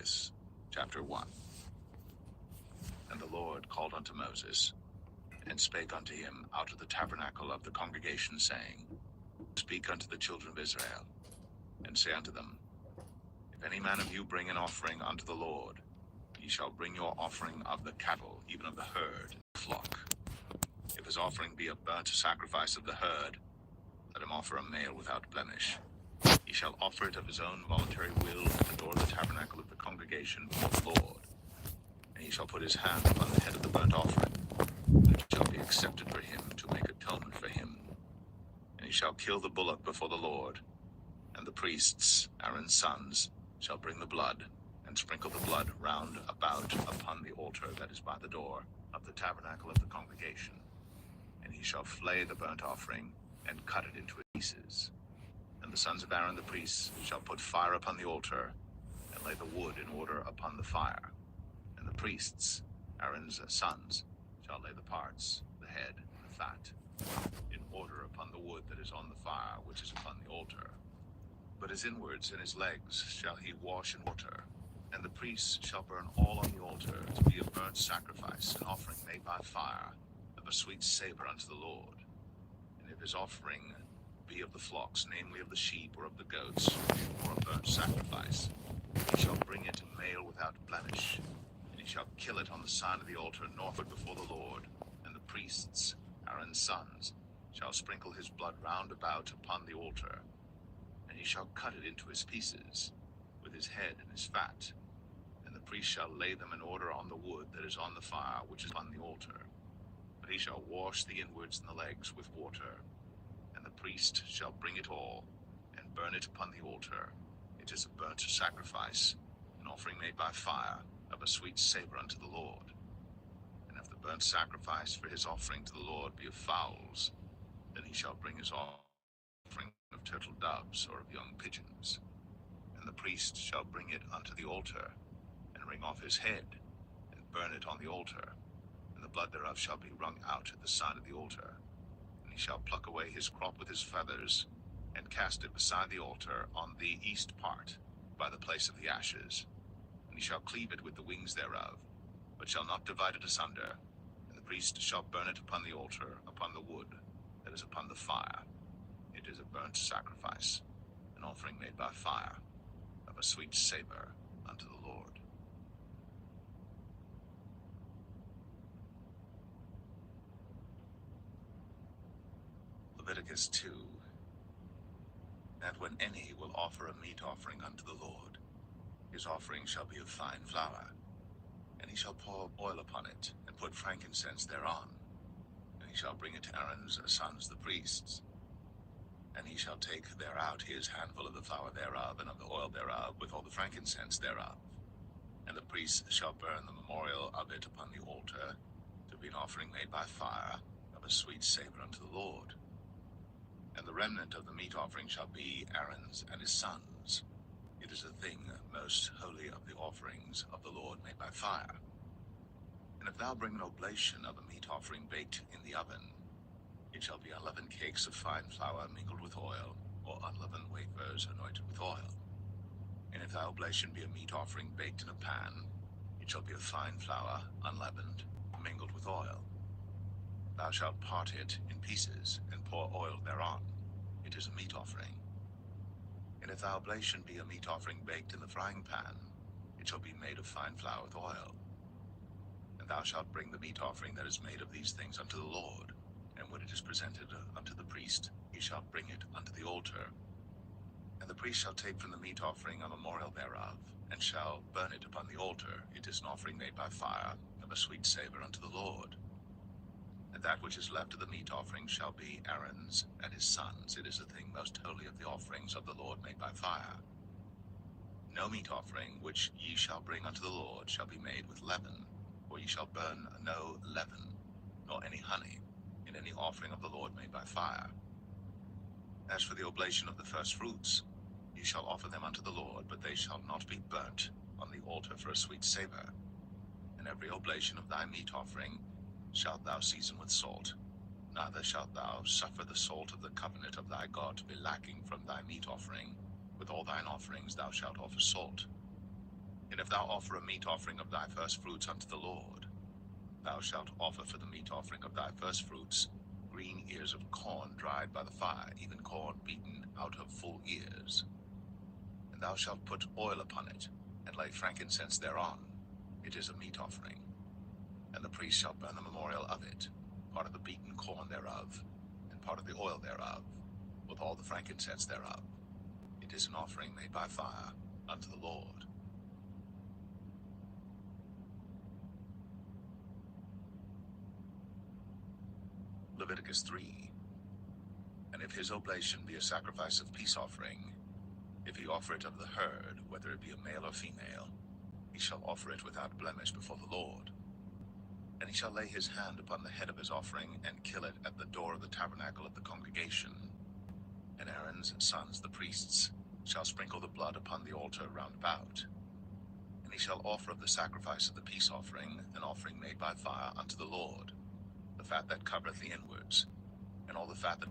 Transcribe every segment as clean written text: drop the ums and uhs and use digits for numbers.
Leviticus chapter 1. And the Lord called unto Moses, and spake unto him out of the tabernacle of the congregation, saying, Speak unto the children of Israel, and say unto them, If any man of you bring an offering unto the Lord, ye shall bring your offering of the cattle, even of the herd, flock. If his offering be a burnt sacrifice of the herd, let him offer a male without blemish. He shall offer it of his own voluntary will at the door of the tabernacle of the congregation before the Lord. And he shall put his hand upon the head of the burnt offering, and it shall be accepted for him to make atonement for him. And he shall kill the bullock before the Lord, and the priests, Aaron's sons, shall bring the blood, and sprinkle the blood round about upon the altar that is by the door of the tabernacle of the congregation. And he shall flay the burnt offering, and cut it into pieces. And the sons of Aaron the priests shall put fire upon the altar, and lay the wood in order upon the fire. And the priests, Aaron's sons, shall lay the parts, the head, and the fat, in order upon the wood that is on the fire, which is upon the altar. But his inwards and his legs shall he wash in water, and the priests shall burn all on the altar to be a burnt sacrifice, an offering made by fire, of a sweet savor unto the Lord. And if his offering be of the flocks, namely of the sheep or of the goats, or a burnt sacrifice, he shall bring it male without blemish, and he shall kill it on the side of the altar northward before the Lord. And the priests, Aaron's sons, shall sprinkle his blood round about upon the altar, and he shall cut it into his pieces, with his head and his fat. And the priest shall lay them in order on the wood that is on the fire, which is on the altar. But he shall wash the inwards and the legs with water, and the priest shall bring it all, and burn it upon the altar. It is a burnt sacrifice, an offering made by fire, of a sweet savor unto the Lord. And if the burnt sacrifice for his offering to the Lord be of fowls, then he shall bring his offering of turtle doves or of young pigeons. And the priest shall bring it unto the altar, and wring off his head, and burn it on the altar. And the blood thereof shall be wrung out at the side of the altar. And he shall pluck away his crop with his feathers, and cast it beside the altar on the east part, by the place of the ashes. And he shall cleave it with the wings thereof, but shall not divide it asunder. And the priest shall burn it upon the altar, upon the wood that is upon the fire. It is a burnt sacrifice, an offering made by fire, of a sweet savor unto the Lord. Leviticus 2. And when any will offer a meat offering unto the Lord, his offering shall be of fine flour, and he shall pour oil upon it, and put frankincense thereon. And he shall bring it to Aaron's sons the priests. And he shall take thereout his handful of the flour thereof, and of the oil thereof, with all the frankincense thereof. And the priests shall burn the memorial of it upon the altar, to be an offering made by fire, of a sweet savor unto the Lord. And the remnant of the meat offering shall be Aaron's and his sons. It is a thing most holy of the offerings of the Lord made by fire. And if thou bring an oblation of a meat offering baked in the oven, it shall be unleavened cakes of fine flour mingled with oil, or unleavened wafers anointed with oil. And if thy oblation be a meat offering baked in a pan, it shall be of fine flour, unleavened, mingled with oil. Thou shalt part it in pieces, and pour oil thereon. It is a meat offering. And if thy oblation be a meat offering baked in the frying pan, it shall be made of fine flour with oil. And thou shalt bring the meat offering that is made of these things unto the Lord. And when it is presented unto the priest, he shall bring it unto the altar. And the priest shall take from the meat offering a memorial thereof, and shall burn it upon the altar. It is an offering made by fire, of a sweet savor unto the Lord. And that which is left of the meat offering shall be Aaron's and his sons. It is a thing most holy of the offerings of the Lord made by fire. No meat offering which ye shall bring unto the Lord shall be made with leaven, for ye shall burn no leaven, nor any honey, in any offering of the Lord made by fire. As for the oblation of the first fruits, ye shall offer them unto the Lord, but they shall not be burnt on the altar for a sweet savor. And every oblation of thy meat offering shalt thou season with salt. Neither shalt thou suffer the salt of the covenant of thy God to be lacking from thy meat offering. With all thine offerings thou shalt offer salt. And if thou offer a meat offering of thy first fruits unto the Lord, thou shalt offer for the meat offering of thy first fruits green ears of corn dried by the fire, even corn beaten out of full ears. And thou shalt put oil upon it, and lay frankincense thereon. It is a meat offering. And the priest shall burn the memorial of it, part of the beaten corn thereof, and part of the oil thereof, with all the frankincense thereof. It is an offering made by fire unto the Lord. Leviticus 3. And if his oblation be a sacrifice of peace offering, if he offer it of the herd, whether it be a male or female, he shall offer it without blemish before the Lord. And he shall lay his hand upon the head of his offering, and kill it at the door of the tabernacle of the congregation. And Aaron's sons, the priests, shall sprinkle the blood upon the altar round about. And he shall offer of the sacrifice of the peace offering an offering made by fire unto the Lord, the fat that covereth the inwards, and all the fat that,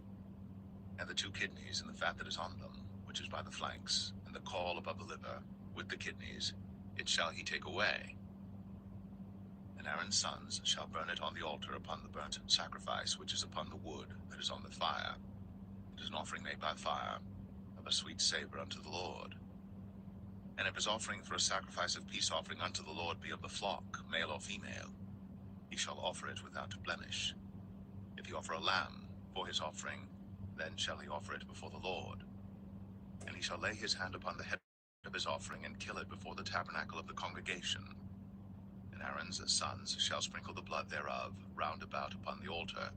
and the two kidneys, and the fat that is on them, which is by the flanks, and the caul above the liver, with the kidneys, it shall he take away. And Aaron's sons shall burn it on the altar upon the burnt sacrifice which is upon the wood that is on the fire. It is an offering made by fire, of a sweet savor unto the Lord. And if his offering for a sacrifice of peace offering unto the Lord be of the flock, male or female, he shall offer it without blemish. If he offer a lamb for his offering, then shall he offer it before the Lord. And he shall lay his hand upon the head of his offering, and kill it before the tabernacle of the congregation. And Aaron's sons shall sprinkle the blood thereof round about upon the altar.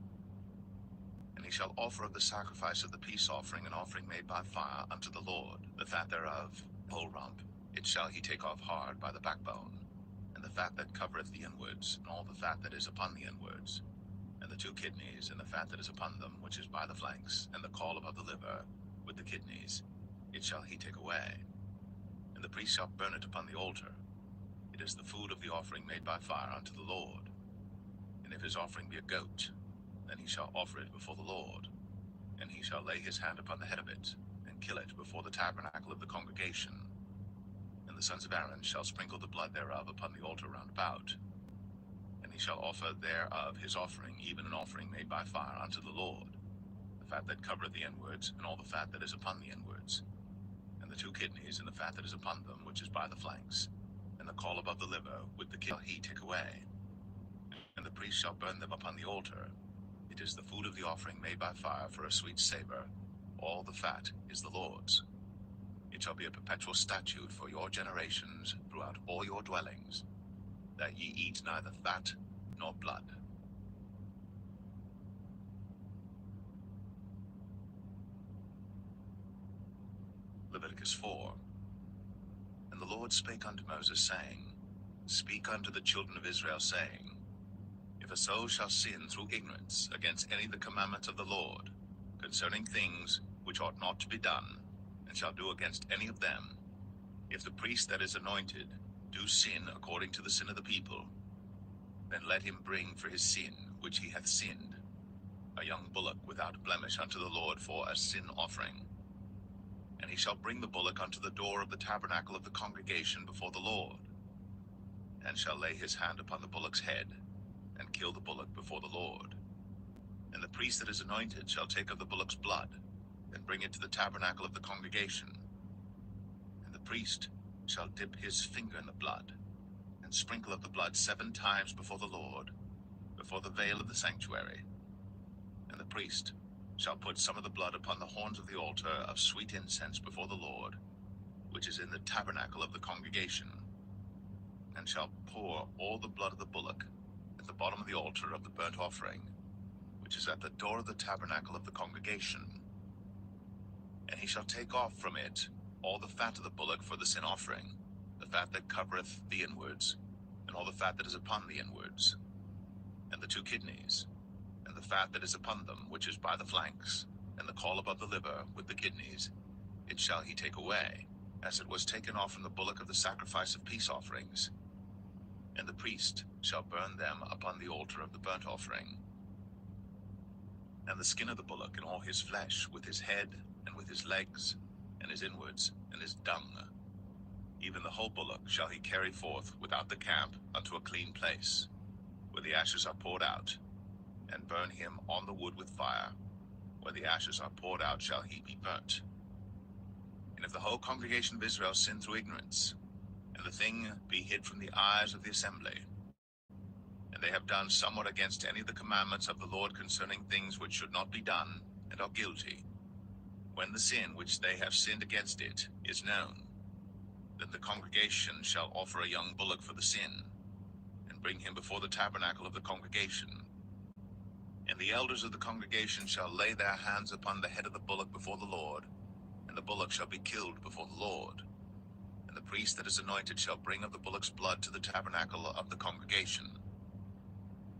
And he shall offer of the sacrifice of the peace offering an offering made by fire unto the Lord, the fat thereof, whole rump, it shall he take off hard by the backbone, and the fat that covereth the inwards, and all the fat that is upon the inwards, and the two kidneys, and the fat that is upon them, which is by the flanks, and the caul above the liver, with the kidneys, it shall he take away. And the priest shall burn it upon the altar. It is the food of the offering made by fire unto the Lord. And if his offering be a goat, then he shall offer it before the Lord. And he shall lay his hand upon the head of it, and kill it before the tabernacle of the congregation. And the sons of Aaron shall sprinkle the blood thereof upon the altar round about. And he shall offer thereof his offering, even an offering made by fire unto the Lord, the fat that covereth the inwards, and all the fat that is upon the inwards, and the two kidneys, and the fat that is upon them, which is by the flanks, and the caul above the liver, with the shall he take away. And the priest shall burn them upon the altar. It is the food of the offering made by fire for a sweet savor. All the fat is the Lord's. It shall be a perpetual statute for your generations throughout all your dwellings, that ye eat neither fat nor blood. Leviticus 4. And the Lord spake unto Moses, saying, Speak unto the children of Israel, saying, If a soul shall sin through ignorance against any of the commandments of the Lord, concerning things which ought not to be done, and shall do against any of them, if the priest that is anointed do sin according to the sin of the people, then let him bring for his sin which he hath sinned a young bullock without blemish unto the Lord for a sin offering. And he shall bring the bullock unto the door of the tabernacle of the congregation before the Lord, and shall lay his hand upon the bullock's head, and kill the bullock before the Lord. And the priest that is anointed shall take of the bullock's blood, and bring it to the tabernacle of the congregation. And the priest shall dip his finger in the blood, and sprinkle of the blood 7 times before the Lord, before the veil of the sanctuary. And the priest shall put some of the blood upon the horns of the altar of sweet incense before the Lord, which is in the tabernacle of the congregation, and shall pour all the blood of the bullock at the bottom of the altar of the burnt offering, which is at the door of the tabernacle of the congregation. And he shall take off from it all the fat of the bullock for the sin offering, the fat that covereth the inwards, and all the fat that is upon the inwards, and the 2 kidneys, and the fat that is upon them, which is by the flanks, and the caul above the liver, with the kidneys, it shall he take away, as it was taken off from the bullock of the sacrifice of peace offerings. And the priest shall burn them upon the altar of the burnt offering. And the skin of the bullock and all his flesh, with his head, and with his legs, and his inwards, and his dung, Even the whole bullock shall he carry forth without the camp unto a clean place, where the ashes are poured out, and burn him on the wood with fire. Where the ashes are poured out shall he be burnt. And if the whole congregation of Israel sin through ignorance, and the thing be hid from the eyes of the assembly, and they have done somewhat against any of the commandments of the Lord concerning things which should not be done, and are guilty, when the sin which they have sinned against it is known, then the congregation shall offer a young bullock for the sin, and bring him before the tabernacle of the congregation. And the elders of the congregation shall lay their hands upon the head of the bullock before the Lord, and the bullock shall be killed before the Lord. And the priest that is anointed shall bring of the bullock's blood to the tabernacle of the congregation.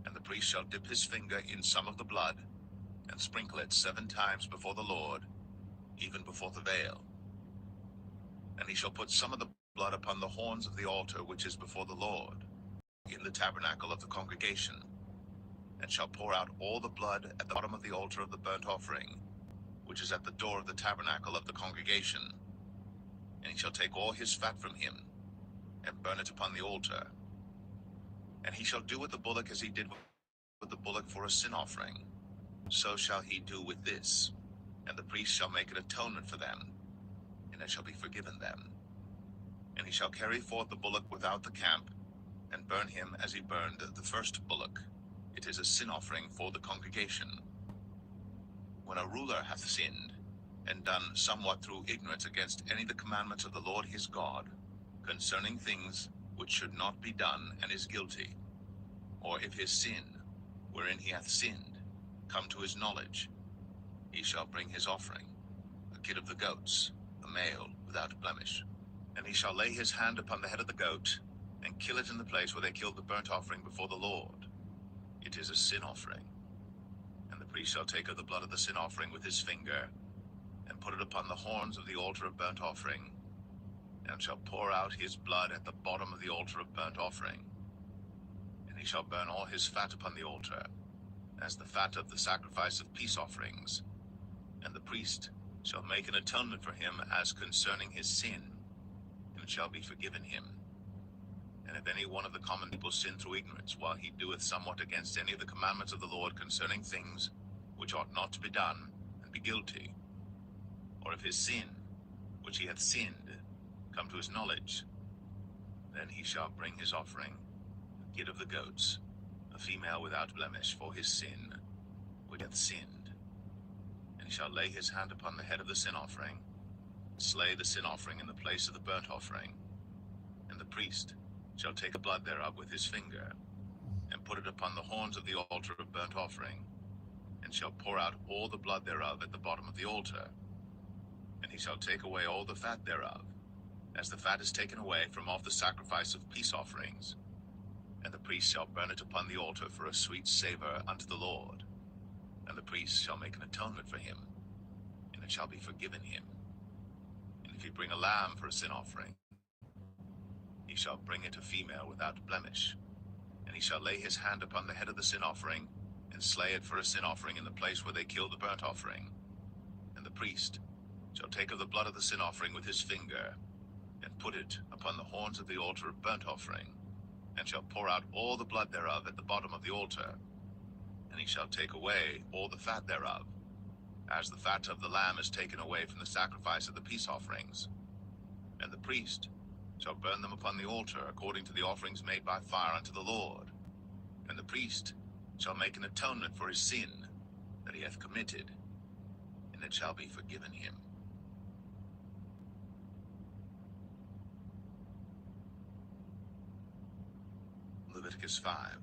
And the priest shall dip his finger in some of the blood, and sprinkle it 7 times before the Lord, even before the veil. And he shall put some of the blood upon the horns of the altar which is before the Lord, in the tabernacle of the congregation, and shall pour out all the blood at the bottom of the altar of the burnt offering, which is at the door of the tabernacle of the congregation. And he shall take all his fat from him, and burn it upon the altar. And he shall do with the bullock as he did with the bullock for a sin offering. So shall he do with this. And the priest shall make an atonement for them, and it shall be forgiven them. And he shall carry forth the bullock without the camp, and burn him as he burned the first bullock. It is a sin offering for the congregation. When a ruler hath sinned, and done somewhat through ignorance against any of the commandments of the Lord his God, concerning things which should not be done, and is guilty, or if his sin, wherein he hath sinned, come to his knowledge, he shall bring his offering, a kid of the goats, a male without blemish. And he shall lay his hand upon the head of the goat, and kill it in the place where they killed the burnt offering before the Lord. It is a sin offering. And the priest shall take of the blood of the sin offering with his finger, and put it upon the horns of the altar of burnt offering, and shall pour out his blood at the bottom of the altar of burnt offering. And he shall burn all his fat upon the altar, as the fat of the sacrifice of peace offerings. And the priest shall make an atonement for him as concerning his sin, and it shall be forgiven him. And if any one of the common people sin through ignorance, while he doeth somewhat against any of the commandments of the Lord concerning things which ought not to be done, and be guilty, or if his sin, which he hath sinned, come to his knowledge, then he shall bring his offering, a kid of the goats, a female without blemish, for his sin, which hath sinned. And he shall lay his hand upon the head of the sin offering, and slay the sin offering in the place of the burnt offering. And the priest shall take the blood thereof with his finger, and put it upon the horns of the altar of burnt offering, and shall pour out all the blood thereof at the bottom of the altar. And he shall take away all the fat thereof, as the fat is taken away from off the sacrifice of peace offerings. And the priest shall burn it upon the altar for a sweet savor unto the Lord. And the priest shall make an atonement for him, and it shall be forgiven him. And if he bring a lamb for a sin offering, he shall bring it a female without blemish. And he shall lay his hand upon the head of the sin offering, and slay it for a sin offering in the place where they killed the burnt offering. And the priest shall take of the blood of the sin offering with his finger, and put it upon the horns of the altar of burnt offering, and shall pour out all the blood thereof at the bottom of the altar. And he shall take away all the fat thereof, as the fat of the lamb is taken away from the sacrifice of the peace offerings. And the priest shall burn them upon the altar according to the offerings made by fire unto the Lord. And the priest shall make an atonement for his sin that he hath committed, and it shall be forgiven him. Leviticus 5.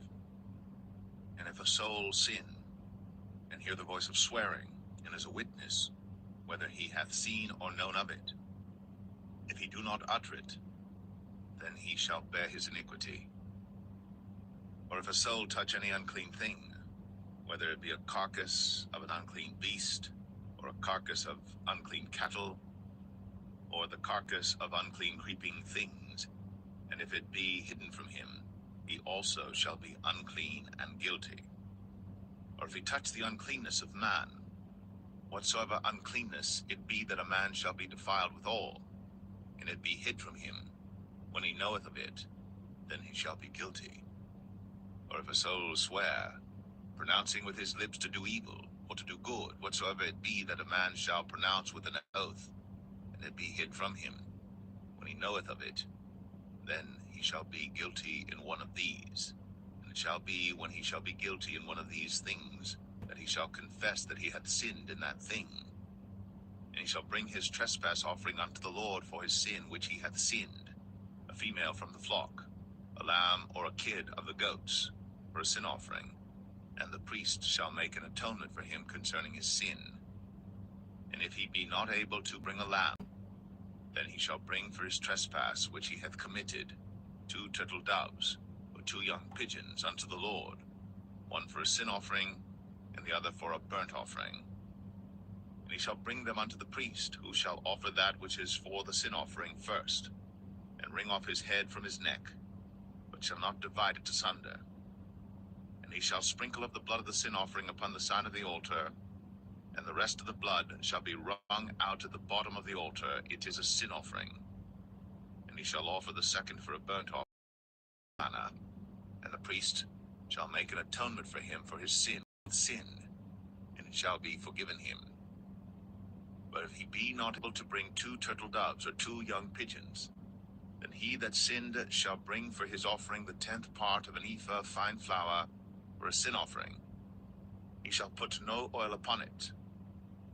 And if a soul sin, and hear the voice of swearing, and is a witness, whether he hath seen or known of it, if he do not utter it, then he shall bear his iniquity. Or if a soul touch any unclean thing, whether it be a carcass of an unclean beast, or a carcass of unclean cattle, or the carcass of unclean creeping things, and if it be hidden from him, he also shall be unclean and guilty. Or if he touch the uncleanness of man, whatsoever uncleanness it be that a man shall be defiled withal, and it be hid from him, When he knoweth of it, then he shall be guilty. Or if a soul swear, pronouncing with his lips to do evil, or to do good, whatsoever it be that a man shall pronounce with an oath, and it be hid from him, when he knoweth of it, then he shall be guilty in one of these. And it shall be, when he shall be guilty in one of these things, that he shall confess that he hath sinned in that thing. And he shall bring his trespass offering unto the Lord for his sin which he hath sinned, a female from the flock, a lamb or a kid of the goats, for a sin offering. And the priest shall make an atonement for him concerning his sin. And if he be not able to bring a lamb, then he shall bring for his trespass which he hath committed 2 turtle doves, or 2 young pigeons unto the Lord, one for a sin offering, and the other for a burnt offering. And he shall bring them unto the priest, who shall offer that which is for the sin offering first, and wring off his head from his neck, but shall not divide it asunder. And he shall sprinkle of the blood of the sin offering upon the side of the altar, and the rest of the blood shall be wrung out at the bottom of the altar. It is a sin offering. And he shall offer the second for a burnt offering, and the priest shall make an atonement for him for his sin, and it shall be forgiven him. But if he be not able to bring 2 turtle doves or 2 young pigeons, then he that sinned shall bring for his offering the 10th part of an ephah of fine flour for a sin offering. He shall put no oil upon it,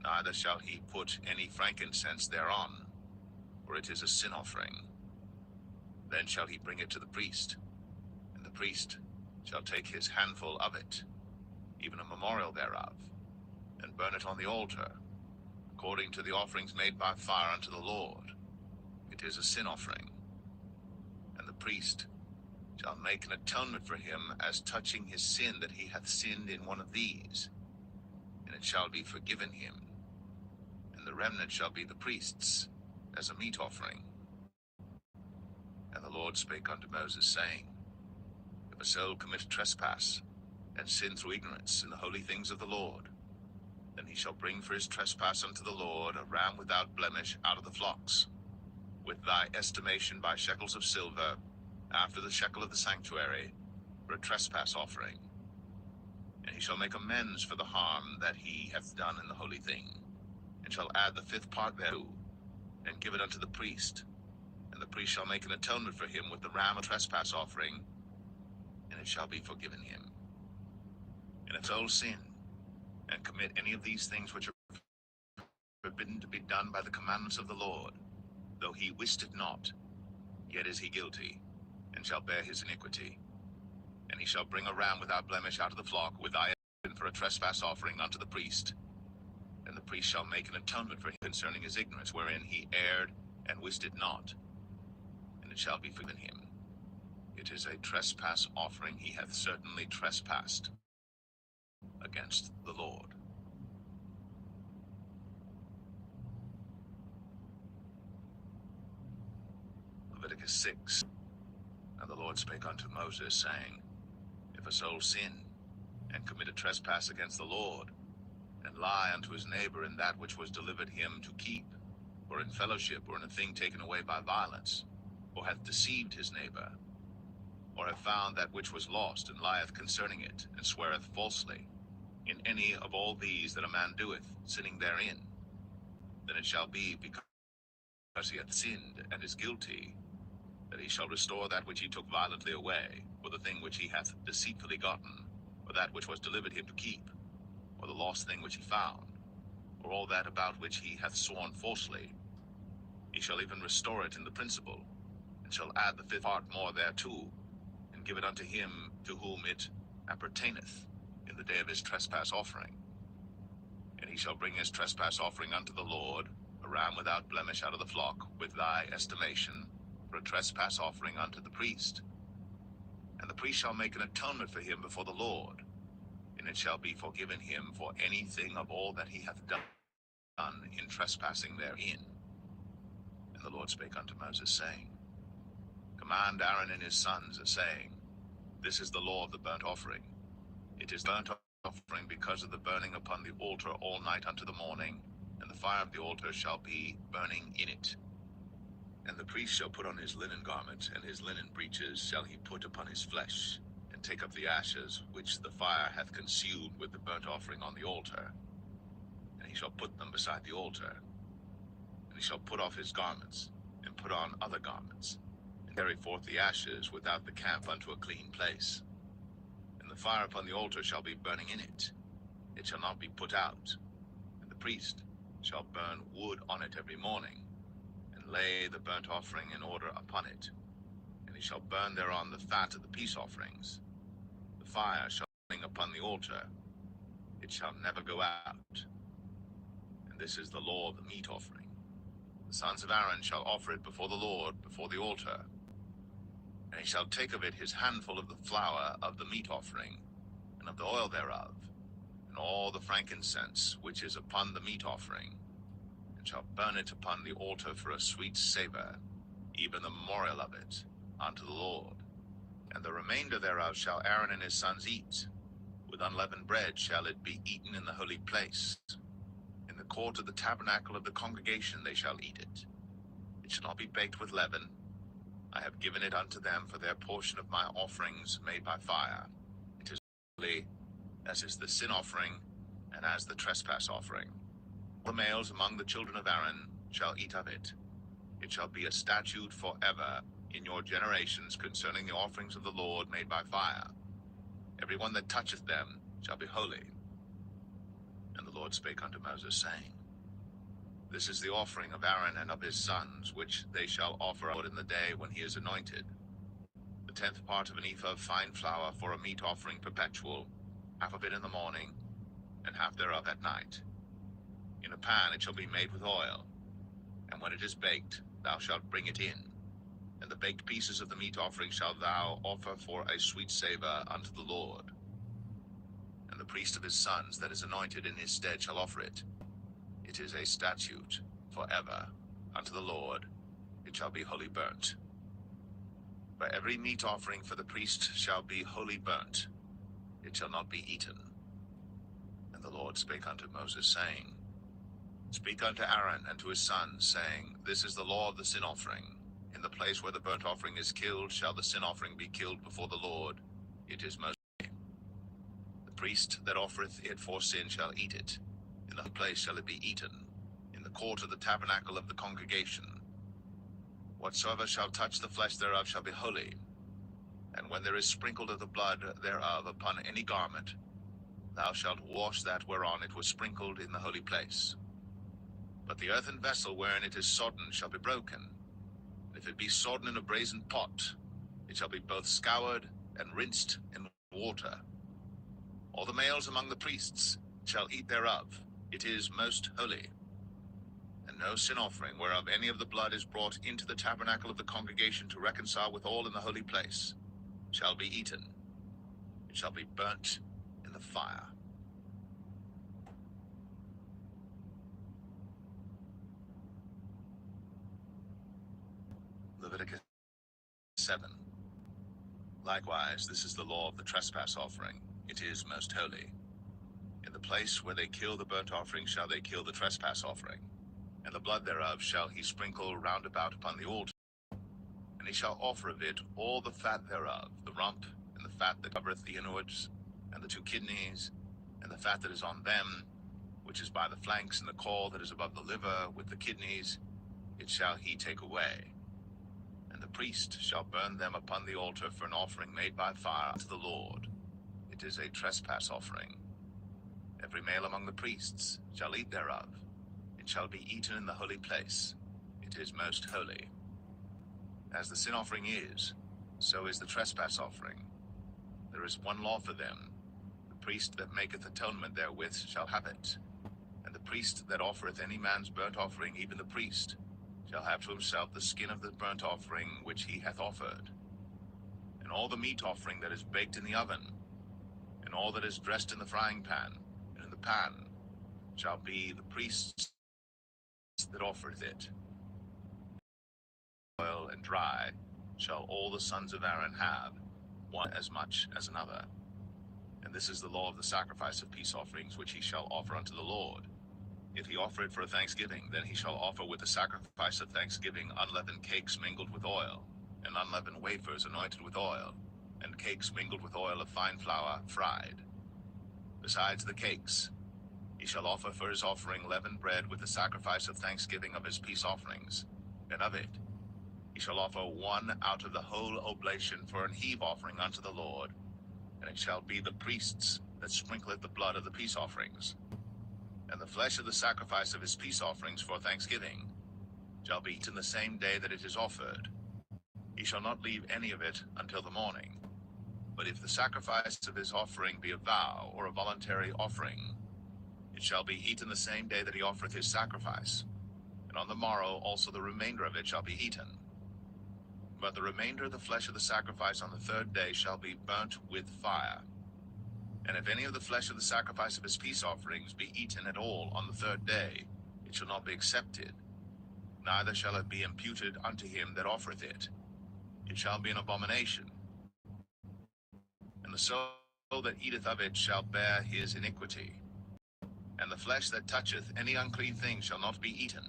neither shall he put any frankincense thereon, for it is a sin offering. Then shall he bring it to the priest, and the priest shall take his handful of it, even a memorial thereof, and burn it on the altar, according to the offerings made by fire unto the Lord. It is a sin offering. And the priest shall make an atonement for him as touching his sin that he hath sinned in one of these, and it shall be forgiven him. And the remnant shall be the priest's, as a meat offering. And the Lord spake unto Moses, saying, If a soul commit trespass, and sin through ignorance in the holy things of the Lord, then he shall bring for his trespass unto the Lord a ram without blemish out of the flocks, with thy estimation by shekels of silver, after the shekel of the sanctuary, for a trespass offering. And he shall make amends for the harm that he hath done in the holy thing, and shall add the 5th part thereto, and give it unto the priest. And the priest shall make an atonement for him with the ram a trespass offering, and it shall be forgiven him. And if soul sin, and commit any of these things which are forbidden to be done by the commandments of the Lord, though he wist it not, yet is he guilty, and shall bear his iniquity. And he shall bring a ram without blemish out of the flock, with eye for a trespass offering unto the priest. And the priest shall make an atonement for him concerning his ignorance, wherein he erred and wist it not, and it shall be forgiven him. It is a trespass offering. He hath certainly trespassed against the Lord. Leviticus 6. And the Lord spake unto Moses, saying, If a soul sin, and commit a trespass against the Lord, and lie unto his neighbor in that which was delivered him to keep, or in fellowship, or in a thing taken away by violence, or hath deceived his neighbor, or have found that which was lost, and lieth concerning it, and sweareth falsely, in any of all these that a man doeth, sinning therein, then it shall be, because he hath sinned and is guilty, that he shall restore that which he took violently away, or the thing which he hath deceitfully gotten, or that which was delivered him to keep, or the lost thing which he found, or all that about which he hath sworn falsely. He shall even restore it in the principal, and shall add the 5th part more thereto, and give it unto him to whom it appertaineth in the day of his trespass offering. And he shall bring his trespass offering unto the Lord, a ram without blemish out of the flock, with thy estimation, for a trespass offering unto the priest. And the priest shall make an atonement for him before the Lord, and it shall be forgiven him for anything of all that he hath done in trespassing therein. And the Lord spake unto Moses, saying, Command Aaron and his sons, saying, This is the law of the burnt offering. It is burnt offering because of the burning upon the altar all night unto the morning, and the fire of the altar shall be burning in it. And the priest shall put on his linen garment, and his linen breeches shall he put upon his flesh, and take up the ashes which the fire hath consumed with the burnt offering on the altar, and he shall put them beside the altar. And he shall put off his garments, and put on other garments, and carry forth the ashes without the camp unto a clean place. And the fire upon the altar shall be burning in it, it shall not be put out. And the priest shall burn wood on it every morning, and lay the burnt offering in order upon it. And he shall burn thereon the fat of the peace offerings. The fire shall burn upon the altar, it shall never go out. And this is the law of the meat offering. The sons of Aaron shall offer it before the Lord, before the altar. And he shall take of it his handful of the flour of the meat offering, and of the oil thereof, and all the frankincense which is upon the meat offering, and shall burn it upon the altar for a sweet savour, even the memorial of it, unto the Lord. And the remainder thereof shall Aaron and his sons eat. With unleavened bread shall it be eaten in the holy place. In the court of the tabernacle of the congregation they shall eat it. It shall not be baked with leaven. I have given it unto them for their portion of my offerings made by fire. It is holy, as is the sin offering, and as the trespass offering. All the males among the children of Aaron shall eat of it. It shall be a statute forever in your generations concerning the offerings of the Lord made by fire. Every one that toucheth them shall be holy. And the Lord spake unto Moses, saying, This is the offering of Aaron and of his sons, which they shall offer out in the day when he is anointed. The 10th part of an ephah of fine flour for a meat offering perpetual, half of it in the morning, and half thereof at night. In a pan it shall be made with oil, and when it is baked, thou shalt bring it in. And the baked pieces of the meat offering shalt thou offer for a sweet savour unto the Lord. And the priest of his sons that is anointed in his stead shall offer it. It is a statute forever unto the Lord, it shall be wholly burnt. For every meat offering for the priest shall be wholly burnt, it shall not be eaten. And the Lord spake unto Moses, saying, Speak unto Aaron and to his sons, saying, This is the law of the sin offering. In the place where the burnt offering is killed shall the sin offering be killed before the Lord. It is most holy. The priest that offereth it for sin shall eat it. In the place shall it be eaten, in the court of the tabernacle of the congregation. Whatsoever shall touch the flesh thereof shall be holy. And when there is sprinkled of the blood thereof upon any garment, thou shalt wash that whereon it was sprinkled in the holy place. But the earthen vessel wherein it is sodden shall be broken. If it be sodden in a brazen pot, it shall be both scoured and rinsed in water. All the males among the priests shall eat thereof. It is most holy. And no sin offering whereof any of the blood is brought into the tabernacle of the congregation to reconcile with all in the holy place shall be eaten. It shall be burnt in the fire. Leviticus 7. Likewise, this is the law of the trespass offering. It is most holy. In the place where they kill the burnt offering shall they kill the trespass offering, and the blood thereof shall he sprinkle round about upon the altar. And he shall offer of it all the fat thereof, the rump, and the fat that covereth the inwards, and the two kidneys, and the fat that is on them, which is by the flanks, and the caul that is above the liver, with the kidneys, it shall he take away. And the priest shall burn them upon the altar for an offering made by fire unto the Lord. It is a trespass offering. Every male among the priests shall eat thereof. It shall be eaten in the holy place. It is most holy. As the sin offering is, so is the trespass offering. There is one law for them. The priest that maketh atonement therewith shall have it. And the priest that offereth any man's burnt offering, even the priest, shall have to himself the skin of the burnt offering which he hath offered. And all the meat offering that is baked in the oven, and all that is dressed in the frying pan, and in the pan, shall be the priest's that offereth it. Oil and dry shall all the sons of Aaron have, one as much as another. And this is the law of the sacrifice of peace offerings which he shall offer unto the Lord. If he offer it for a thanksgiving, then he shall offer with the sacrifice of thanksgiving unleavened cakes mingled with oil, and unleavened wafers anointed with oil, and cakes mingled with oil of fine flour fried. Besides the cakes, he shall offer for his offering leavened bread with the sacrifice of thanksgiving of his peace offerings, and of it he shall offer one out of the whole oblation for an heave offering unto the Lord, and it shall be the priests that sprinkleth the blood of the peace offerings. And the flesh of the sacrifice of his peace offerings for thanksgiving shall be eaten the same day that it is offered. He shall not leave any of it until the morning. But if the sacrifice of his offering be a vow or a voluntary offering, it shall be eaten the same day that he offereth his sacrifice, and on the morrow also the remainder of it shall be eaten. But the remainder of the flesh of the sacrifice on the third day shall be burnt with fire. And if any of the flesh of the sacrifice of his peace offerings be eaten at all on the third day, it shall not be accepted, neither shall it be imputed unto him that offereth it. It shall be an abomination. And the soul that eateth of it shall bear his iniquity. And the flesh that toucheth any unclean thing shall not be eaten,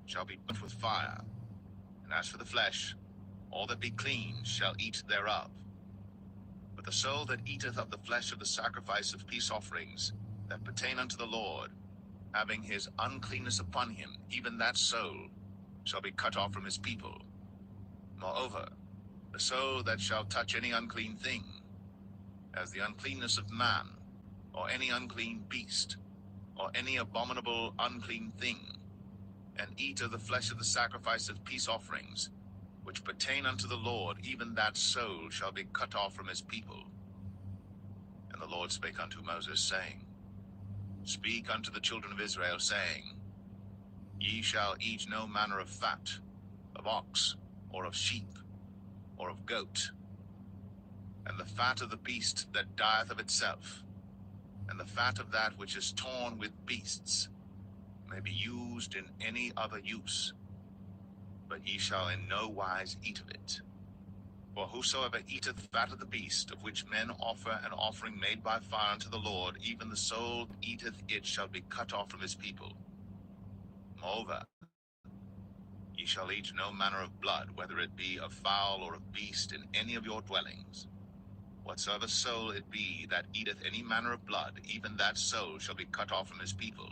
shall be burnt with fire. And as for the flesh, all that be clean shall eat thereof. But the soul that eateth of the flesh of the sacrifice of peace offerings that pertain unto the Lord, having his uncleanness upon him, even that soul shall be cut off from his people. Moreover, the soul that shall touch any unclean thing, as the uncleanness of man, or any unclean beast, or any abominable unclean thing, and eat of the flesh of the sacrifice of peace offerings, which pertain unto the Lord, even that soul shall be cut off from his people. And the Lord spake unto Moses, saying, Speak unto the children of Israel, saying, Ye shall eat no manner of fat, of ox, or of sheep, or of goat, and the fat of the beast that dieth of itself, and the fat of that which is torn with beasts, may be used in any other use, but ye shall in no wise eat of it. For whosoever eateth fat of the beast, of which men offer an offering made by fire unto the Lord, even the soul that eateth it shall be cut off from his people. Moreover, ye shall eat no manner of blood, whether it be of fowl or of beast, in any of your dwellings. Whatsoever soul it be that eateth any manner of blood, even that soul shall be cut off from his people.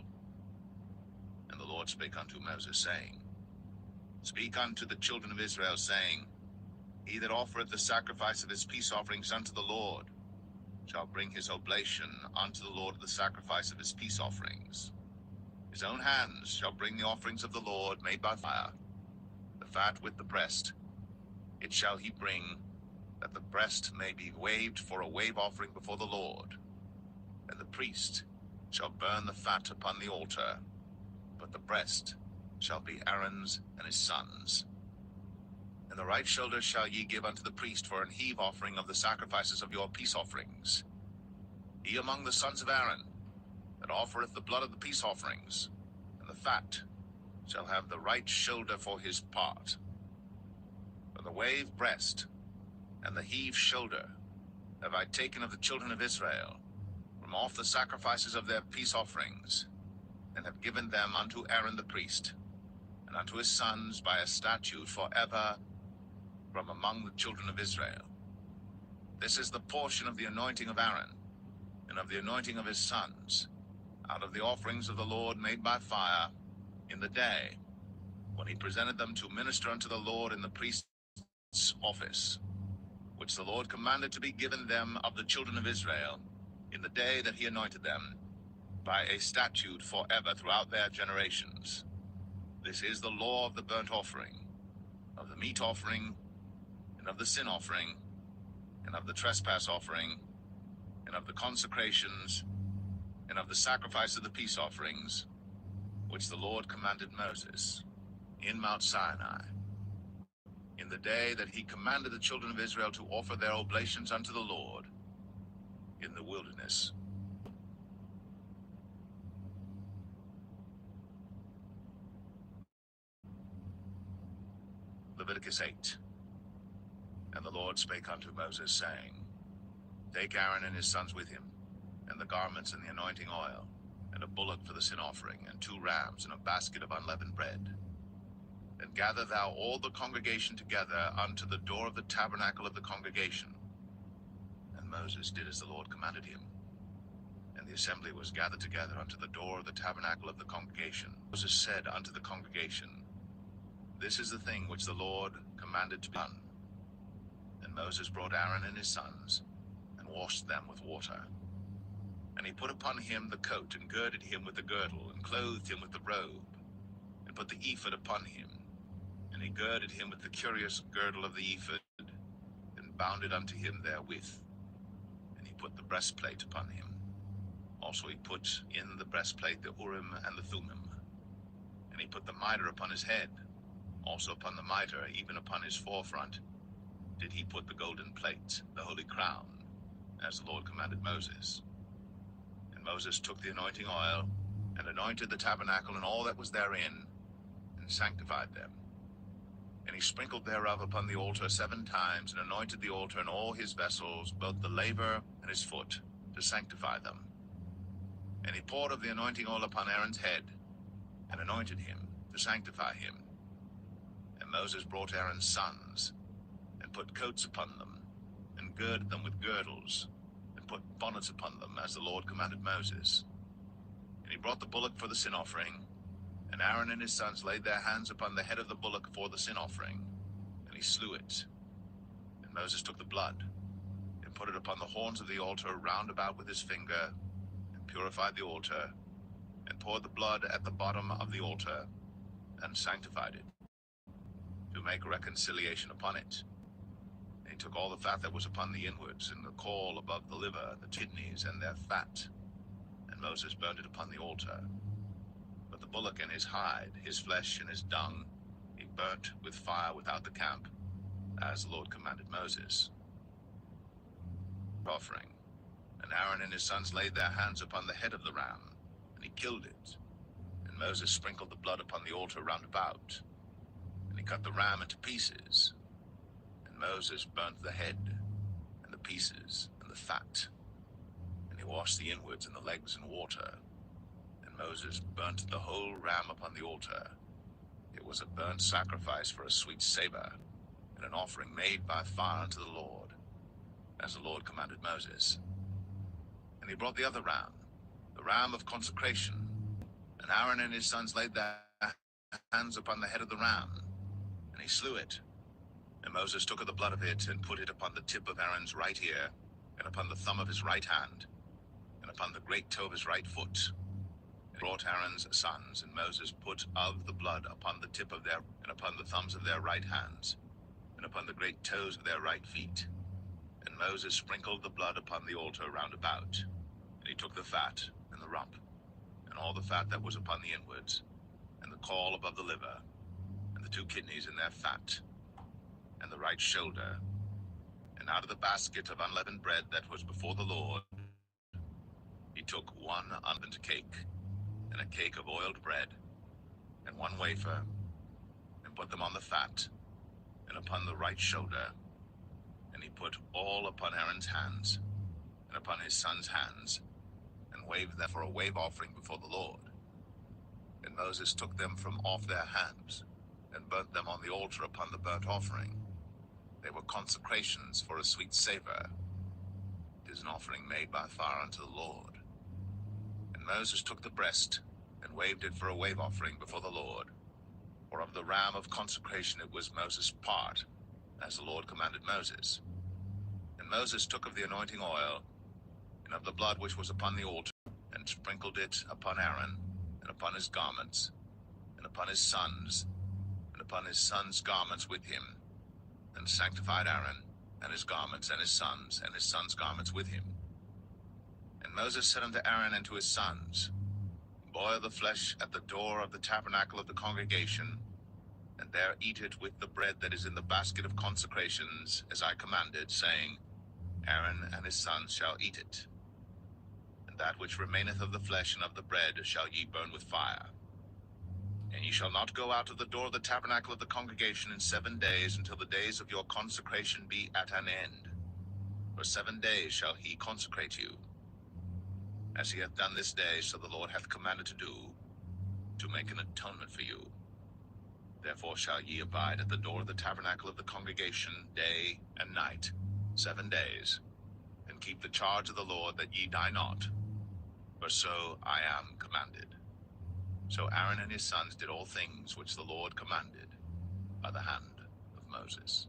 And the Lord spake unto Moses, saying, Speak unto the children of Israel, saying, He that offereth the sacrifice of his peace offerings unto the Lord shall bring his oblation unto the Lord of the sacrifice of his peace offerings. His own hands shall bring the offerings of the Lord made by fire, the fat with the breast. It shall he bring, that the breast may be waved for a wave offering before the Lord. And the priest shall burn the fat upon the altar, but the breast shall be Aaron's and his sons. And the right shoulder shall ye give unto the priest for an heave offering of the sacrifices of your peace offerings. He among the sons of Aaron that offereth the blood of the peace offerings, and the fat, shall have the right shoulder for his part. For the wave breast and the heave shoulder have I taken of the children of Israel from off the sacrifices of their peace offerings, and have given them unto Aaron the priest, and unto his sons by a statute forever from among the children of Israel. This is the portion of the anointing of Aaron, and of the anointing of his sons, out of the offerings of the Lord made by fire, in the day when he presented them to minister unto the Lord in the priest's office, which the Lord commanded to be given them of the children of Israel, in the day that he anointed them, by a statute forever throughout their generations. This is the law of the burnt offering, of the meat offering, and of the sin offering, and of the trespass offering, and of the consecrations, and of the sacrifice of the peace offerings, which the Lord commanded Moses in Mount Sinai, in the day that he commanded the children of Israel to offer their oblations unto the Lord in the wilderness. Leviticus 8. And the Lord spake unto Moses, saying, Take Aaron and his sons with him, and the garments and the anointing oil, and a bullock for the sin offering, and 2 rams, and a basket of unleavened bread. Then gather thou all the congregation together unto the door of the tabernacle of the congregation. And Moses did as the Lord commanded him. And the assembly was gathered together unto the door of the tabernacle of the congregation. Moses said unto the congregation, This is the thing which the Lord commanded to be done. And Moses brought Aaron and his sons, and washed them with water. And he put upon him the coat, and girded him with the girdle, and clothed him with the robe, and put the ephod upon him. And he girded him with the curious girdle of the ephod, and bound it unto him therewith. And he put the breastplate upon him. Also he put in the breastplate the Urim and the Thummim. And he put the mitre upon his head. Also upon the mitre, even upon his forefront, did he put the golden plate, the holy crown, as the Lord commanded Moses. And Moses took the anointing oil, and anointed the tabernacle and all that was therein, and sanctified them. And he sprinkled thereof upon the altar 7 times, and anointed the altar and all his vessels, both the laver and his foot, to sanctify them. And he poured of the anointing oil upon Aaron's head, and anointed him, to sanctify him. And Moses brought Aaron's sons, and put coats upon them, and girded them with girdles, and put bonnets upon them, as the Lord commanded Moses. And he brought the bullock for the sin offering, and Aaron and his sons laid their hands upon the head of the bullock for the sin offering, and he slew it. And Moses took the blood, and put it upon the horns of the altar round about with his finger, and purified the altar, and poured the blood at the bottom of the altar, and sanctified it, to make reconciliation upon it. And he took all the fat that was upon the inwards, and the caul above the liver, the kidneys, and their fat, and Moses burned it upon the altar. But the bullock and his hide, his flesh and his dung, he burnt with fire without the camp, as the Lord commanded Moses. Offering. And Aaron and his sons laid their hands upon the head of the ram, and he killed it. And Moses sprinkled the blood upon the altar round about. And he cut the ram into pieces. And Moses burnt the head, and the pieces, and the fat. And he washed the inwards and the legs in water. And Moses burnt the whole ram upon the altar. It was a burnt sacrifice for a sweet savor, and an offering made by fire unto the Lord, as the Lord commanded Moses. And he brought the other ram, the ram of consecration. And Aaron and his sons laid their hands upon the head of the ram, and he slew it. And Moses took of the blood of it, and put it upon the tip of Aaron's right ear, and upon the thumb of his right hand, and upon the great toe of his right foot. And brought Aaron's sons, and Moses put of the blood upon the tip of their, and upon the thumbs of their right hands, and upon the great toes of their right feet. And Moses sprinkled the blood upon the altar round about. And he took the fat, and the rump, and all the fat that was upon the inwards, and the caul above the liver, and the 2 kidneys in their fat, and the right shoulder. And out of the basket of unleavened bread that was before the Lord, he took 1 unleavened cake, and a cake of oiled bread, and 1 wafer, and put them on the fat, and upon the right shoulder. And he put all upon Aaron's hands, and upon his sons' hands, and waved them for a wave offering before the Lord. And Moses took them from off their hands, and burnt them on the altar upon the burnt offering. They were consecrations for a sweet savor. It is an offering made by fire unto the Lord. And Moses took the breast, and waved it for a wave offering before the Lord. For of the ram of consecration it was Moses' part, as the Lord commanded Moses. And Moses took of the anointing oil, and of the blood which was upon the altar, and sprinkled it upon Aaron, and upon his garments, and upon his sons, and upon his sons' garments with him, and sanctified Aaron, and his garments, and his sons' garments with him. And Moses said unto Aaron and to his sons, Boil the flesh at the door of the tabernacle of the congregation, and there eat it with the bread that is in the basket of consecrations, as I commanded, saying, Aaron and his sons shall eat it. And that which remaineth of the flesh and of the bread shall ye burn with fire. And ye shall not go out of the door of the tabernacle of the congregation in 7 days, until the days of your consecration be at an end. For 7 days shall he consecrate you. as he hath done this day, so the Lord hath commanded to do, to make an atonement for you. Therefore shall ye abide at the door of the tabernacle of the congregation day and night, 7 days, and keep the charge of the Lord, that ye die not, for so I am commanded. So Aaron and his sons did all things which the Lord commanded by the hand of Moses.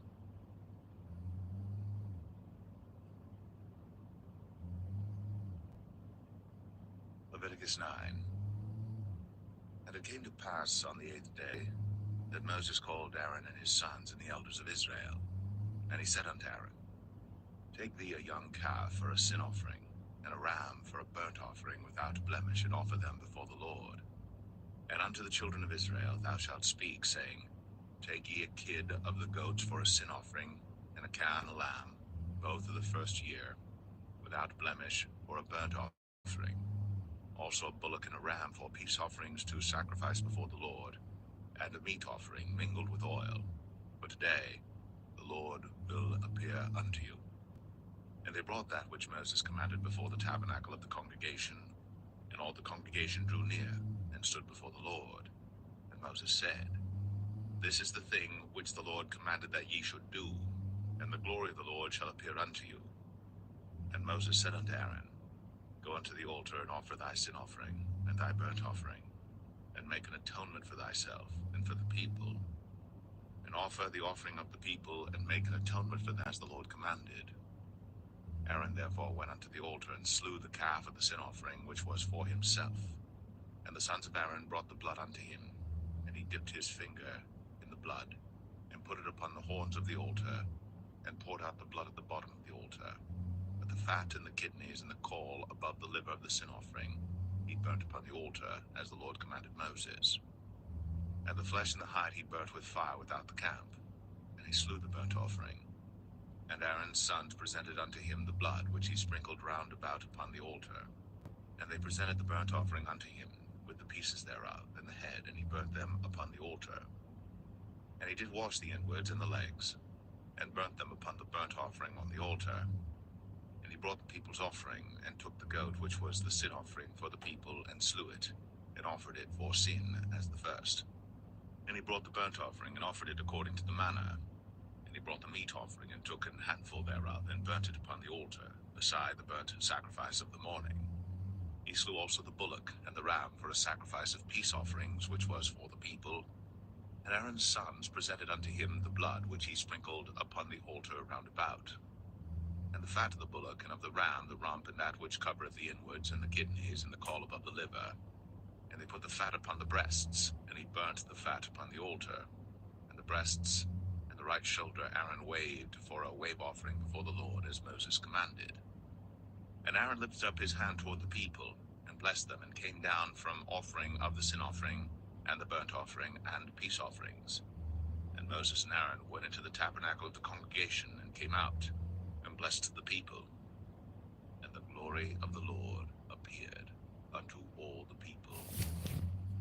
Leviticus 9. And it came to pass on the 8th day that Moses called Aaron and his sons and the elders of Israel. And he said unto Aaron, Take thee a young calf for a sin offering, and a ram for a burnt offering without blemish, and offer them before the Lord. And unto the children of Israel thou shalt speak, saying, Take ye a kid of the goats for a sin offering, and a calf and a lamb, both of the first year, without blemish, for a burnt offering. Also a bullock and a ram for peace offerings to sacrifice before the Lord, and a meat offering mingled with oil. For today the Lord will appear unto you. And they brought that which Moses commanded before the tabernacle of the congregation. And all the congregation drew near, and stood before the Lord. And Moses said, This is the thing which the Lord commanded that ye should do, and the glory of the Lord shall appear unto you. And Moses said unto Aaron, Go unto the altar, and offer thy sin offering, and thy burnt offering, and make an atonement for thyself, and for the people. And offer the offering of the people, and make an atonement for them, as the Lord commanded. Aaron therefore went unto the altar, and slew the calf of the sin offering, which was for himself. And the sons of Aaron brought the blood unto him, and he dipped his finger in the blood, and put it upon the horns of the altar, and poured out the blood at the bottom of the altar. But the fat and the kidneys and the caul above the liver of the sin offering he burnt upon the altar, as the Lord commanded Moses. And the flesh and the hide he burnt with fire without the camp, and he slew the burnt offering. And Aaron's sons presented unto him the blood, which he sprinkled round about upon the altar. And they presented the burnt offering unto him, with the pieces thereof, and the head, and he burnt them upon the altar. And he did wash the inwards and the legs, and burnt them upon the burnt offering on the altar. And he brought the people's offering, and took the goat which was the sin offering for the people, and slew it, and offered it for sin as the first. And he brought the burnt offering, and offered it according to the manner. And he brought the meat offering, and took an handful thereof, and burnt it upon the altar, beside the burnt sacrifice of the morning. He slew also the bullock and the ram for a sacrifice of peace offerings, which was for the people. And Aaron's sons presented unto him the blood, which he sprinkled upon the altar round about. And the fat of the bullock and of the ram, the rump, and that which covereth the inwards, and the kidneys, and the caul above the liver. And they put the fat upon the breasts, and he burnt the fat upon the altar. And the breasts and the right shoulder Aaron waved for a wave offering before the Lord, as Moses commanded. And Aaron lifted up his hand toward the people, and blessed them, and came down from offering of the sin offering, and the burnt offering, and peace offerings. And Moses and Aaron went into the tabernacle of the congregation, and came out, and blessed the people. And the glory of the Lord appeared unto all the people.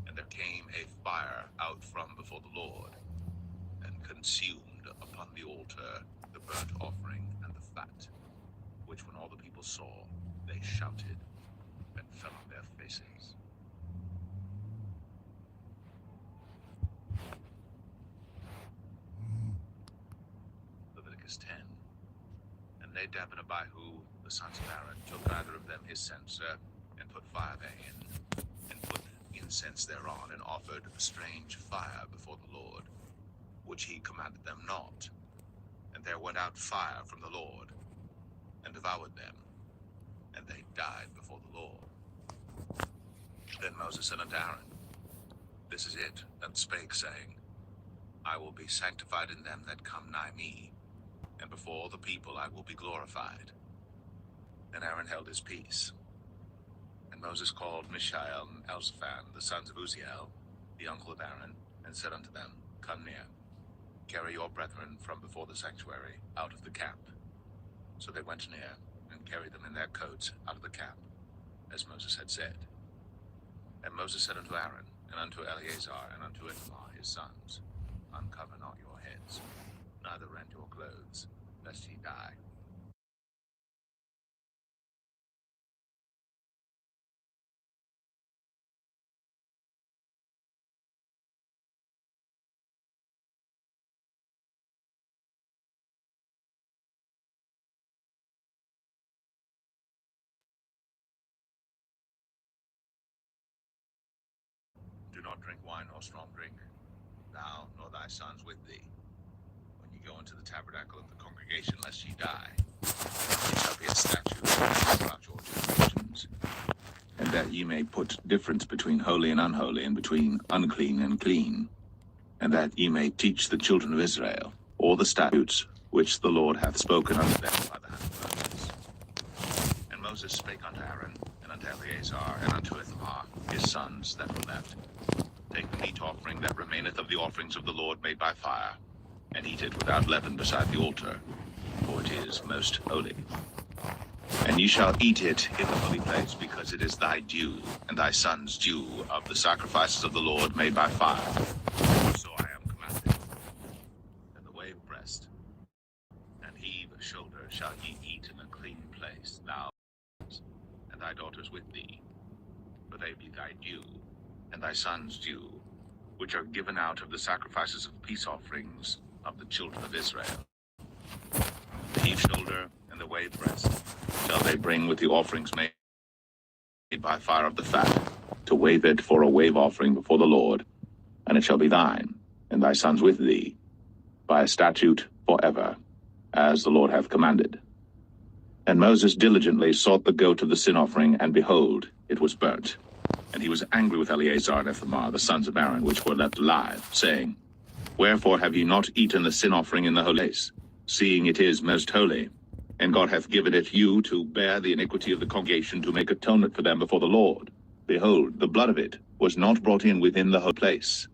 And there came a fire out from before the Lord, and consumed upon the altar the burnt offering and the fat, which when all the people saw, they shouted and fell on their faces. Leviticus 10. And Nadab and Abihu, the sons of Aaron, took either of them his censer, and put fire therein, and put incense thereon, and offered a strange fire before the Lord, which he commanded them not. And there went out fire from the Lord, and devoured them, and they died before the Lord. Then Moses said unto Aaron, This is it that spake, saying, I will be sanctified in them that come nigh me, and before the people I will be glorified. And Aaron held his peace. And Moses called Mishael and Elzaphan, the sons of Uzziel, the uncle of Aaron, and said unto them, Come near, carry your brethren from before the sanctuary out of the camp. So they went near, and carried them in their coats out of the camp, as Moses had said. And Moses said unto Aaron, and unto Eleazar, and unto Ithamar his sons, Uncover not your heads, neither rend your clothes, lest ye die. do not drink wine or strong drink, thou nor thy sons with thee, when ye go into the tabernacle of the congregation, lest ye die. It shall be a statute throughout your generations. And that ye may put difference between holy and unholy, and between unclean and clean, and that ye may teach the children of Israel all the statutes which the Lord hath spoken unto them by the hand of Moses. And Moses spake unto Aaron, and unto Eleazar, and unto Ithamar, his sons that were left, take the meat offering that remaineth of the offerings of the Lord made by fire, and eat it without leaven beside the altar, for it is most holy. And ye shall eat it in the holy place, because it is thy due, and thy son's due, of the sacrifices of the Lord made by fire. So I am commanded. And the wave breast, and heave shoulder shall ye eat in a clean place, thou and thy daughters with thee, for they be thy due, and thy son's due, which are given out of the sacrifices of peace offerings of the children of Israel. The heave shoulder and the wave breast shall they bring with the offerings made by fire of the fat, to wave it for a wave offering before the Lord, and it shall be thine, and thy sons with thee, by a statute forever, as the Lord hath commanded. And Moses diligently sought the goat of the sin offering, and behold, it was burnt. And he was angry with Eleazar and Ithamar, the sons of Aaron, which were left alive, saying, Wherefore have ye not eaten the sin offering in the holy place, seeing it is most holy? And God hath given it you to bear the iniquity of the congregation, to make atonement for them before the Lord. Behold, the blood of it was not brought in within the holy place.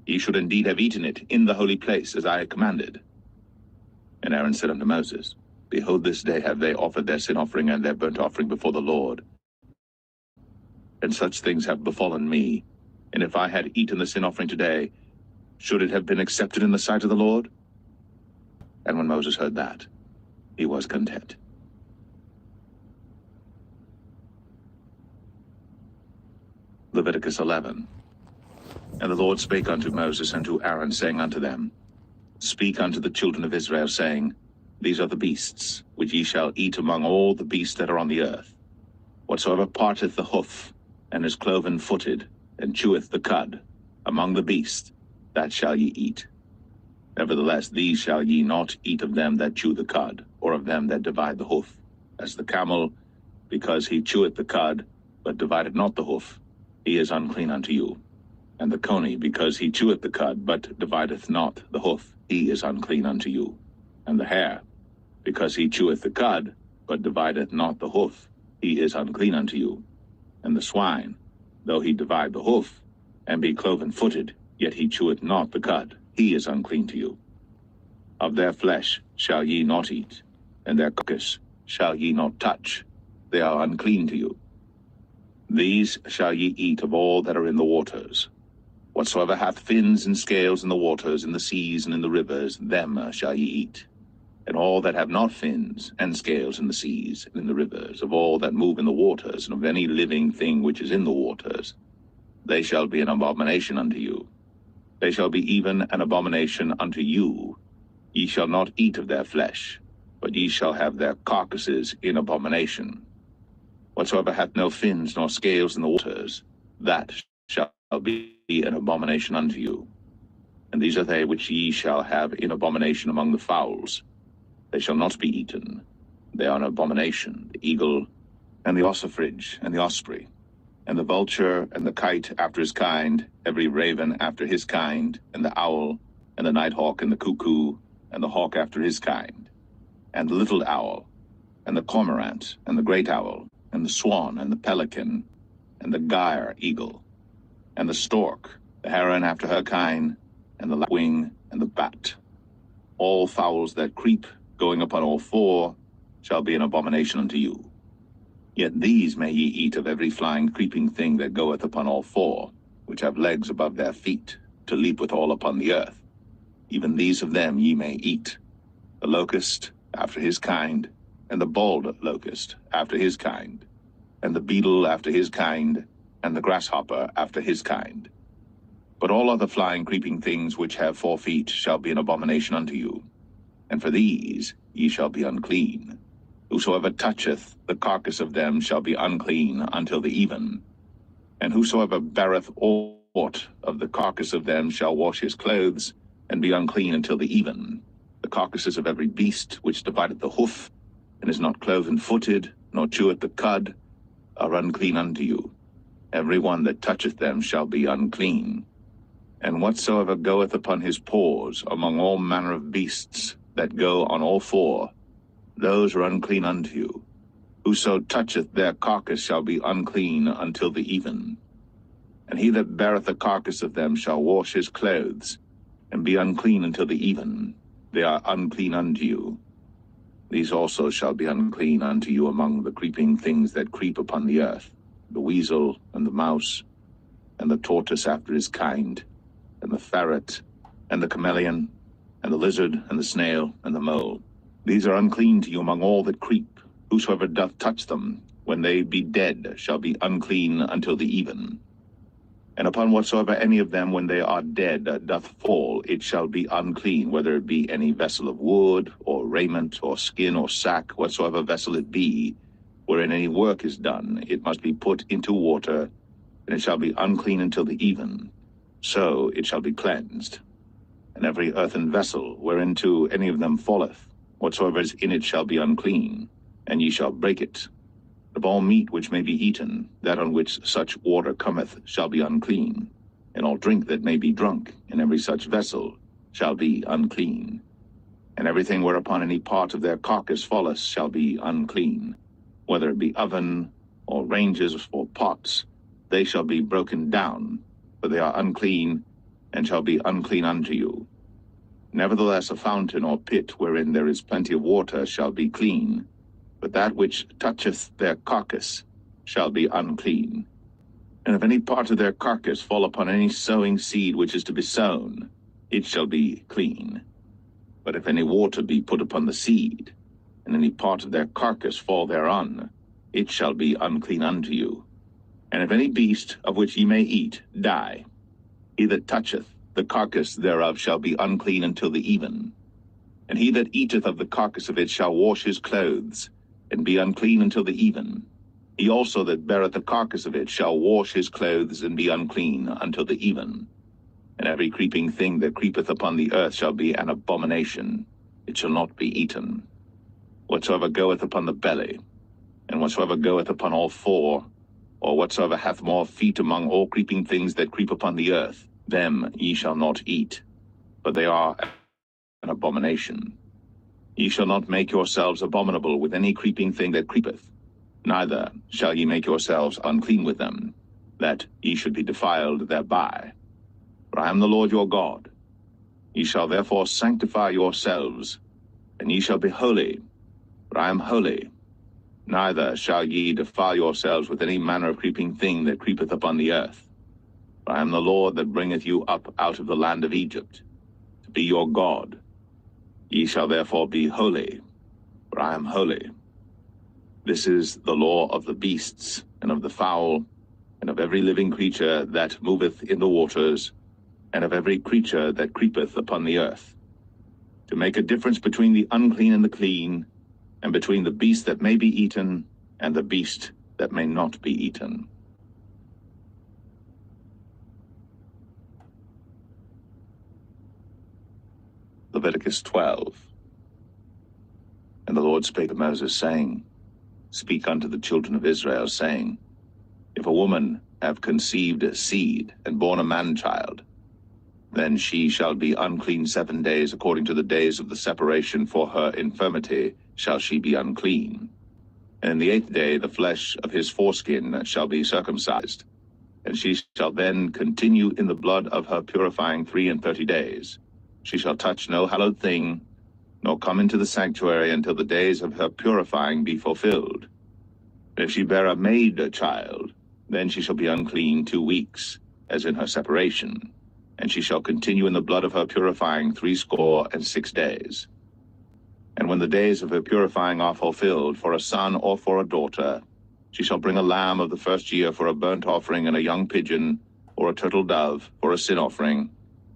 Ye should indeed have eaten it in the holy place, as I had commanded. And Aaron said unto Moses, Behold, this day have they offered their sin offering and their burnt offering before the Lord. And such things have befallen me. And if I had eaten the sin offering today, should it have been accepted in the sight of the Lord? And when Moses heard that, he was content. Leviticus 11. And the Lord spake unto Moses and to Aaron, saying unto them, Speak unto the children of Israel, saying, These are the beasts, which ye shall eat among all the beasts that are on the earth. Whatsoever parteth the hoof, and is cloven-footed, and cheweth the cud, among the beasts, that shall ye eat. Nevertheless, these shall ye not eat of them that chew the cud, or of them that divide the hoof, as the camel, because he cheweth the cud, but divideth not the hoof, he is unclean unto you. And the coney, because he cheweth the cud, but divideth not the hoof, he is unclean unto you. And the hare, because he cheweth the cud, but divideth not the hoof, he is unclean unto you. And the swine, though he divide the hoof, and be cloven-footed, yet he cheweth not the cud, he is unclean to you. Of their flesh shall ye not eat, and their carcass shall ye not touch, they are unclean to you. These shall ye eat of all that are in the waters. Whatsoever hath fins and scales in the waters, in the seas, and in the rivers, them shall ye eat. And all that have not fins and scales in the seas, and in the rivers, of all that move in the waters, and of any living thing which is in the waters, they shall be an abomination unto you. They shall be even an abomination unto you. Ye shall not eat of their flesh, but ye shall have their carcasses in abomination. Whatsoever hath no fins nor scales in the waters, that shall be an abomination unto you. And these are they which ye shall have in abomination among the fowls. They shall not be eaten. They are an abomination, the eagle, and the ossifrage, and the osprey, and the vulture, and the kite after his kind, every raven after his kind, and the owl, and the nighthawk, and the cuckoo, and the hawk after his kind, and the little owl, and the cormorant, and the great owl, and the swan, and the pelican, and the gyre eagle, and the stork, the heron after her kind, and the lapwing, and the bat. All fowls that creep, going upon all four, shall be an abomination unto you. Yet these may ye eat of every flying creeping thing that goeth upon all four, which have legs above their feet, to leap withal upon the earth. Even these of them ye may eat. The locust after his kind, and the bald locust after his kind, and the beetle after his kind, and the grasshopper after his kind. But all other flying creeping things which have 4 feet shall be an abomination unto you. And for these ye shall be unclean. Whosoever toucheth the carcass of them shall be unclean until the even. And whosoever beareth all aught of the carcass of them shall wash his clothes, and be unclean until the even. The carcasses of every beast which divideth the hoof, and is not cloven-footed, nor cheweth the cud, are unclean unto you. Every one that toucheth them shall be unclean. And whatsoever goeth upon his paws among all manner of beasts that go on all four, those are unclean unto you. Whoso toucheth their carcass shall be unclean until the even. And he that beareth the carcass of them shall wash his clothes, and be unclean until the even. They are unclean unto you. These also shall be unclean unto you among the creeping things that creep upon the earth, the weasel, and the mouse, and the tortoise after his kind, and the ferret, and the chameleon, and the lizard, and the snail, and the mole. These are unclean to you among all that creep. Whosoever doth touch them, when they be dead, shall be unclean until the even. And upon whatsoever any of them, when they are dead, doth fall, it shall be unclean, whether it be any vessel of wood, or raiment, or skin, or sack, whatsoever vessel it be, wherein any work is done, it must be put into water, and it shall be unclean until the even. So it shall be cleansed. And every earthen vessel, whereinto any of them falleth, whatsoever is in it shall be unclean, and ye shall break it. Of all meat which may be eaten, that on which such water cometh shall be unclean, and all drink that may be drunk in every such vessel shall be unclean. And everything whereupon any part of their carcass falleth shall be unclean, whether it be oven, or ranges, or pots, they shall be broken down, for they are unclean, and shall be unclean unto you. Nevertheless a fountain or pit wherein there is plenty of water shall be clean, but that which toucheth their carcass shall be unclean. And if any part of their carcass fall upon any sowing seed which is to be sown, it shall be clean. But if any water be put upon the seed, and any part of their carcass fall thereon, it shall be unclean unto you. And if any beast of which ye may eat die, he that toucheth the carcass thereof shall be unclean until the even. And he that eateth of the carcass of it shall wash his clothes, and be unclean until the even. He also that beareth the carcass of it shall wash his clothes, and be unclean until the even. And every creeping thing that creepeth upon the earth shall be an abomination. It shall not be eaten. Whatsoever goeth upon the belly, and whatsoever goeth upon all four, or whatsoever hath more feet among all creeping things that creep upon the earth, them ye shall not eat, but they are an abomination. Ye shall not make yourselves abominable with any creeping thing that creepeth, neither shall ye make yourselves unclean with them, that ye should be defiled thereby. For I am the Lord your God. Ye shall therefore sanctify yourselves, and ye shall be holy, for I am holy. Neither shall ye defile yourselves with any manner of creeping thing that creepeth upon the earth. For I am the Lord that bringeth you up out of the land of Egypt, to be your God. Ye shall therefore be holy, for I am holy. This is the law of the beasts, and of the fowl, and of every living creature that moveth in the waters, and of every creature that creepeth upon the earth, to make a difference between the unclean and the clean, and between the beast that may be eaten, and the beast that may not be eaten. Leviticus 12. And the Lord spake to Moses, saying, Speak unto the children of Israel, saying, If a woman have conceived a seed, and born a man-child, then she shall be unclean 7 days, according to the days of the separation for her infirmity shall she be unclean. And in the 8th day the flesh of his foreskin shall be circumcised, and she shall then continue in the blood of her purifying 33 days. She shall touch no hallowed thing, nor come into the sanctuary until the days of her purifying be fulfilled. If she bear a maid child, then she shall be unclean 2 weeks, as in her separation, and she shall continue in the blood of her purifying 66 days. And when the days of her purifying are fulfilled, for a son or for a daughter, she shall bring a lamb of the first year for a burnt offering, and a young pigeon, or a turtle dove, for a sin offering,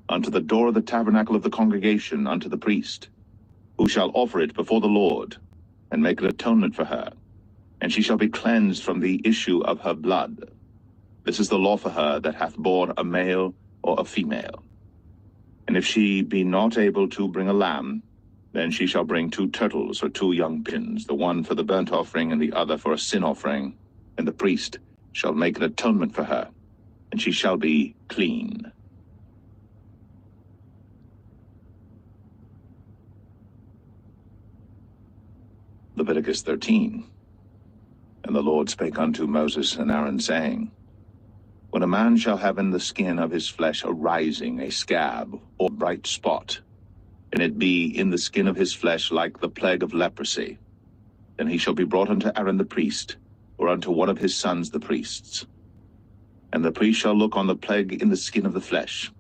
unto the door of the tabernacle of the congregation, unto the priest, who shall offer it before the Lord, and make an atonement for her, and she shall be cleansed from the issue of her blood. This is the law for her that hath borne a male or a female. And if she be not able to bring a lamb, then she shall bring 2 turtles or 2 young pigeons, the one for the burnt offering and the other for a sin offering. And the priest shall make an atonement for her, and she shall be clean. Leviticus 13. And the Lord spake unto Moses and Aaron, saying, When a man shall have in the skin of his flesh a rising, a scab, or bright spot, and it be in the skin of his flesh like the plague of leprosy, then he shall be brought unto Aaron the priest, or unto one of his sons the priests. And the priest shall look on the plague in the skin of the flesh.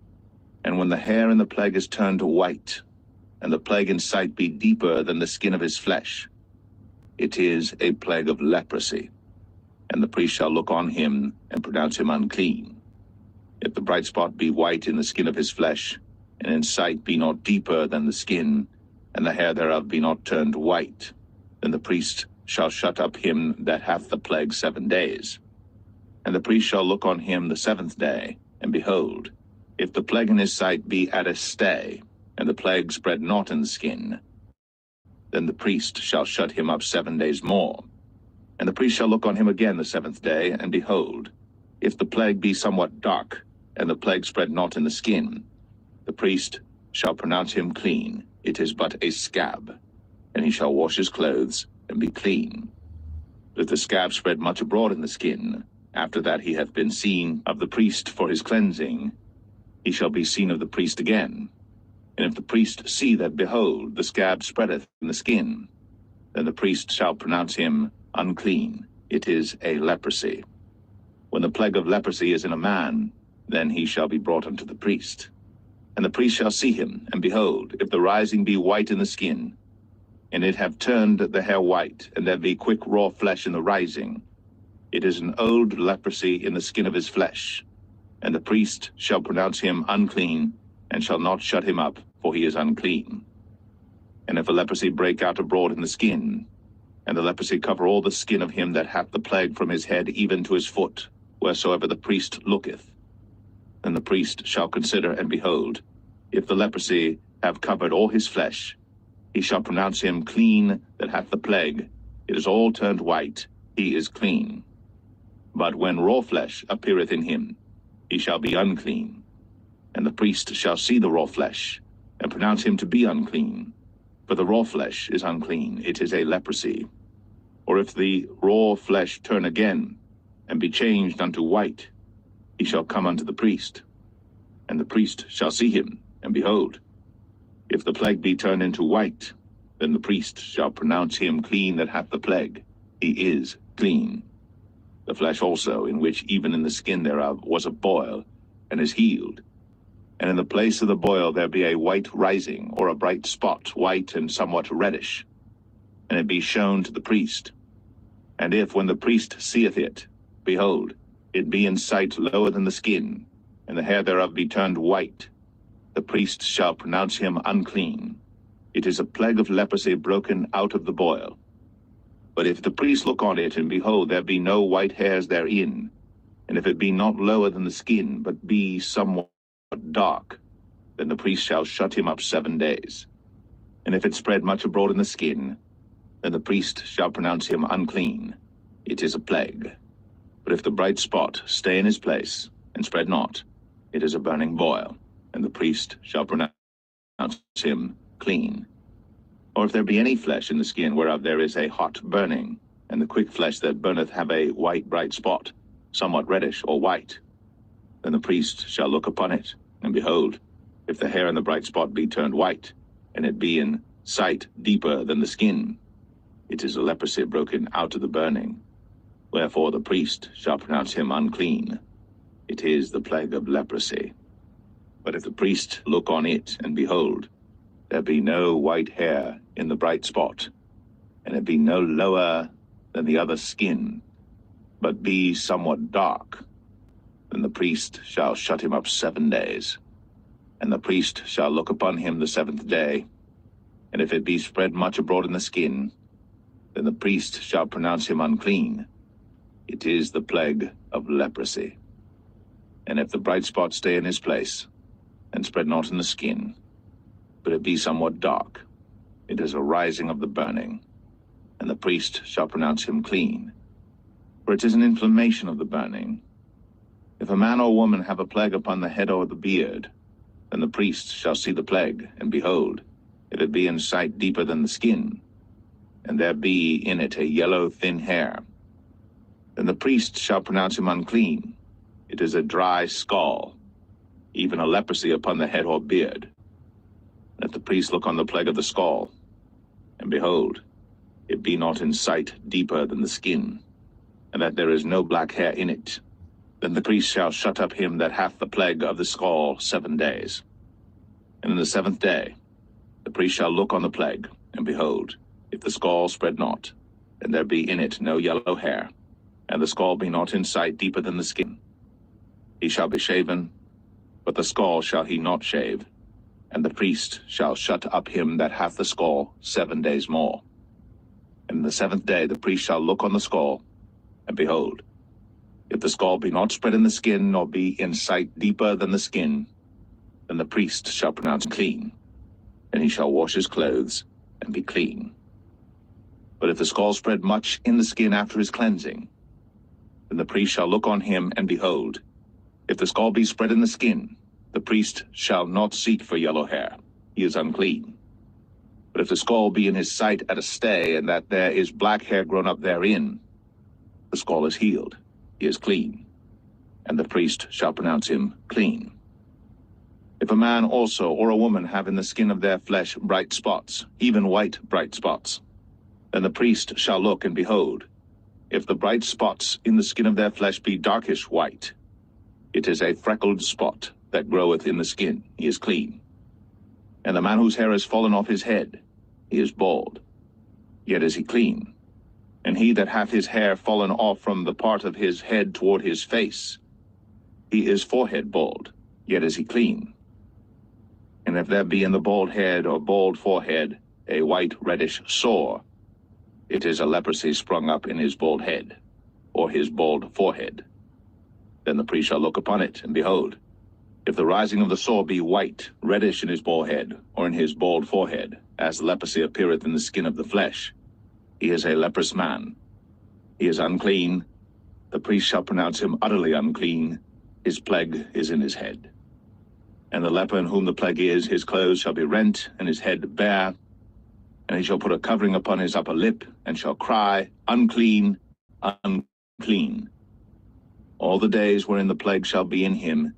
And when the hair in the plague is turned white, and the plague in sight be deeper than the skin of his flesh, it is a plague of leprosy. And the priest shall look on him and pronounce him unclean. If the bright spot be white in the skin of his flesh, and in sight be not deeper than the skin, and the hair thereof be not turned white, then the priest shall shut up him that hath the plague 7 days. And the priest shall look on him the 7th day, and behold, if the plague in his sight be at a stay, and the plague spread not in the skin, then the priest shall shut him up 7 days more. And the priest shall look on him again the 7th day, and behold, if the plague be somewhat dark, and the plague spread not in the skin, the priest shall pronounce him clean. It is but a scab, and he shall wash his clothes, and be clean. But if the scab spread much abroad in the skin, after that he hath been seen of the priest for his cleansing, he shall be seen of the priest again. And if the priest see that, behold, the scab spreadeth in the skin, then the priest shall pronounce him unclean. It is a leprosy. When the plague of leprosy is in a man, then he shall be brought unto the priest. And the priest shall see him, and behold, if the rising be white in the skin, and it have turned the hair white, and there be quick raw flesh in the rising, it is an old leprosy in the skin of his flesh. And the priest shall pronounce him unclean, and shall not shut him up, for he is unclean. And if a leprosy break out abroad in the skin, and the leprosy cover all the skin of him that hath the plague from his head even to his foot, wheresoever the priest looketh, then the priest shall consider, and behold, if the leprosy have covered all his flesh, he shall pronounce him clean that hath the plague. It is all turned white, he is clean. But when raw flesh appeareth in him, he shall be unclean. And the priest shall see the raw flesh, and pronounce him to be unclean. For the raw flesh is unclean, it is a leprosy. Or if the raw flesh turn again, and be changed unto white, he shall come unto the priest. And the priest shall see him, and behold, if the plague be turned into white, then the priest shall pronounce him clean that hath the plague. He is clean. The flesh also, in which even in the skin thereof was a boil, and is healed. And in the place of the boil there be a white rising, or a bright spot, white and somewhat reddish, and it be shown to the priest. And if, when the priest seeth it, behold, it be in sight lower than the skin, and the hair thereof be turned white, the priest shall pronounce him unclean. It is a plague of leprosy broken out of the boil. But if the priest look on it, and behold, there be no white hairs therein, and if it be not lower than the skin, but be somewhat dark, then the priest shall shut him up 7 days. And if it spread much abroad in the skin, then the priest shall pronounce him unclean. It is a plague. But if the bright spot stay in his place, and spread not, it is a burning boil, and the priest shall pronounce him clean. Or if there be any flesh in the skin whereof there is a hot burning, and the quick flesh that burneth have a white bright spot, somewhat reddish or white, then the priest shall look upon it, and behold, if the hair in the bright spot be turned white, and it be in sight deeper than the skin, it is a leprosy broken out of the burning. Wherefore the priest shall pronounce him unclean. It is the plague of leprosy. But if the priest look on it, and behold, there be no white hair in the bright spot, and it be no lower than the other skin, but be somewhat dark, then the priest shall shut him up 7 days. And the priest shall look upon him the 7th day, and if it be spread much abroad in the skin, then the priest shall pronounce him unclean. It is the plague of leprosy. And if the bright spot stay in his place, and spread not in the skin, but it be somewhat dark, it is a rising of the burning, and the priest shall pronounce him clean. For it is an inflammation of the burning. If a man or woman have a plague upon the head or the beard, then the priest shall see the plague, and behold, if it be in sight deeper than the skin, and there be in it a yellow thin hair, then the priest shall pronounce him unclean. It is a dry scall, even a leprosy upon the head or beard. Let the priest look on the plague of the scall, and behold, it be not in sight deeper than the skin, and that there is no black hair in it. Then the priest shall shut up him that hath the plague of the scall 7 days. And in the 7th day, the priest shall look on the plague, and behold, if the scall spread not, and there be in it no yellow hair, and the scall be not in sight deeper than the skin, he shall be shaven, but the scall shall he not shave, and the priest shall shut up him that hath the scall 7 days more. And in the 7th day the priest shall look on the scall, and behold, if the scall be not spread in the skin, nor be in sight deeper than the skin, then the priest shall pronounce him clean, and he shall wash his clothes, and be clean. But if the scall spread much in the skin after his cleansing, then the priest shall look on him, and behold, if the scall be spread in the skin, the priest shall not seek for yellow hair, he is unclean. But if the scall be in his sight at a stay, and that there is black hair grown up therein, the scall is healed, he is clean, and the priest shall pronounce him clean. If a man also or a woman have in the skin of their flesh bright spots, even white bright spots, then the priest shall look, and behold, if the bright spots in the skin of their flesh be darkish white, it is a freckled spot that groweth in the skin, he is clean. And the man whose hair is fallen off his head, he is bald, yet is he clean. And he that hath his hair fallen off from the part of his head toward his face, he is forehead bald, yet is he clean. And if there be in the bald head or bald forehead a white reddish sore, it is a leprosy sprung up in his bald head, or his bald forehead. Then the priest shall look upon it, and behold, if the rising of the sore be white, reddish in his bald head, or in his bald forehead, as the leprosy appeareth in the skin of the flesh, he is a leprous man. He is unclean. The priest shall pronounce him utterly unclean. His plague is in his head. And the leper in whom the plague is, his clothes shall be rent, and his head bare, and he shall put a covering upon his upper lip, and shall cry, Unclean, unclean. All the days wherein the plague shall be in him,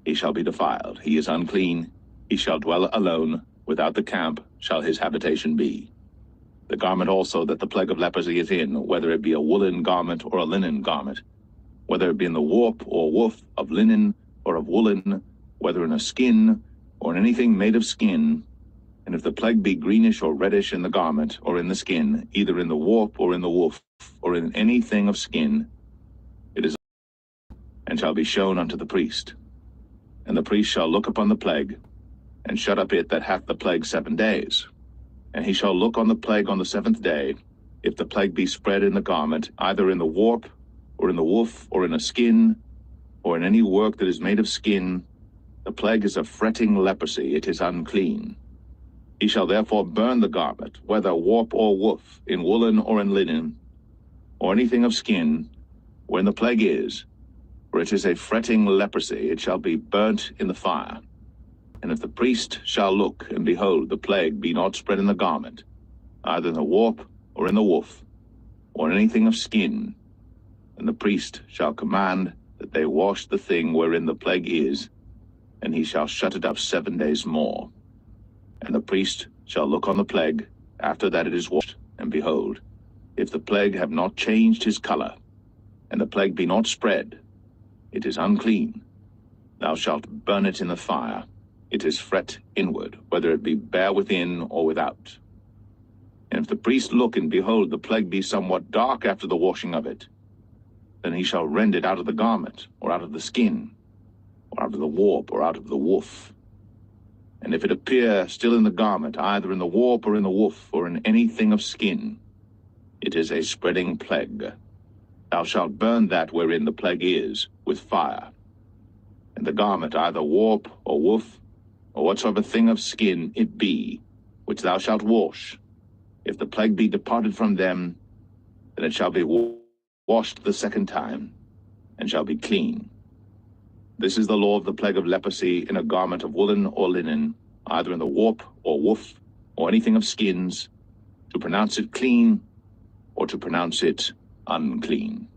he shall be defiled. He is unclean. He shall dwell alone. Without the camp shall his habitation be. The garment also that the plague of leprosy is in, whether it be a woolen garment or a linen garment, whether it be in the warp or woof of linen or of woolen, whether in a skin or in anything made of skin, and if the plague be greenish or reddish in the garment or in the skin, either in the warp or in the woof or in anything of skin, it is and shall be shown unto the priest. And the priest shall look upon the plague, and shut up it that hath the plague 7 days. And he shall look on the plague on the 7th day, if the plague be spread in the garment, either in the warp, or in the woof, or in a skin, or in any work that is made of skin, the plague is a fretting leprosy, it is unclean. He shall therefore burn the garment, whether warp or woof, in woolen or in linen, or anything of skin, wherein the plague is, for it is a fretting leprosy, it shall be burnt in the fire. And if the priest shall look, and behold, the plague be not spread in the garment, either in the warp, or in the woof, or in anything of skin, then the priest shall command that they wash the thing wherein the plague is, and he shall shut it up 7 days more. And the priest shall look on the plague after that it is washed, and behold, if the plague have not changed his color, and the plague be not spread, it is unclean. Thou shalt burn it in the fire. It is fret inward, whether it be bare within or without. And if the priest look, and behold, the plague be somewhat dark after the washing of it, then he shall rend it out of the garment, or out of the skin, or out of the warp, or out of the woof. And if it appear still in the garment, either in the warp, or in the woof, or in anything of skin, it is a spreading plague. Thou shalt burn that wherein the plague is with fire. and the garment either warp or woof, or whatsoever thing of skin it be, which thou shalt wash, if the plague be departed from them, then it shall be washed the second time, and shall be clean. This is the law of the plague of leprosy in a garment of woolen or linen, either in the warp or woof, or anything of skins, to pronounce it clean, or to pronounce it unclean.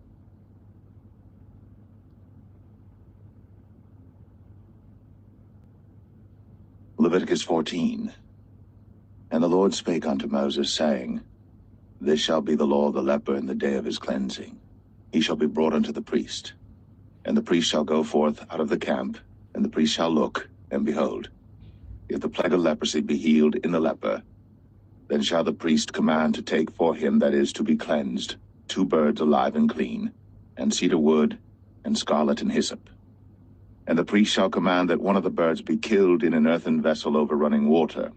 Leviticus 14. And the Lord spake unto Moses, saying, This shall be the law of the leper in the day of his cleansing. He shall be brought unto the priest. And the priest shall go forth out of the camp, and the priest shall look, and behold, if the plague of leprosy be healed in the leper, then shall the priest command to take for him that is to be cleansed 2 birds alive and clean, and cedar wood, and scarlet and hyssop. And the priest shall command that one of the birds be killed in an earthen vessel over running water.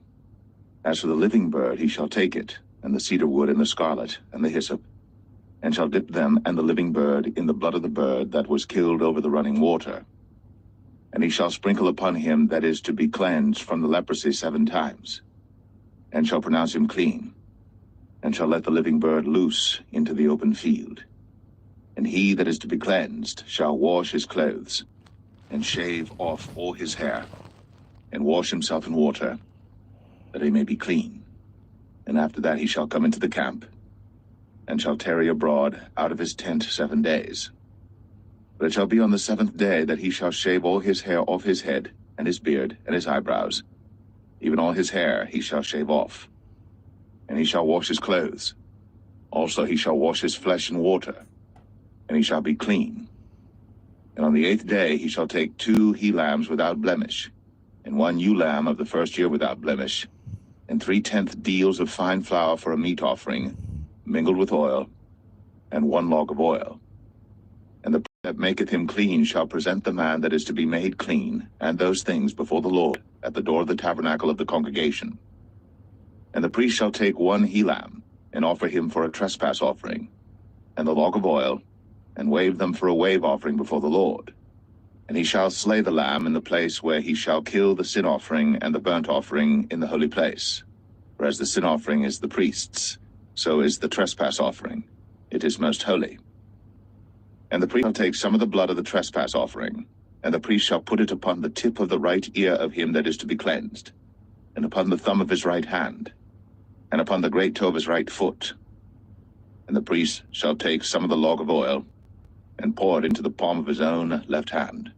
As for the living bird, he shall take it, and the cedar wood, and the scarlet, and the hyssop, and shall dip them and the living bird in the blood of the bird that was killed over the running water. And he shall sprinkle upon him that is to be cleansed from the leprosy 7 times, and shall pronounce him clean, and shall let the living bird loose into the open field. And he that is to be cleansed shall wash his clothes, and shave off all his hair, and wash himself in water, that he may be clean. And after that he shall come into the camp, and shall tarry abroad out of his tent 7 days. But it shall be on the 7th day that he shall shave all his hair off his head, and his beard, and his eyebrows. Even all his hair he shall shave off. And he shall wash his clothes. Also he shall wash his flesh in water, and he shall be clean. And on the 8th day he shall take 2 he-lambs without blemish, and 1 ewe lamb of the first year without blemish, and 3/10 deals of fine flour for a meat offering, mingled with oil, and 1 log of oil. And the priest that maketh him clean shall present the man that is to be made clean, and those things before the Lord, at the door of the tabernacle of the congregation. And the priest shall take 1 he-lamb, and offer him for a trespass offering, and the log of oil, and wave them for a wave offering before the Lord. And he shall slay the lamb in the place where he shall kill the sin offering and the burnt offering in the holy place. For as the sin offering is the priest's, so is the trespass offering. It is most holy. And the priest shall take some of the blood of the trespass offering, and the priest shall put it upon the tip of the right ear of him that is to be cleansed, and upon the thumb of his right hand, and upon the great toe of his right foot. And the priest shall take some of the log of oil, and pour it into the palm of his own left hand.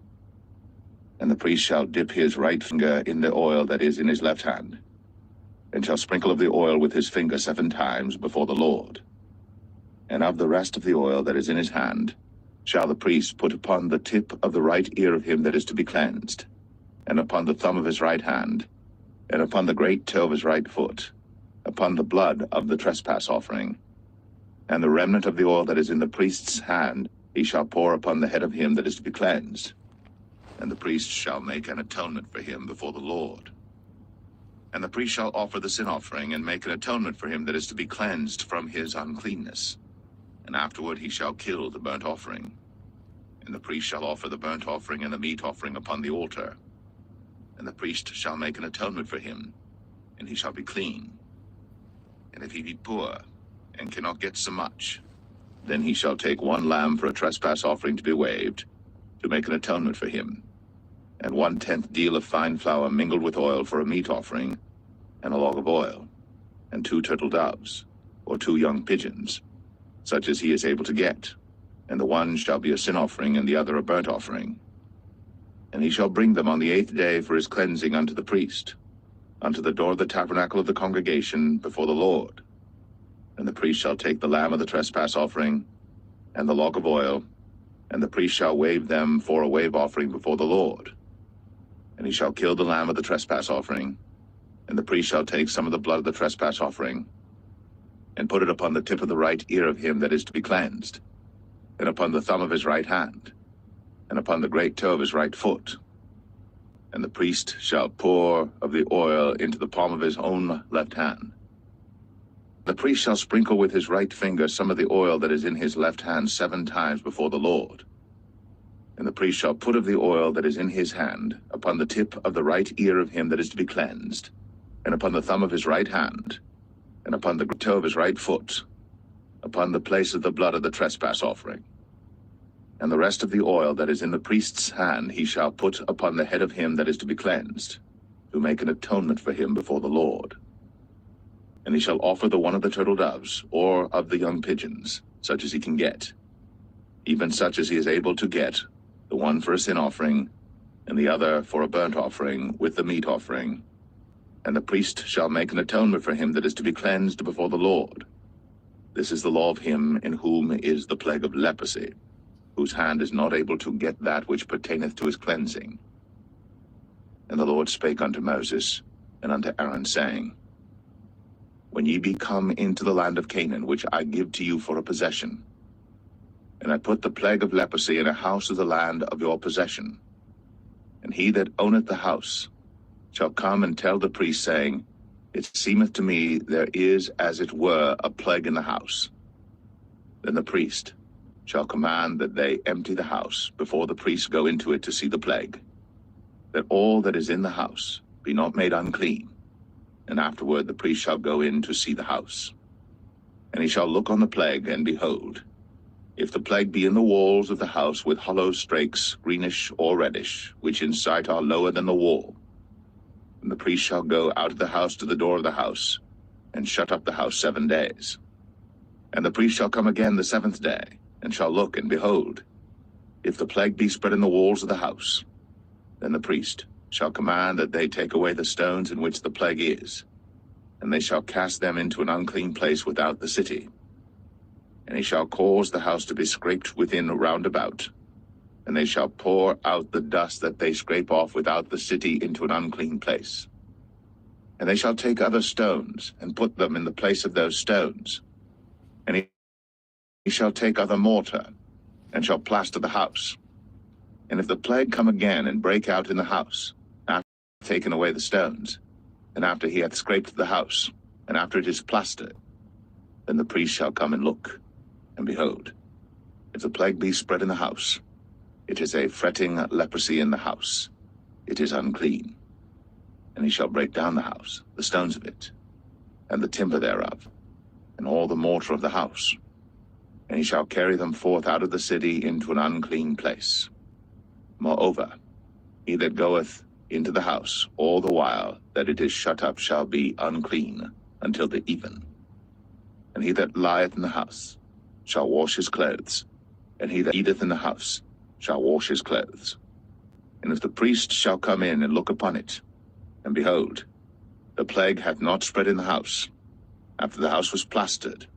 And the priest shall dip his right finger in the oil that is in his left hand, and shall sprinkle of the oil with his finger 7 times before the Lord. And of the rest of the oil that is in his hand shall the priest put upon the tip of the right ear of him that is to be cleansed, and upon the thumb of his right hand, and upon the great toe of his right foot, upon the blood of the trespass offering. And the remnant of the oil that is in the priest's hand he shall pour upon the head of him that is to be cleansed. And the priest shall make an atonement for him before the Lord. And the priest shall offer the sin offering, and make an atonement for him that is to be cleansed from his uncleanness. And afterward he shall kill the burnt offering. And the priest shall offer the burnt offering and the meat offering upon the altar. And the priest shall make an atonement for him, and he shall be clean. And if he be poor, and cannot get so much, then he shall take 1 lamb for a trespass offering to be waved, to make an atonement for him, and 1/10 deal of fine flour mingled with oil for a meat offering, and a log of oil, and 2 turtle doves, or 2 young pigeons, such as he is able to get, and the one shall be a sin offering, and the other a burnt offering. And he shall bring them on the 8th day for his cleansing unto the priest, unto the door of the tabernacle of the congregation before the Lord. And the priest shall take the lamb of the trespass offering, and the log of oil, and the priest shall wave them for a wave offering before the Lord. And he shall kill the lamb of the trespass offering, and the priest shall take some of the blood of the trespass offering, and put it upon the tip of the right ear of him that is to be cleansed, and upon the thumb of his right hand, and upon the great toe of his right foot. And the priest shall pour of the oil into the palm of his own left hand. The priest shall sprinkle with his right finger some of the oil that is in his left hand 7 times before the Lord. And the priest shall put of the oil that is in his hand upon the tip of the right ear of him that is to be cleansed, and upon the thumb of his right hand, and upon the toe of his right foot, upon the place of the blood of the trespass offering. And the rest of the oil that is in the priest's hand he shall put upon the head of him that is to be cleansed, to make an atonement for him before the Lord. And he shall offer the one of the turtle doves, or of the young pigeons, such as he can get, even such as he is able to get, the one for a sin offering, and the other for a burnt offering with the meat offering. And the priest shall make an atonement for him that is to be cleansed before the Lord. This is the law of him in whom is the plague of leprosy, whose hand is not able to get that which pertaineth to his cleansing. And the Lord spake unto Moses and unto Aaron, saying, When ye be come into the land of Canaan, which I give to you for a possession, and I put the plague of leprosy in a house of the land of your possession, and he that owneth the house shall come and tell the priest, saying, It seemeth to me there is as it were a plague in the house. Then the priest shall command that they empty the house before the priest go into it to see the plague, that all that is in the house be not made unclean. And afterward the priest shall go in to see the house. And he shall look on the plague, and behold, if the plague be in the walls of the house with hollow strakes, greenish or reddish, which in sight are lower than the wall, then the priest shall go out of the house to the door of the house, and shut up the house 7 days. And the priest shall come again the 7th day, and shall look, and behold, if the plague be spread in the walls of the house, then the priest shall command that they take away the stones in which the plague is, and they shall cast them into an unclean place without the city. And he shall cause the house to be scraped within round about, and they shall pour out the dust that they scrape off without the city into an unclean place. And they shall take other stones, and put them in the place of those stones. And he shall take other mortar, and shall plaster the house. And if the plague come again and break out in the house, after he hath taken away the stones, and after he hath scraped the house, and after it is plastered, then the priest shall come and look. And behold, if the plague be spread in the house, it is a fretting leprosy in the house, it is unclean. And he shall break down the house, the stones of it, and the timber thereof, and all the mortar of the house. And he shall carry them forth out of the city into an unclean place. Moreover, he that goeth into the house all the while that it is shut up shall be unclean until the even. And he that lieth in the house shall wash his clothes, and he that eateth in the house shall wash his clothes. And if the priest shall come in and look upon it, and behold, the plague hath not spread in the house, after the house was plastered,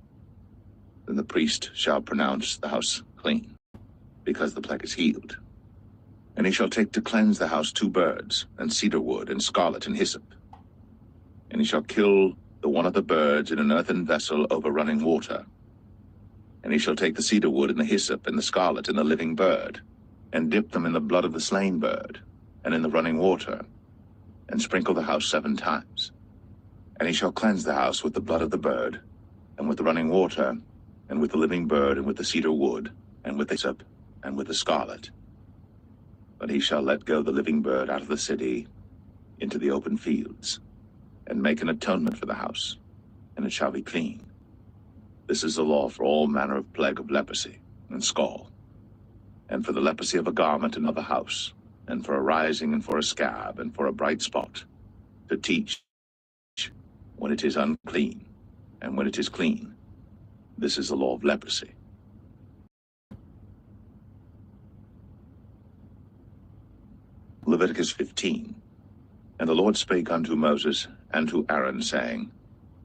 then the priest shall pronounce the house clean, because the plague is healed. And he shall take to cleanse the house 2 birds, and cedar wood, and scarlet, and hyssop. And he shall kill the one of the birds in an earthen vessel over running water. And he shall take the cedar wood, and the hyssop, and the scarlet, and the living bird, and dip them in the blood of the slain bird, and in the running water, and sprinkle the house 7 times. And he shall cleanse the house with the blood of the bird, and with the running water, and with the living bird, and with the cedar wood, and with the hyssop, and with the scarlet. But he shall let go the living bird out of the city into the open fields, and make an atonement for the house, and it shall be clean. This is the law for all manner of plague of leprosy and scall, and for the leprosy of a garment and of a house, and for a rising and for a scab and for a bright spot, to teach when it is unclean and when it is clean. This is the law of leprosy. Leviticus 15. And the Lord spake unto Moses and to Aaron, saying,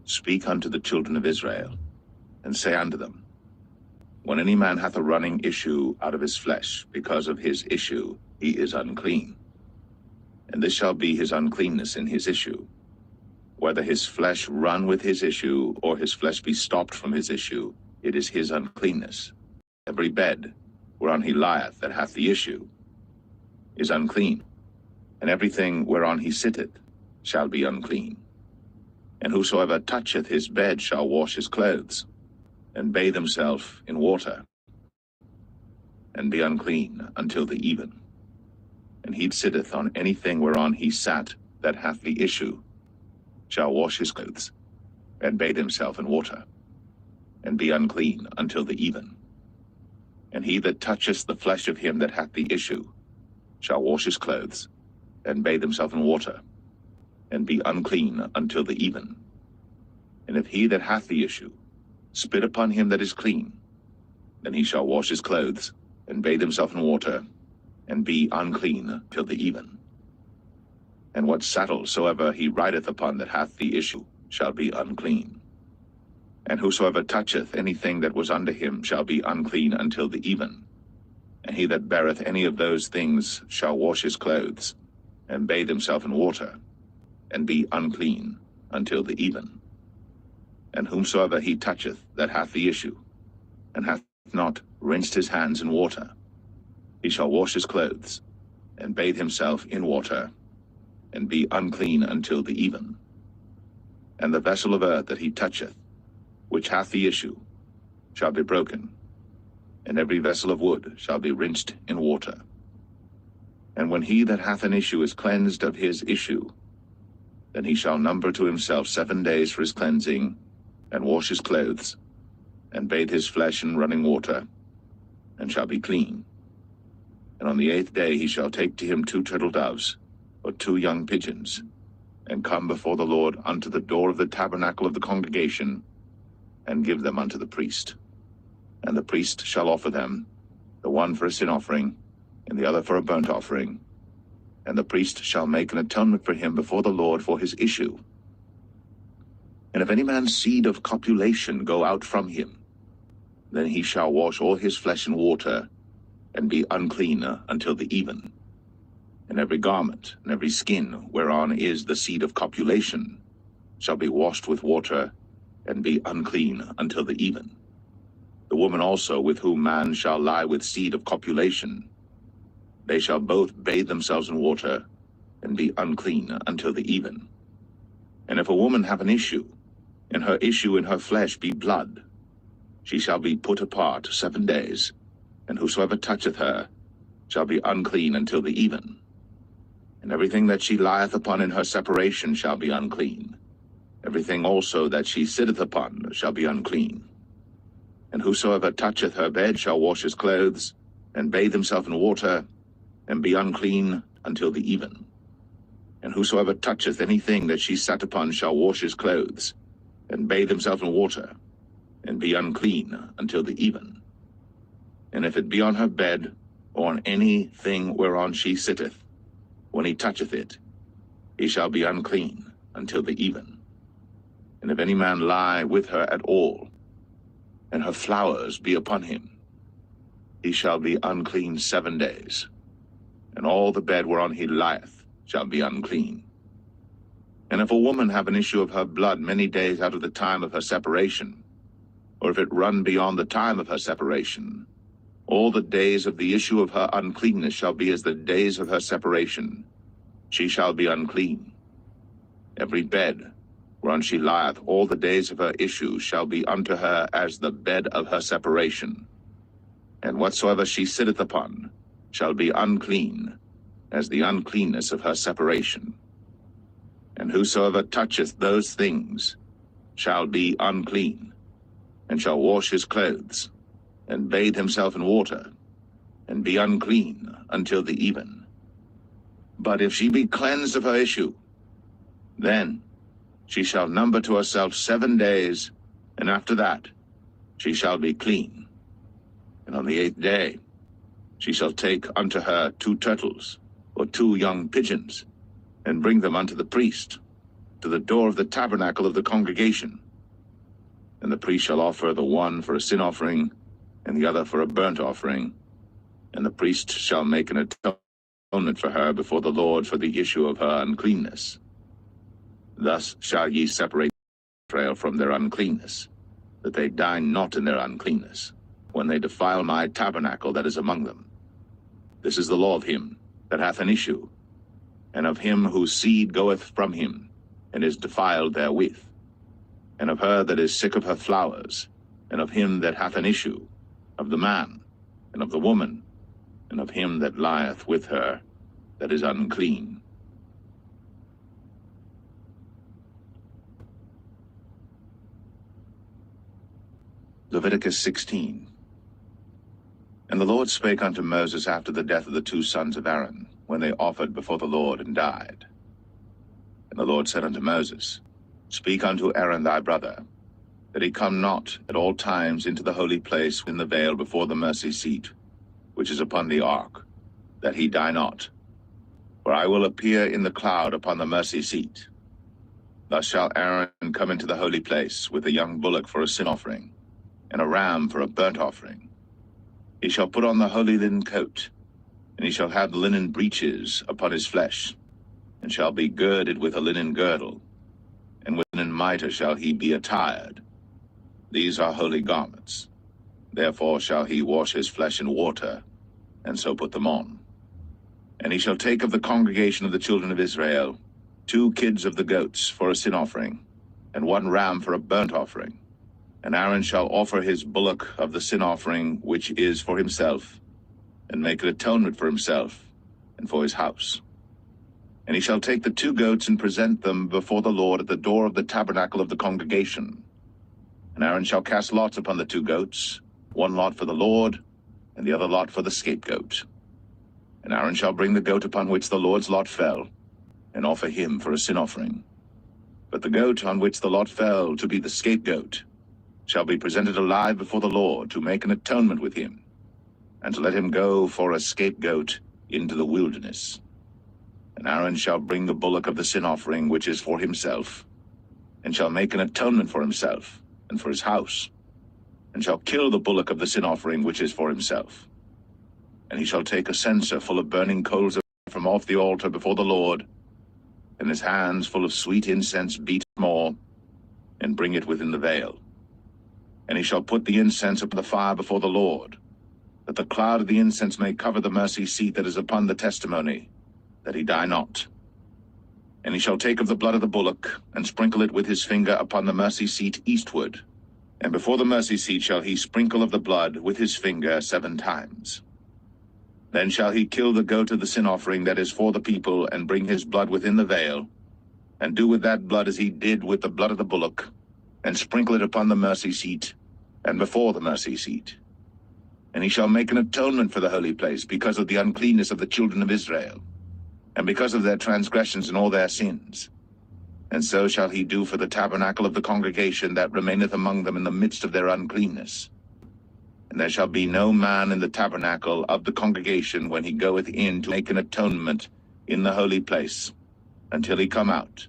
Speak unto the children of Israel, and say unto them, When any man hath a running issue out of his flesh, because of his issue he is unclean. And this shall be his uncleanness in his issue, whether his flesh run with his issue, or his flesh be stopped from his issue, it is his uncleanness. Every bed whereon he lieth that hath the issue is unclean, and everything whereon he sitteth shall be unclean. And whosoever toucheth his bed shall wash his clothes, and bathe himself in water. and be unclean until the even. And he that sitteth on anything whereon he sat that hath the issue shall wash his clothes, and bathe himself in water, and be unclean until the even. And he that toucheth the flesh of him that hath the issue shall wash his clothes, and bathe himself in water, and be unclean until the even. And if he that hath the issue spit upon him that is clean, then he shall wash his clothes, and bathe himself in water, and be unclean till the even. And what saddle soever he rideth upon that hath the issue shall be unclean. And whosoever toucheth anything that was under him shall be unclean until the even. And he that beareth any of those things shall wash his clothes, and bathe himself in water, and be unclean until the even. And whomsoever he toucheth that hath the issue, and hath not rinsed his hands in water, he shall wash his clothes, and bathe himself in water, and be unclean until the even. And the vessel of earth that he toucheth, which hath the issue, shall be broken, and every vessel of wood shall be rinsed in water. And when he that hath an issue is cleansed of his issue, then he shall number to himself 7 days for his cleansing, and wash his clothes, and bathe his flesh in running water, and shall be clean. And on the 8th day he shall take to him 2 turtle doves, or 2 young pigeons, and come before the Lord unto the door of the tabernacle of the congregation, and give them unto the priest. And the priest shall offer them, the one for a sin offering, and the other for a burnt offering. And the priest shall make an atonement for him before the Lord for his issue. And if any man's seed of copulation go out from him, then he shall wash all his flesh in water, and be unclean until the even. And every garment and every skin whereon is the seed of copulation shall be washed with water, and be unclean until the even. The woman also with whom man shall lie with seed of copulation, they shall both bathe themselves in water, and be unclean until the even. And if a woman have an issue, and her issue in her flesh be blood, she shall be put apart 7 days, and whosoever toucheth her shall be unclean until the even. And everything that she lieth upon in her separation shall be unclean. Everything also that she sitteth upon shall be unclean. And whosoever toucheth her bed shall wash his clothes, and bathe himself in water, and be unclean until the even. And whosoever toucheth anything that she sat upon shall wash his clothes, and bathe himself in water, and be unclean until the even. And if it be on her bed, or on anything whereon she sitteth, when he toucheth it, he shall be unclean until the even. And if any man lie with her at all, and her flowers be upon him, he shall be unclean 7 days, and all the bed whereon he lieth shall be unclean. And if a woman have an issue of her blood many days out of the time of her separation, or if it run beyond the time of her separation, all the days of the issue of her uncleanness shall be as the days of her separation. She shall be unclean. Every bed whereon she lieth all the days of her issue shall be unto her as the bed of her separation. And whatsoever she sitteth upon shall be unclean, as the uncleanness of her separation. And whosoever toucheth those things shall be unclean, and shall wash his clothes, and bathe himself in water, and be unclean until the even. But if she be cleansed of her issue, then she shall number to herself 7 days, and after that she shall be clean. And on the 8th day she shall take unto her 2 turtles, or 2 young pigeons, and bring them unto the priest, to the door of the tabernacle of the congregation. And the priest shall offer the one for a sin offering, and the other for a burnt offering. And the priest shall make an atonement for her before the Lord for the issue of her uncleanness. Thus shall ye separate Israel from their uncleanness, that they die not in their uncleanness, when they defile my tabernacle that is among them. This is the law of him that hath an issue, and of him whose seed goeth from him, and is defiled therewith, and of her that is sick of her flowers, and of him that hath an issue, of the man, and of the woman, and of him that lieth with her, that is unclean. Leviticus 16. And the Lord spake unto Moses after the death of the two sons of Aaron, when they offered before the Lord and died. And the Lord said unto Moses, Speak unto Aaron thy brother, that he come not at all times into the holy place in the veil before the mercy seat, which is upon the ark, that he die not. For I will appear in the cloud upon the mercy seat. Thus shall Aaron come into the holy place with a young bullock for a sin offering, and a ram for a burnt offering. He shall put on the holy linen coat, and he shall have linen breeches upon his flesh, and shall be girded with a linen girdle, and with linen mitre shall he be attired. These are holy garments. Therefore shall he wash his flesh in water, and so put them on. And he shall take of the congregation of the children of Israel 2 kids of the goats for a sin offering, and 1 ram for a burnt offering. And Aaron shall offer his bullock of the sin offering, which is for himself, and make an atonement for himself and for his house. And he shall take the 2 goats and present them before the Lord at the door of the tabernacle of the congregation. And Aaron shall cast lots upon the 2 goats, 1 lot for the Lord, and the other lot for the scapegoat. And Aaron shall bring the goat upon which the Lord's lot fell, and offer him for a sin offering. But the goat on which the lot fell to be the scapegoat shall be presented alive before the Lord to make an atonement with him, and to let him go for a scapegoat into the wilderness. And Aaron shall bring the bullock of the sin offering, which is for himself, and shall make an atonement for himself and for his house, and shall kill the bullock of the sin offering, which is for himself. And he shall take a censer full of burning coals from off the altar before the Lord, and his hands full of sweet incense beat more, and bring it within the veil. And he shall put the incense upon the fire before the Lord, that the cloud of the incense may cover the mercy seat that is upon the testimony, that he die not. And he shall take of the blood of the bullock, and sprinkle it with his finger upon the mercy seat eastward. And before the mercy seat shall he sprinkle of the blood with his finger 7 times. Then shall he kill the goat of the sin offering that is for the people, and bring his blood within the veil, and do with that blood as he did with the blood of the bullock, and sprinkle it upon the mercy seat, and before the mercy seat. And he shall make an atonement for the holy place, because of the uncleanness of the children of Israel, and because of their transgressions and all their sins. And so shall he do for the tabernacle of the congregation that remaineth among them in the midst of their uncleanness. And there shall be no man in the tabernacle of the congregation when he goeth in to make an atonement in the holy place, until he come out,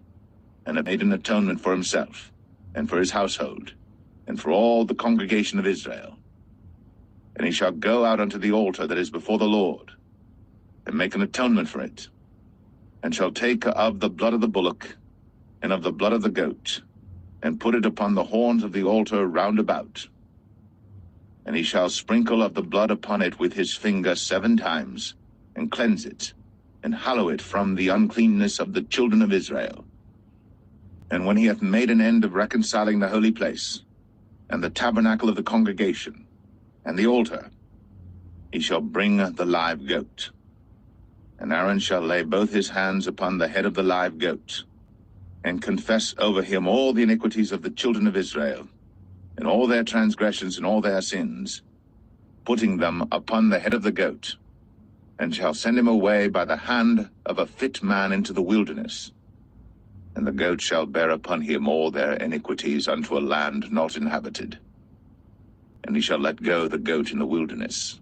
and have made an atonement for himself, and for his household, and for all the congregation of Israel. And he shall go out unto the altar that is before the Lord, and make an atonement for it, and shall take of the blood of the bullock, and of the blood of the goat, and put it upon the horns of the altar round about. And he shall sprinkle of the blood upon it with his finger 7 times, and cleanse it, and hallow it from the uncleanness of the children of Israel. And when he hath made an end of reconciling the holy place, and the tabernacle of the congregation, and the altar, he shall bring the live goat. And Aaron shall lay both his hands upon the head of the live goat, and confess over him all the iniquities of the children of Israel, and all their transgressions and all their sins, putting them upon the head of the goat, and shall send him away by the hand of a fit man into the wilderness. And the goat shall bear upon him all their iniquities unto a land not inhabited. And he shall let go the goat in the wilderness.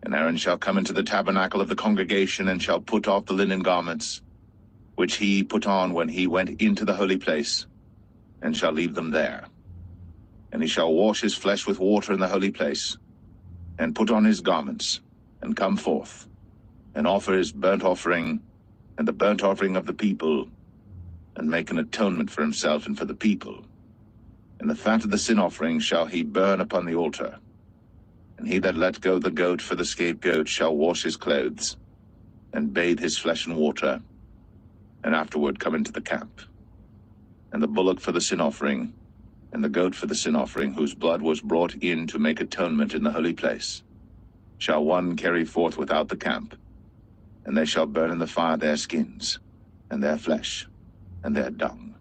And Aaron shall come into the tabernacle of the congregation, and shall put off the linen garments, which he put on when he went into the holy place, and shall leave them there. And he shall wash his flesh with water in the holy place, and put on his garments, and come forth, and offer his burnt offering, and the burnt offering of the people, and make an atonement for himself and for the people. And the fat of the sin offering shall he burn upon the altar. And he that let go the goat for the scapegoat shall wash his clothes, and bathe his flesh in water, and afterward come into the camp. And the bullock for the sin offering, and the goat for the sin offering, whose blood was brought in to make atonement in the holy place, shall one carry forth without the camp, and they shall burn in the fire their skins, and their flesh, and their dung.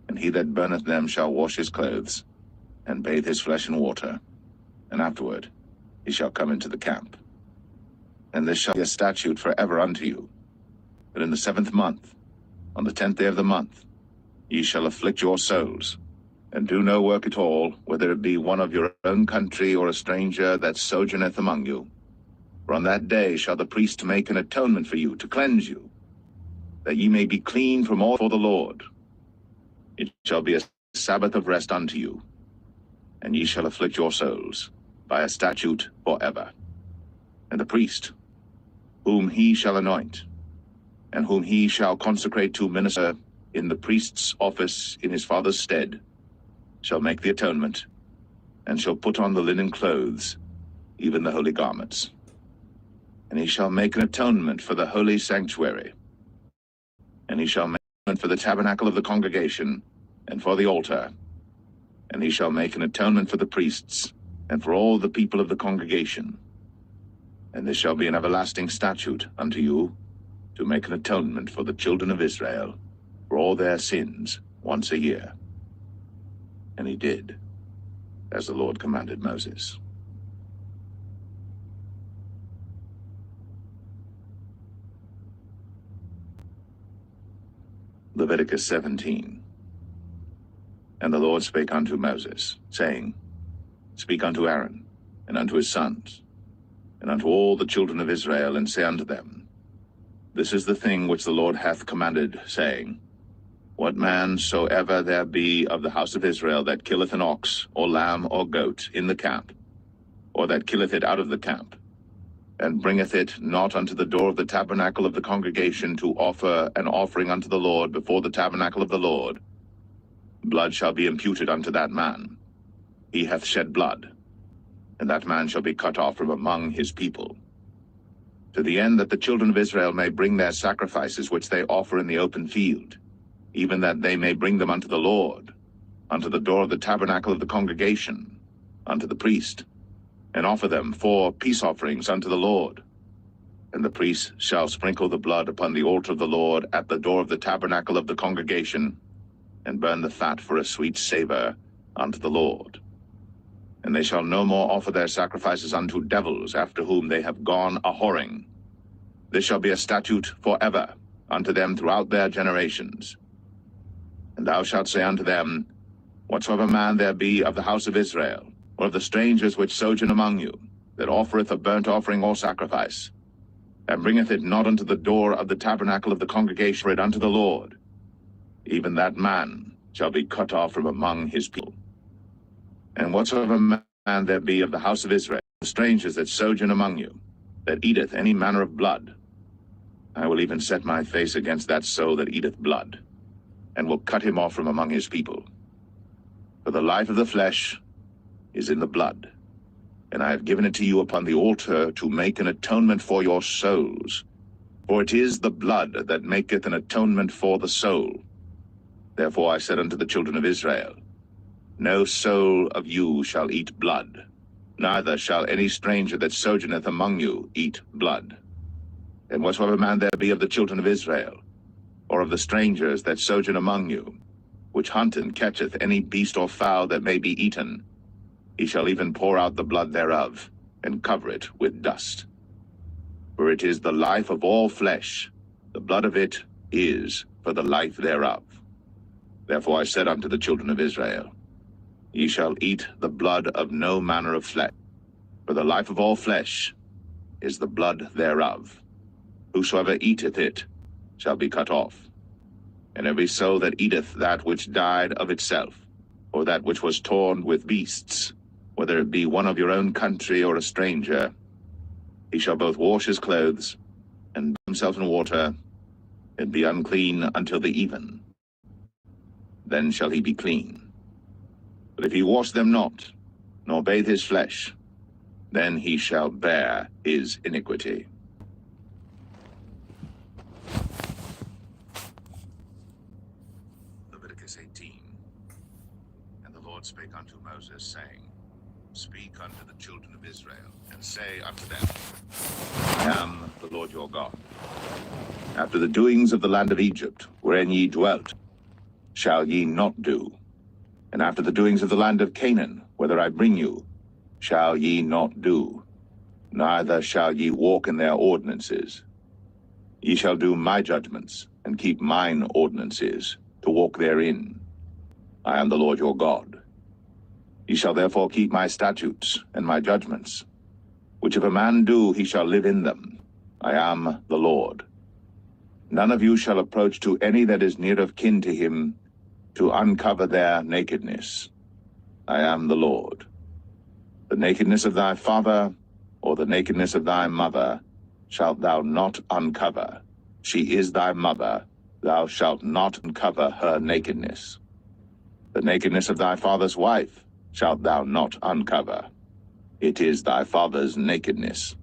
And he that burneth them shall wash his clothes, and bathe his flesh in water, and afterward he shall come into the camp. And this shall be a statute forever unto you, that in the 7th month, on the 10th day of the month, ye shall afflict your souls, and do no work at all, whether it be one of your own country or a stranger that sojourneth among you. For on that day shall the priest make an atonement for you, to cleanse you, that ye may be clean from all for the Lord. It shall be a Sabbath of rest unto you, and ye shall afflict your souls by a statute forever. And the priest, whom he shall anoint, and whom he shall consecrate to minister in the priest's office in his father's stead, shall make the atonement, and shall put on the linen clothes, even the holy garments. And he shall make an atonement for the holy sanctuary, and he shall make an atonement for the tabernacle of the congregation, and for the altar, and he shall make an atonement for the priests, and for all the people of the congregation. And this shall be an everlasting statute unto you, to make an atonement for the children of Israel for all their sins once a year. And he did, as the Lord commanded Moses. Leviticus 17. And the Lord spake unto Moses, saying, Speak unto Aaron, and unto his sons, and unto all the children of Israel, and say unto them, This is the thing which the Lord hath commanded, saying, What man soever there be of the house of Israel that killeth an ox, or lamb, or goat in the camp, or that killeth it out of the camp, and bringeth it not unto the door of the tabernacle of the congregation to offer an offering unto the Lord before the tabernacle of the Lord, blood shall be imputed unto that man. He hath shed blood, and that man shall be cut off from among his people, to the end that the children of Israel may bring their sacrifices which they offer in the open field, even that they may bring them unto the Lord, unto the door of the tabernacle of the congregation, unto the priest, and offer them for peace offerings unto the Lord. And the priest shall sprinkle the blood upon the altar of the Lord at the door of the tabernacle of the congregation, and burn the fat for a sweet savor unto the Lord. And they shall no more offer their sacrifices unto devils, after whom they have gone a-whoring. This shall be a statute forever unto them throughout their generations. And thou shalt say unto them, Whatsoever man there be of the house of Israel, or of the strangers which sojourn among you, that offereth a burnt offering or sacrifice, and bringeth it not unto the door of the tabernacle of the congregation for it unto the Lord, even that man shall be cut off from among his people. And whatsoever man there be of the house of Israel, the strangers that sojourn among you, that eateth any manner of blood, I will even set my face against that soul that eateth blood, and will cut him off from among his people. For the life of the flesh is in the blood, and I have given it to you upon the altar to make an atonement for your souls. For it is the blood that maketh an atonement for the soul. Therefore I said unto the children of Israel, No soul of you shall eat blood, neither shall any stranger that sojourneth among you eat blood. And whatsoever man there be of the children of Israel, or of the strangers that sojourn among you, which hunteth and catcheth any beast or fowl that may be eaten, he shall even pour out the blood thereof, and cover it with dust. For it is the life of all flesh, the blood of it is for the life thereof. Therefore I said unto the children of Israel, Ye shall eat the blood of no manner of flesh, for the life of all flesh is the blood thereof. Whosoever eateth it shall be cut off. And every soul that eateth that which died of itself, or that which was torn with beasts, whether it be one of your own country or a stranger, he shall both wash his clothes, and bathe himself in water, and be unclean until the even. Then shall he be clean. But if he wash them not, nor bathe his flesh, then he shall bear his iniquity. Leviticus 18. And the Lord spake unto Moses, saying, Speak unto the children of Israel, and say unto them, I am the Lord your God. After the doings of the land of Egypt, wherein ye dwelt, shall ye not do. And after the doings of the land of Canaan, whither I bring you, shall ye not do. Neither shall ye walk in their ordinances. Ye shall do my judgments, and keep mine ordinances, to walk therein. I am the Lord your God. Ye shall therefore keep my statutes and my judgments, which if a man do, he shall live in them. I am the Lord. None of you shall approach to any that is near of kin to him, to uncover their nakedness. I am the Lord. The nakedness of thy father, or the nakedness of thy mother, shalt thou not uncover. She is thy mother, thou shalt not uncover her nakedness. The nakedness of thy father's wife shalt thou not uncover. It is thy father's nakedness.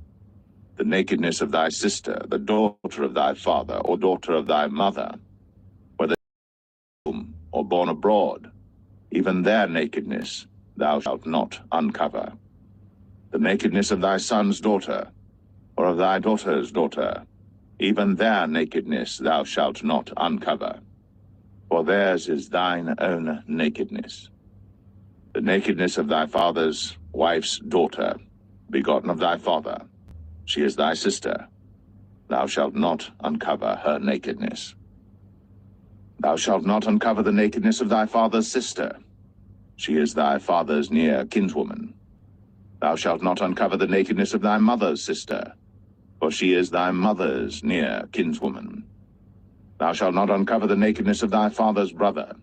The nakedness of thy sister, the daughter of thy father, or daughter of thy mother, whether home or born abroad, even their nakedness thou shalt not uncover. The nakedness of thy son's daughter, or of thy daughter's daughter, even their nakedness thou shalt not uncover, for theirs is thine own nakedness. The nakedness of thy father's wife's daughter, begotten of thy father, she is thy sister. Thou shalt not uncover her nakedness. Thou shalt not uncover the nakedness of thy father's sister. She is thy father's near kinswoman. Thou shalt not uncover the nakedness of thy mother's sister, for she is thy mother's near kinswoman. Thou shalt not uncover the nakedness of thy father's brother.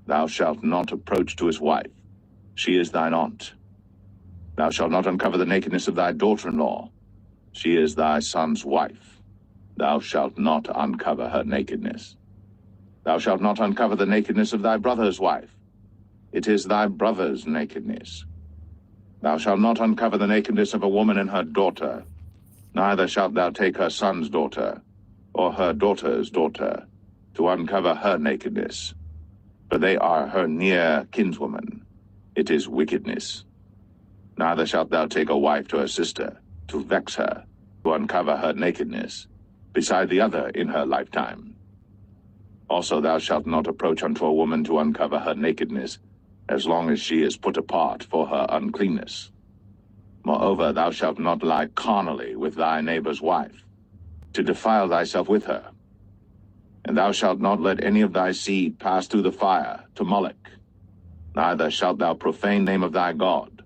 Thou shalt not approach to his wife. She is thine aunt. Thou shalt not uncover the nakedness of thy daughter-in-law. She is thy son's wife. Thou shalt not uncover her nakedness. Thou shalt not uncover the nakedness of thy brother's wife. It is thy brother's nakedness. Thou shalt not uncover the nakedness of a woman and her daughter, neither shalt thou take her son's daughter, or her daughter's daughter, to uncover her nakedness, for they are her near kinswoman. It is wickedness. Neither shalt thou take a wife to her sister, to vex her, to uncover her nakedness, beside the other in her lifetime. Also thou shalt not approach unto a woman to uncover her nakedness, as long as she is put apart for her uncleanness. Moreover, thou shalt not lie carnally with thy neighbor's wife, to defile thyself with her. And thou shalt not let any of thy seed pass through the fire to Moloch, neither shalt thou profane the name of thy God.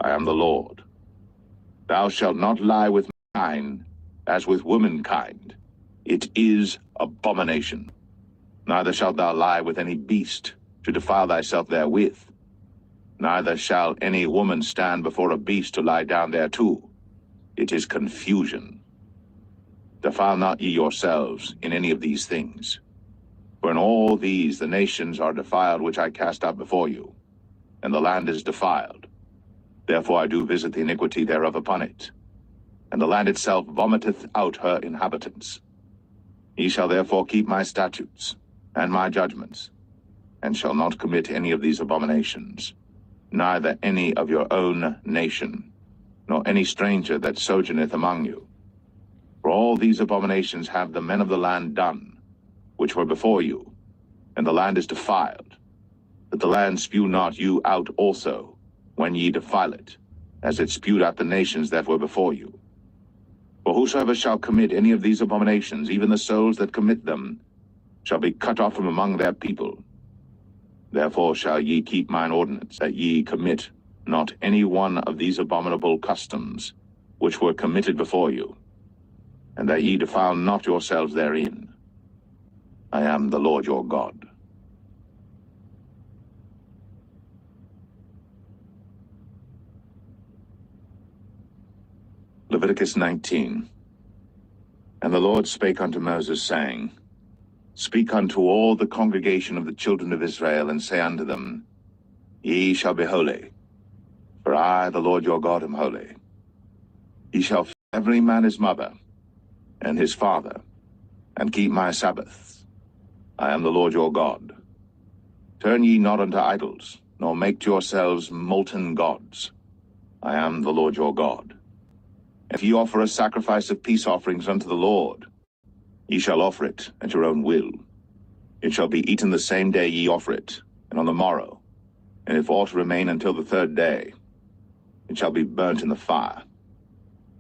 I am the Lord. Thou shalt not lie with mankind as with womankind. It is abomination. Neither shalt thou lie with any beast, to defile thyself therewith. Neither shall any woman stand before a beast to lie down thereto. It is confusion. Defile not ye yourselves in any of these things. For in all these the nations are defiled which I cast out before you, and the land is defiled. Therefore I do visit the iniquity thereof upon it, and the land itself vomiteth out her inhabitants. Ye shall therefore keep my statutes and my judgments, and shall not commit any of these abominations, neither any of your own nation, nor any stranger that sojourneth among you. For all these abominations have the men of the land done, which were before you, and the land is defiled, that the land spew not you out also, when ye defile it, as it spewed out the nations that were before you. For whosoever shall commit any of these abominations, even the souls that commit them, shall be cut off from among their people. Therefore shall ye keep mine ordinance, that ye commit not any one of these abominable customs, which were committed before you, and that ye defile not yourselves therein. I am the Lord your God. Leviticus 19. And the Lord spake unto Moses, saying, Speak unto all the congregation of the children of Israel, and say unto them, Ye shall be holy, for I, the Lord your God, am holy. Ye shall fear every man his mother, and his father, and keep my Sabbaths. I am the Lord your God. Turn ye not unto idols, nor make to yourselves molten gods. I am the Lord your God. If ye offer a sacrifice of peace offerings unto the Lord, ye shall offer it at your own will. It shall be eaten the same day ye offer it, and on the morrow. And if aught remain until the third day, it shall be burnt in the fire.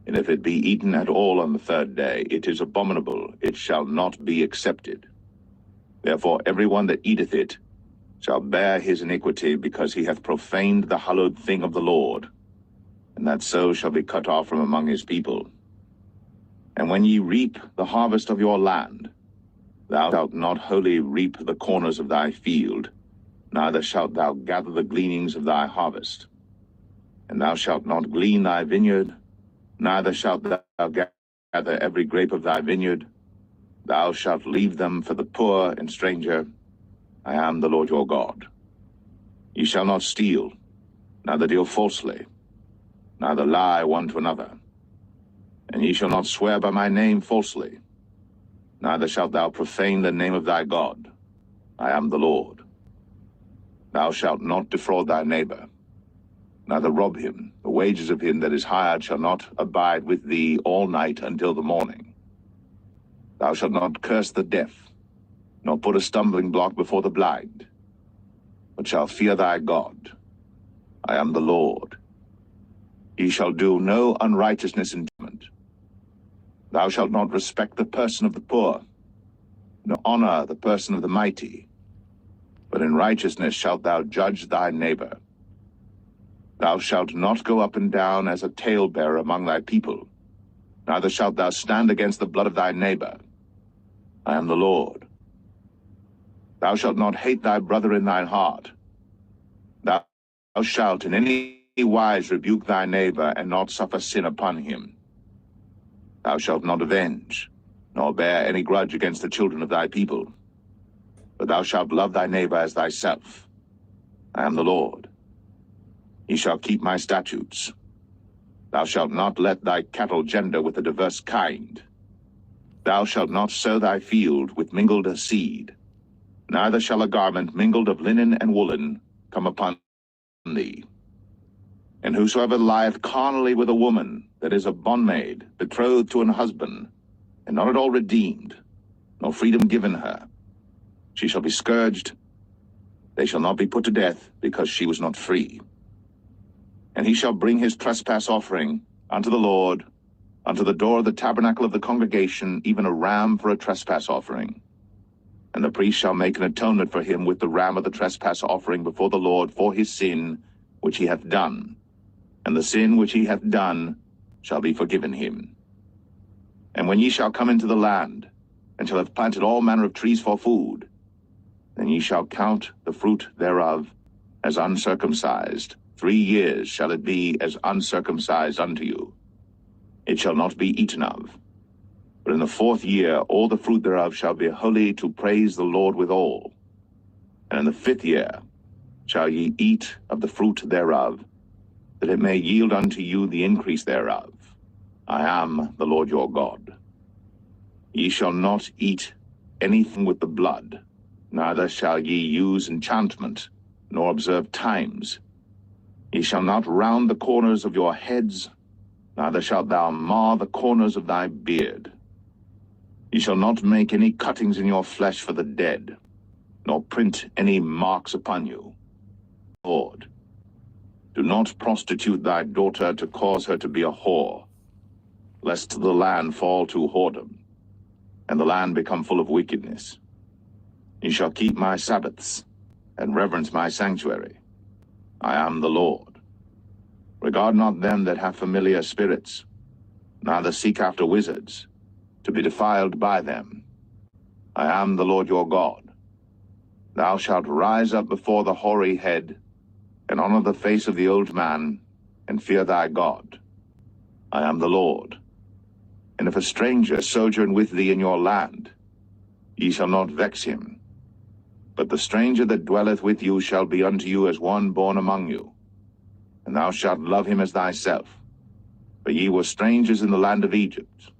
And if it be eaten at all on the third day, it is abominable, it shall not be accepted. Therefore every one that eateth it shall bear his iniquity, because he hath profaned the hallowed thing of the Lord, and that so shall be cut off from among his people. And when ye reap the harvest of your land, thou shalt not wholly reap the corners of thy field, neither shalt thou gather the gleanings of thy harvest. And thou shalt not glean thy vineyard, neither shalt thou gather every grape of thy vineyard. Thou shalt leave them for the poor and stranger. I am the Lord your God. Ye shall not steal, neither deal falsely, neither lie one to another. And ye shall not swear by my name falsely, neither shalt thou profane the name of thy God. I am the Lord. Thou shalt not defraud thy neighbor, neither rob him. The wages of him that is hired shall not abide with thee all night until the morning. Thou shalt not curse the deaf, nor put a stumbling block before the blind, but shalt fear thy God. I am the Lord. Ye shall do no unrighteousness in judgment. Thou shalt not respect the person of the poor, nor honor the person of the mighty, but in righteousness shalt thou judge thy neighbor. Thou shalt not go up and down as a talebearer among thy people, neither shalt thou stand against the blood of thy neighbor. I am the Lord. Thou shalt not hate thy brother in thine heart. Thou shalt in any wise rebuke thy neighbor, and not suffer sin upon him. Thou shalt not avenge, nor bear any grudge against the children of thy people, but thou shalt love thy neighbor as thyself. I am the Lord. Ye shall keep my statutes. Thou shalt not let thy cattle gender with a diverse kind. Thou shalt not sow thy field with mingled seed, neither shall a garment mingled of linen and woolen come upon thee. And whosoever lieth carnally with a woman that is a bondmaid, betrothed to an husband, and not at all redeemed, nor freedom given her, she shall be scourged. They shall not be put to death, because she was not free. And he shall bring his trespass offering unto the Lord, unto the door of the tabernacle of the congregation, even a ram for a trespass offering. And the priest shall make an atonement for him with the ram of the trespass offering before the Lord for his sin which he hath done. And the sin which he hath done shall be forgiven him. And when ye shall come into the land, and shall have planted all manner of trees for food, then ye shall count the fruit thereof as uncircumcised. 3 years shall it be as uncircumcised unto you. It shall not be eaten of. But in the 4th year all the fruit thereof shall be holy, to praise the Lord withal. And in the 5th year shall ye eat of the fruit thereof, that it may yield unto you the increase thereof. I am the Lord your God. Ye shall not eat anything with the blood, neither shall ye use enchantment, nor observe times. Ye shall not round the corners of your heads, neither shalt thou mar the corners of thy beard. Ye shall not make any cuttings in your flesh for the dead, nor print any marks upon you. Lord, do not prostitute thy daughter to cause her to be a whore, lest the land fall to whoredom, and the land become full of wickedness. Ye shall keep my Sabbaths, and reverence my sanctuary. I am the Lord. Regard not them that have familiar spirits, neither seek after wizards, to be defiled by them. I am the Lord your God. Thou shalt rise up before the hoary head, and honor the face of the old man, and fear thy God. I am the Lord. And if a stranger sojourn with thee in your land, ye shall not vex him. But the stranger that dwelleth with you shall be unto you as one born among you, and thou shalt love him as thyself. For ye were strangers in the land of Egypt.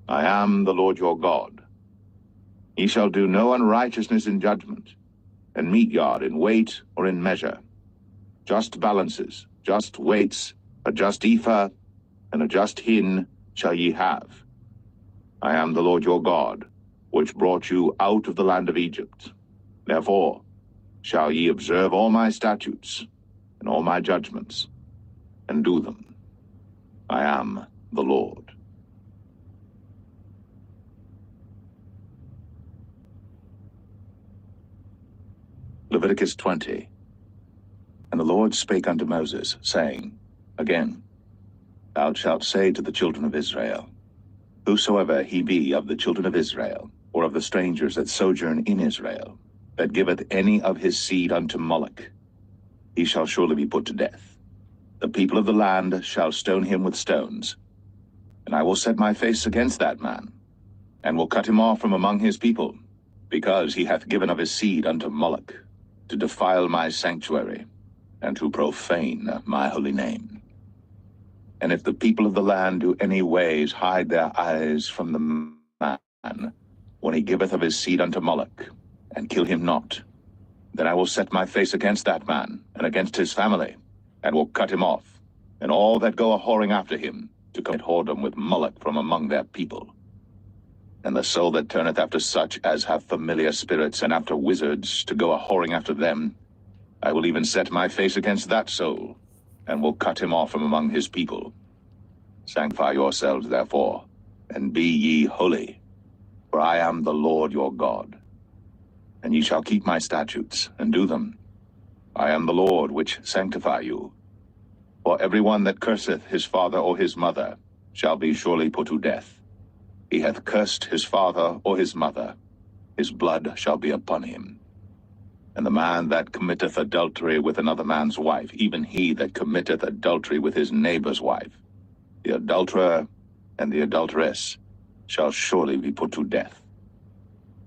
I am the Lord your God. Ye shall do no unrighteousness in judgment, and mete yard in weight or in measure. Just balances, just weights, A just ephah and a just hin shall ye have. I am the Lord your God, which brought you out of the land of Egypt. Therefore shall ye observe all my statutes and all my judgments, and do them. I am the Lord. Leviticus 20. And the Lord spake unto Moses, saying, Again, thou shalt say to the children of Israel, Whosoever he be of the children of Israel, or of the strangers that sojourn in Israel, that giveth any of his seed unto Moloch, he shall surely be put to death. The people of the land shall stone him with stones. And I will set my face against that man, and will cut him off from among his people, because he hath given of his seed unto Moloch, to defile my sanctuary, and to profane my holy name. And if the people of the land do any ways hide their eyes from the man, when he giveth of his seed unto Moloch, and kill him not, then I will set my face against that man, and against his family, and will cut him off, and all that go a-whoring after him, to commit whoredom with Moloch from among their people. And the soul that turneth after such as have familiar spirits, and after wizards, to go a-whoring after them, I will even set my face against that soul, and will cut him off from among his people. Sanctify yourselves, therefore, and be ye holy, for I am the Lord your God. And ye shall keep my statutes, and do them. I am the Lord which sanctify you. For every one that curseth his father or his mother shall be surely put to death. He hath cursed his father or his mother, his blood shall be upon him. And the man that committeth adultery with another man's wife, even he that committeth adultery with his neighbor's wife, the adulterer and the adulteress shall surely be put to death.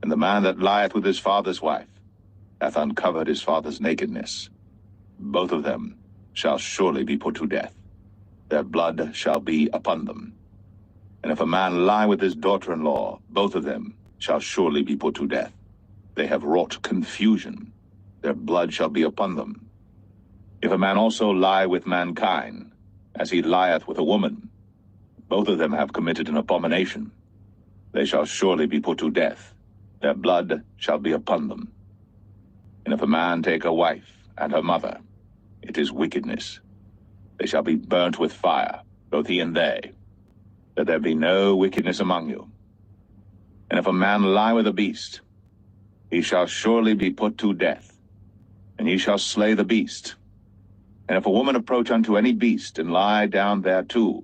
And the man that lieth with his father's wife hath uncovered his father's nakedness. Both of them shall surely be put to death. Their blood shall be upon them. And if a man lie with his daughter-in-law, both of them shall surely be put to death. They have wrought confusion. Their blood shall be upon them. If a man also lie with mankind, as he lieth with a woman, both of them have committed an abomination. They shall surely be put to death. Their blood shall be upon them. And if a man take a wife and her mother, it is wickedness. They shall be burnt with fire, both he and they, that there be no wickedness among you. And if a man lie with a beast, he shall surely be put to death, and ye shall slay the beast. And if a woman approach unto any beast, and lie down thereto,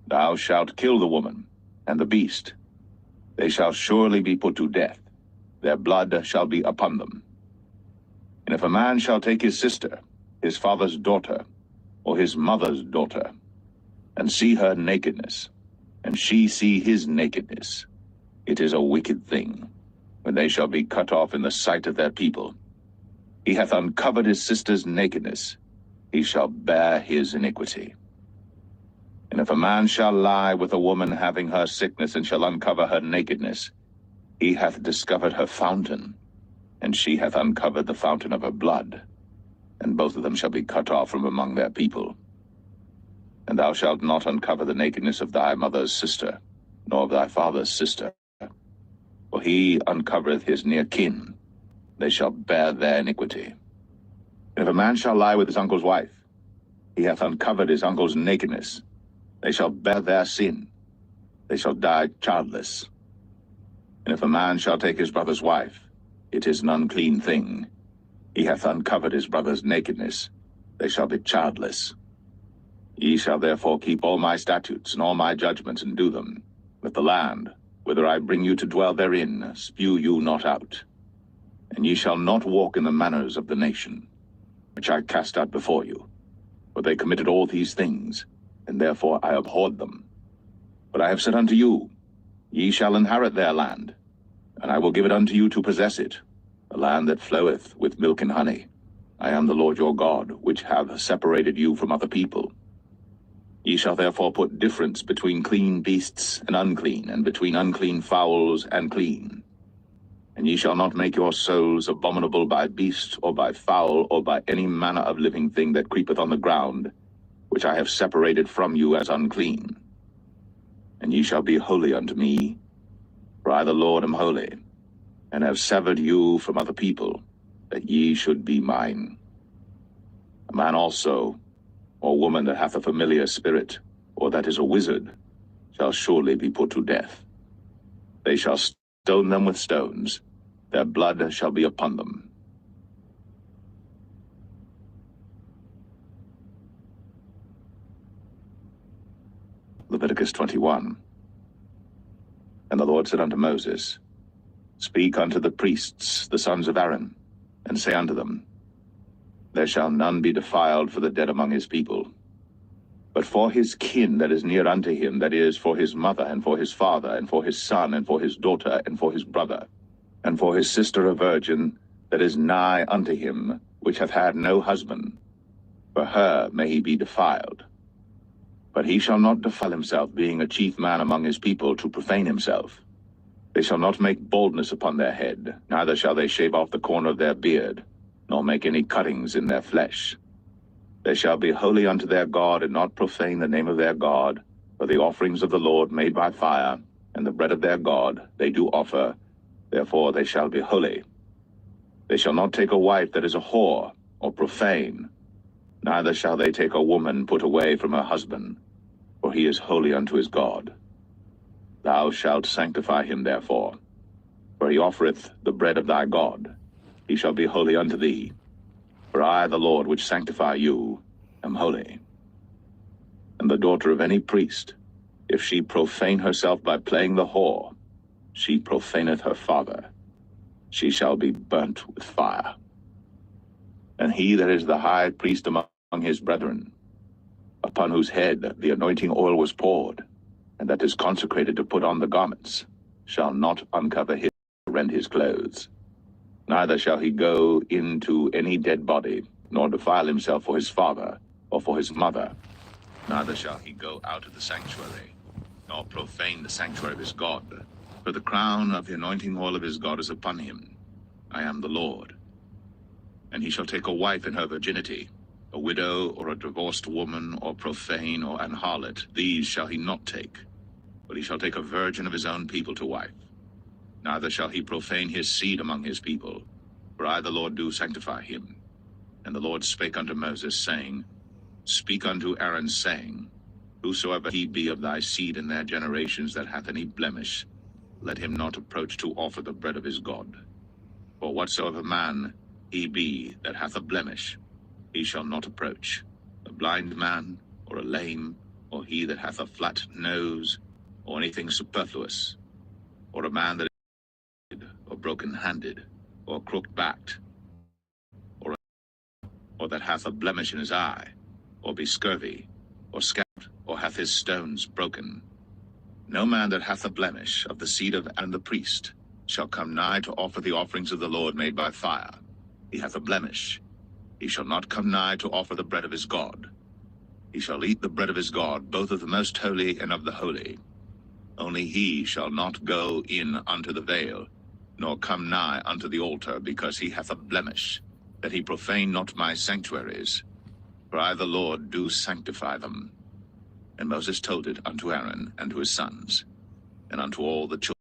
thou shalt kill the woman and the beast. They shall surely be put to death. Their blood shall be upon them. And if a man shall take his sister, his father's daughter, or his mother's daughter, and see her nakedness, and she see his nakedness, it is a wicked thing, when they shall be cut off in the sight of their people. He hath uncovered his sister's nakedness, he shall bear his iniquity. And if a man shall lie with a woman having her sickness, and shall uncover her nakedness, he hath discovered her fountain, and she hath uncovered the fountain of her blood, and both of them shall be cut off from among their people. And thou shalt not uncover the nakedness of thy mother's sister, nor of thy father's sister, for he uncovereth his near kin. They shall bear their iniquity. And if a man shall lie with his uncle's wife, he hath uncovered his uncle's nakedness. They shall bear their sin. They shall die childless. And if a man shall take his brother's wife, it is an unclean thing. He hath uncovered his brother's nakedness. They shall be childless. Ye shall therefore keep all my statutes and all my judgments, and do them, that the land, whither I bring you to dwell therein, spew you not out. And ye shall not walk in the manners of the nation, which I cast out before you. For they committed all these things, and therefore I abhorred them. But I have said unto you, ye shall inherit their land, and I will give it unto you to possess it, a land that floweth with milk and honey. I am the Lord your God, which have separated you from other people. Ye shall therefore put difference between clean beasts and unclean, and between unclean fowls and clean. And ye shall not make your souls abominable by beast, or by fowl, or by any manner of living thing that creepeth on the ground, which I have separated from you as unclean. And ye shall be holy unto me, for I the Lord am holy, and have severed you from other people, that ye should be mine. A man also, or woman that hath a familiar spirit, or that is a wizard, shall surely be put to death. They shall stone them with stones, their blood shall be upon them. Leviticus 21. And the Lord said unto Moses, Speak unto the priests, the sons of Aaron, and say unto them, There shall none be defiled for the dead among his people. But for his kin that is near unto him, that is, for his mother, and for his father, and for his son, and for his daughter, and for his brother, and for his sister a virgin, that is nigh unto him, which hath had no husband, for her may he be defiled. But he shall not defile himself, being a chief man among his people, to profane himself. They shall not make baldness upon their head, neither shall they shave off the corner of their beard, nor make any cuttings in their flesh. They shall be holy unto their God, and not profane the name of their God, for the offerings of the Lord made by fire, and the bread of their God they do offer, therefore they shall be holy. They shall not take a wife that is a whore, or profane, neither shall they take a woman put away from her husband, for he is holy unto his God. Thou shalt sanctify him therefore, for he offereth the bread of thy God. He shall be holy unto thee, for I, the Lord, which sanctify you, am holy. And the daughter of any priest, if she profane herself by playing the whore, she profaneth her father. She shall be burnt with fire. And he that is the high priest among his brethren, upon whose head the anointing oil was poured, and that is consecrated to put on the garments, shall not uncover his or rend his clothes. Neither shall he go into any dead body, nor defile himself for his father, or for his mother. Neither shall he go out of the sanctuary, nor profane the sanctuary of his God. For the crown of the anointing oil of his God is upon him. I am the Lord. And he shall take a wife in her virginity, a widow, or a divorced woman, or profane, or an harlot. These shall he not take, but he shall take a virgin of his own people to wife. Neither shall he profane his seed among his people, for I the Lord do sanctify him. And the Lord spake unto Moses, saying, Speak unto Aaron, saying, Whosoever he be of thy seed in their generations that hath any blemish, let him not approach to offer the bread of his God. For whatsoever man he be that hath a blemish, he shall not approach, a blind man, or a lame, or he that hath a flat nose, or anything superfluous, or a man that is or broken-handed, or crooked-backed, or that hath a blemish in his eye, or be scurvy, or scout, or hath his stones broken. No man that hath a blemish of the seed of Aaron the priest shall come nigh to offer the offerings of the Lord made by fire. He hath a blemish. He shall not come nigh to offer the bread of his God. He shall eat the bread of his God, both of the most holy and of the holy. Only he shall not go in unto the veil, nor come nigh unto the altar, because he hath a blemish, that he profane not my sanctuaries. For I the Lord do sanctify them. And Moses told it unto Aaron and to his sons, and unto all the children.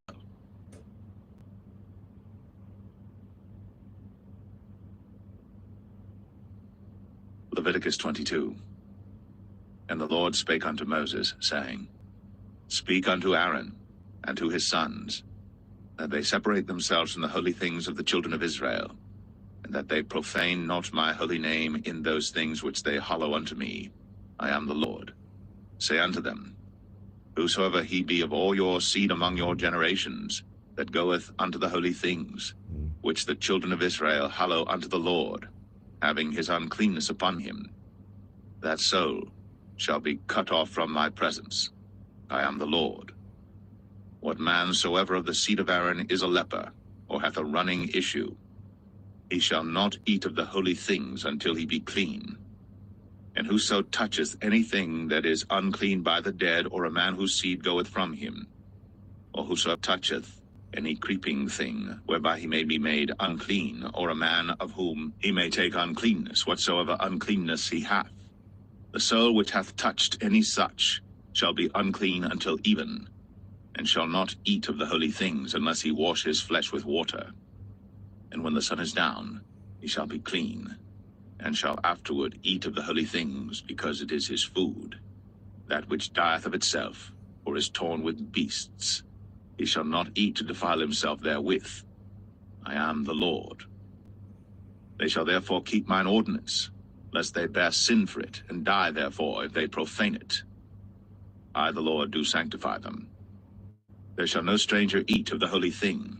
Leviticus 22. And the Lord spake unto Moses, saying, Speak unto Aaron and to his sons, that they separate themselves from the holy things of the children of Israel, and that they profane not my holy name in those things which they hallow unto me. I am the Lord. Say unto them, Whosoever he be of all your seed among your generations, that goeth unto the holy things, which the children of Israel hallow unto the Lord, having his uncleanness upon him, that soul shall be cut off from my presence. I am the Lord. What man soever of the seed of Aaron is a leper, or hath a running issue, he shall not eat of the holy things until he be clean. And whoso toucheth anything that is unclean by the dead, or a man whose seed goeth from him, or whoso toucheth any creeping thing, whereby he may be made unclean, or a man of whom he may take uncleanness, whatsoever uncleanness he hath, The soul which hath touched any such shall be unclean until even, and shall not eat of the holy things unless he wash his flesh with water. And when the sun is down, he shall be clean, and shall afterward eat of the holy things, because it is his food. That which dieth of itself, or is torn with beasts, he shall not eat to defile himself therewith. I am the Lord. They shall therefore keep mine ordinance, lest they bear sin for it, and die therefore if they profane it. I, the Lord, do sanctify them. There shall no stranger eat of the holy thing.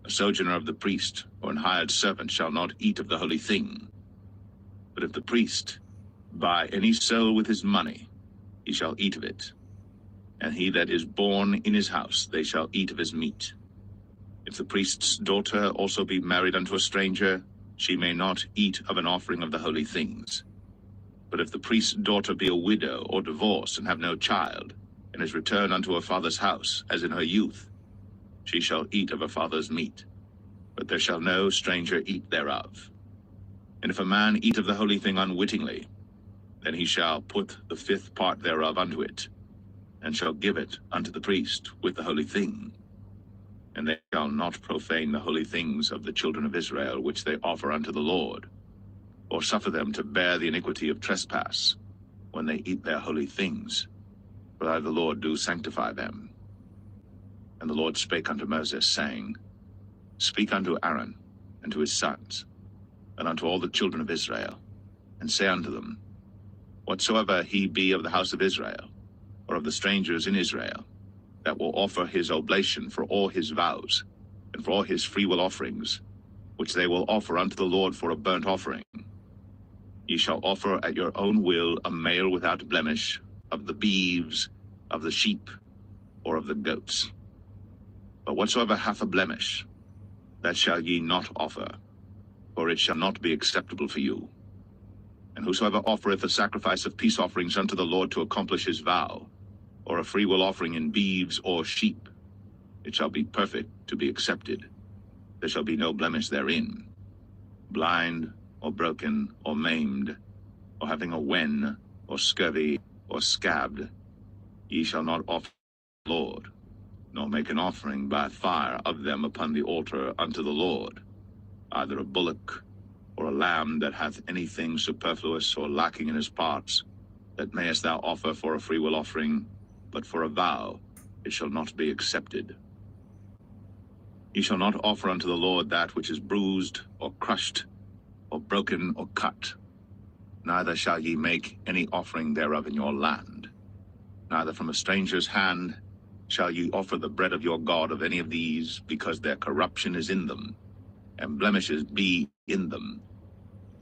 A sojourner of the priest, or an hired servant, shall not eat of the holy thing. But if the priest buy any soul with his money, he shall eat of it. And he that is born in his house, they shall eat of his meat. If the priest's daughter also be married unto a stranger, she may not eat of an offering of the holy things. But if the priest's daughter be a widow or divorced, and have no child, and is returned unto her father's house, as in her youth, she shall eat of her father's meat, but there shall no stranger eat thereof. And if a man eat of the holy thing unwittingly, then he shall put the fifth part thereof unto it, and shall give it unto the priest with the holy thing. And they shall not profane the holy things of the children of Israel, which they offer unto the Lord, or suffer them to bear the iniquity of trespass, when they eat their holy things. For I, the Lord, do sanctify them. And the Lord spake unto Moses, saying, Speak unto Aaron, and to his sons, and unto all the children of Israel, and say unto them, Whatsoever he be of the house of Israel, or of the strangers in Israel, that will offer his oblation for all his vows, and for all his freewill offerings, which they will offer unto the Lord for a burnt offering, ye shall offer at your own will a male without blemish, of the beeves, of the sheep, or of the goats. But whatsoever hath a blemish, that shall ye not offer, for it shall not be acceptable for you. And whosoever offereth a sacrifice of peace offerings unto the Lord to accomplish his vow, or a freewill offering in beeves or sheep, it shall be perfect to be accepted. There shall be no blemish therein. Blind, or broken, or maimed, or having a wen, or scurvy, or scabbed, ye shall not offer the Lord, nor make an offering by fire of them upon the altar unto the Lord, either a bullock, or a lamb that hath anything superfluous or lacking in his parts, that mayest thou offer for a freewill offering, but for a vow it shall not be accepted. Ye shall not offer unto the Lord that which is bruised, or crushed, or broken, or cut. Neither shall ye make any offering thereof in your land. Neither from a stranger's hand shall ye offer the bread of your God of any of these, because their corruption is in them, and blemishes be in them.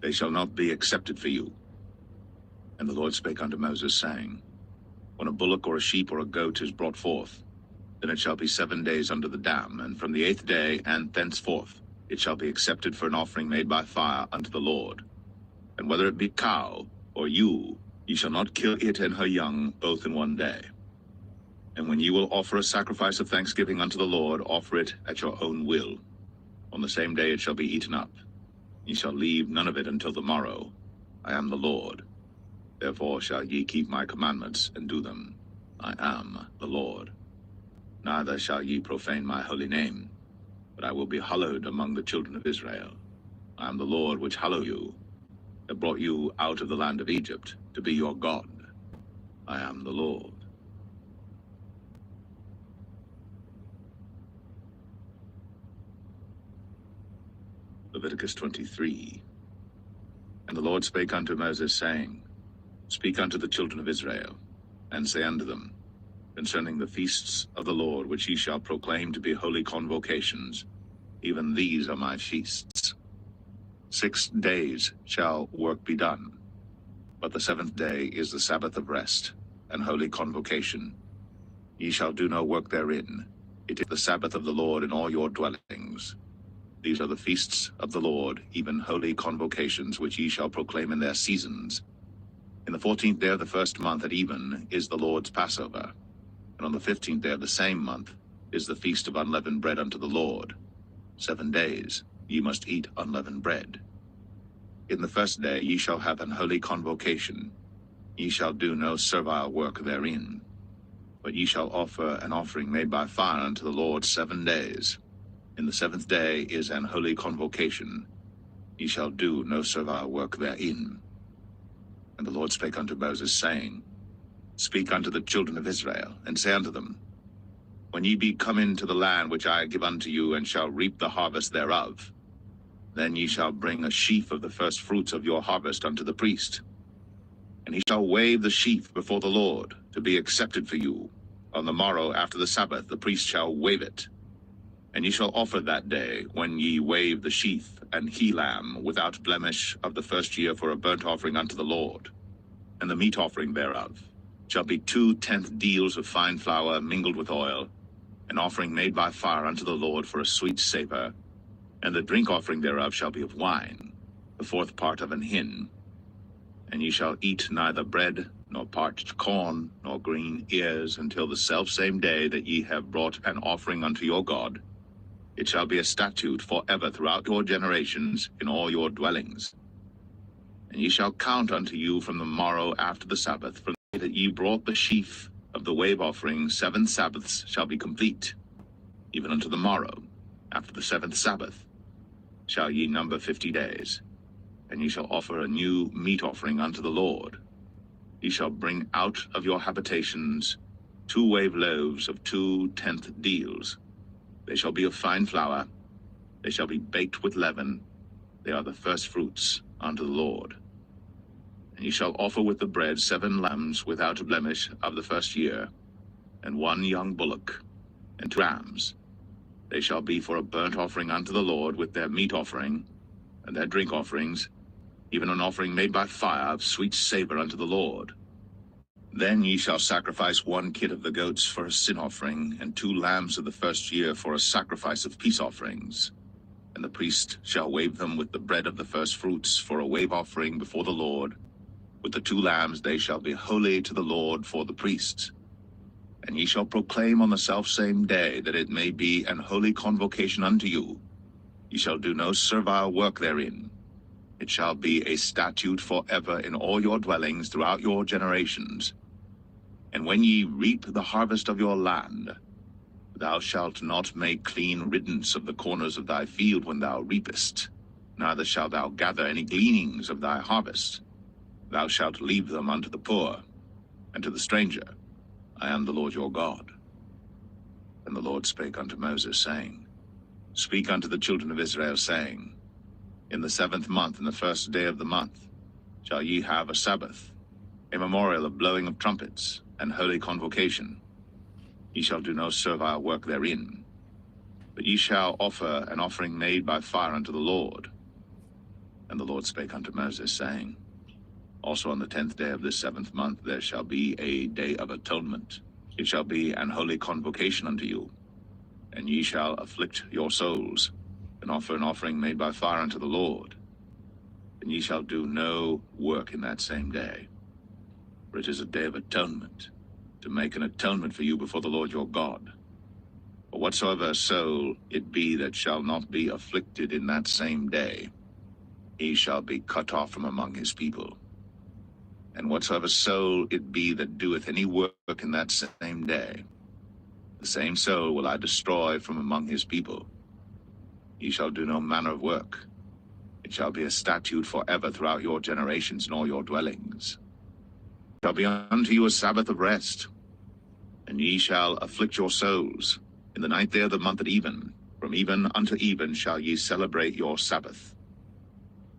They shall not be accepted for you. And the Lord spake unto Moses, saying, When a bullock or a sheep or a goat is brought forth, then it shall be 7 days under the dam, and from the 8th day and thenceforth it shall be accepted for an offering made by fire unto the Lord. And whether it be cow or ewe, ye shall not kill it and her young both in 1 day. And when ye will offer a sacrifice of thanksgiving unto the Lord, offer it at your own will. On the same day it shall be eaten up. Ye shall leave none of it until the morrow. I am the Lord. Therefore shall ye keep my commandments and do them. I am the Lord. Neither shall ye profane my holy name, but I will be hallowed among the children of Israel. I am the Lord which hallow you, that brought you out of the land of Egypt, to be your God. I am the Lord. Leviticus 23. And the Lord spake unto Moses, saying, Speak unto the children of Israel, and say unto them, concerning the feasts of the Lord, which ye shall proclaim to be holy convocations, even these are my feasts. 6 days shall work be done, but the 7th day is the Sabbath of rest, and holy convocation. Ye shall do no work therein. It is the Sabbath of the Lord in all your dwellings. These are the feasts of the Lord, even holy convocations, which ye shall proclaim in their seasons. In the 14th day of the 1st month at even is the Lord's Passover, and on the 15th day of the same month is the feast of unleavened bread unto the Lord. 7 days ye must eat unleavened bread. In the 1st day ye shall have an holy convocation. Ye shall do no servile work therein, but ye shall offer an offering made by fire unto the Lord 7 days. In the 7th day is an holy convocation. Ye shall do no servile work therein. And the Lord spake unto Moses, saying, Speak unto the children of Israel, and say unto them, When ye be come into the land which I give unto you, and shall reap the harvest thereof, then ye shall bring a sheaf of the first fruits of your harvest unto the priest. And he shall wave the sheaf before the Lord, to be accepted for you. On the morrow after the Sabbath the priest shall wave it. And ye shall offer that day, when ye wave the sheaf, an he-lamb without blemish of the first year for a burnt offering unto the Lord. And the meat offering thereof shall be 2/10 deals of fine flour mingled with oil, an offering made by fire unto the Lord for a sweet savor. And the drink offering thereof shall be of wine, the 4th part of an hin. And ye shall eat neither bread, nor parched corn, nor green ears, until the selfsame day that ye have brought an offering unto your God. It shall be a statute forever throughout your generations in all your dwellings. And ye shall count unto you from the morrow after the Sabbath, from the day that ye brought the sheaf of the wave offering, 7 Sabbaths shall be complete. Even unto the morrow, after the 7th Sabbath, shall ye number 50 days. And ye shall offer a new meat offering unto the Lord. Ye shall bring out of your habitations 2 wave loaves of 2/10 deals. They shall be of fine flour. They shall be baked with leaven. They are the first fruits unto the Lord. And ye shall offer with the bread 7 lambs without a blemish of the first year, and 1 young bullock, and 2 rams. They shall be for a burnt offering unto the Lord, with their meat offering, and their drink offerings, even an offering made by fire of sweet savor unto the Lord. Then ye shall sacrifice 1 kid of the goats for a sin offering, and 2 lambs of the first year for a sacrifice of peace offerings. And the priest shall wave them with the bread of the first fruits for a wave offering before the Lord. With the 2 lambs they shall be holy to the Lord for the priests. And ye shall proclaim on the selfsame day, that it may be an holy convocation unto you. Ye shall do no servile work therein. It shall be a statute forever in all your dwellings throughout your generations. And when ye reap the harvest of your land, thou shalt not make clean riddance of the corners of thy field when thou reapest, neither shalt thou gather any gleanings of thy harvest. Thou shalt leave them unto the poor, and to the stranger. I am the Lord your God. And the Lord spake unto Moses, saying, Speak unto the children of Israel, saying, In the 7th month, in the 1st day of the month, shall ye have a Sabbath, a memorial of blowing of trumpets, and holy convocation. Ye shall do no servile work therein, but ye shall offer an offering made by fire unto the Lord. And the Lord spake unto Moses, saying, Also on the 10th day of this 7th month there shall be a day of atonement. It shall be an holy convocation unto you, and ye shall afflict your souls, and offer an offering made by fire unto the Lord. And ye shall do no work in that same day, for it is a day of atonement, to make an atonement for you before the Lord your God. For whatsoever soul it be that shall not be afflicted in that same day, he shall be cut off from among his people. And whatsoever soul it be that doeth any work in that same day, the same soul will I destroy from among his people. Ye shall do no manner of work. It shall be a statute forever throughout your generations in all your dwellings. It shall be unto you a Sabbath of rest, and ye shall afflict your souls. In the 9th day of the month at even, from even unto even shall ye celebrate your Sabbath.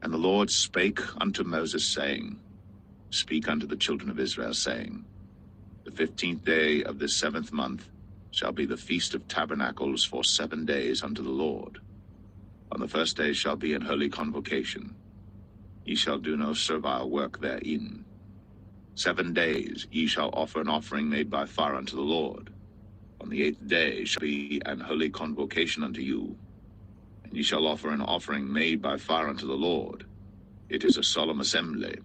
And the Lord spake unto Moses, saying, Speak unto the children of Israel, saying, The 15th day of this 7th month shall be the Feast of Tabernacles for 7 days unto the Lord. On the 1st day shall be an holy convocation. Ye shall do no servile work therein. 7 days ye shall offer an offering made by fire unto the Lord. On the 8th day shall be an holy convocation unto you, and ye shall offer an offering made by fire unto the Lord. It is a solemn assembly,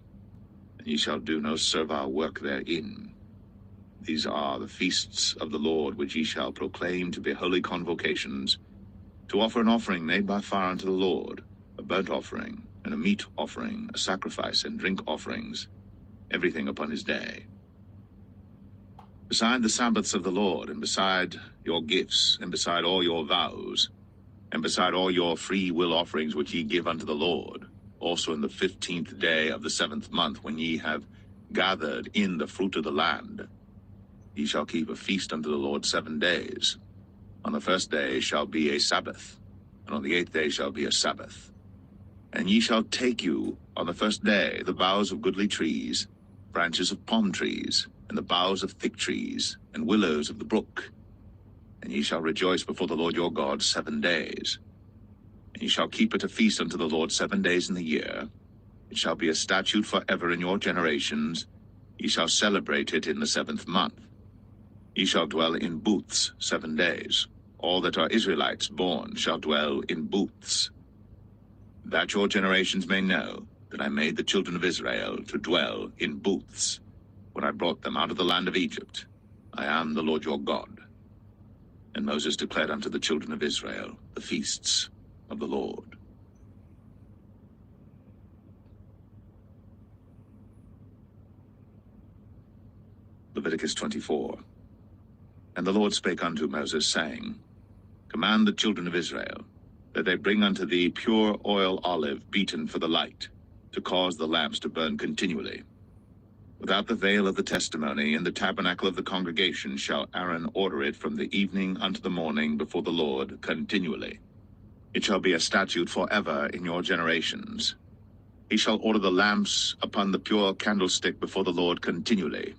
and ye shall do no servile work therein. These are the feasts of the Lord, which ye shall proclaim to be holy convocations, to offer an offering made by fire unto the Lord, a burnt offering, and a meat offering, a sacrifice, and drink offerings. everything upon his day. Beside the Sabbaths of the Lord, and beside your gifts, and beside all your vows, and beside all your free will offerings which ye give unto the Lord, also in the 15th day of the 7th month, when ye have gathered in the fruit of the land, ye shall keep a feast unto the Lord 7 days. On the first day shall be a Sabbath, and on the 8th day shall be a Sabbath. And ye shall take you on the first day the boughs of goodly trees, branches of palm trees, and the boughs of thick trees, and willows of the brook. And ye shall rejoice before the Lord your God 7 days. And ye shall keep it a feast unto the Lord 7 days in the year. It shall be a statute forever in your generations. Ye shall celebrate it in the 7th month. Ye shall dwell in booths 7 days. All that are Israelites born shall dwell in booths. That your generations may know that I made the children of Israel to dwell in booths when I brought them out of the land of Egypt. I am the Lord your God. And Moses declared unto the children of Israel the feasts of the Lord. Leviticus 24. And the Lord spake unto Moses, saying, Command the children of Israel, that they bring unto thee pure oil olive beaten for the light, to cause the lamps to burn continually. Without the veil of the testimony, in the tabernacle of the congregation, shall Aaron order it from the evening unto the morning before the Lord continually. It shall be a statute forever in your generations. He shall order the lamps upon the pure candlestick before the Lord continually.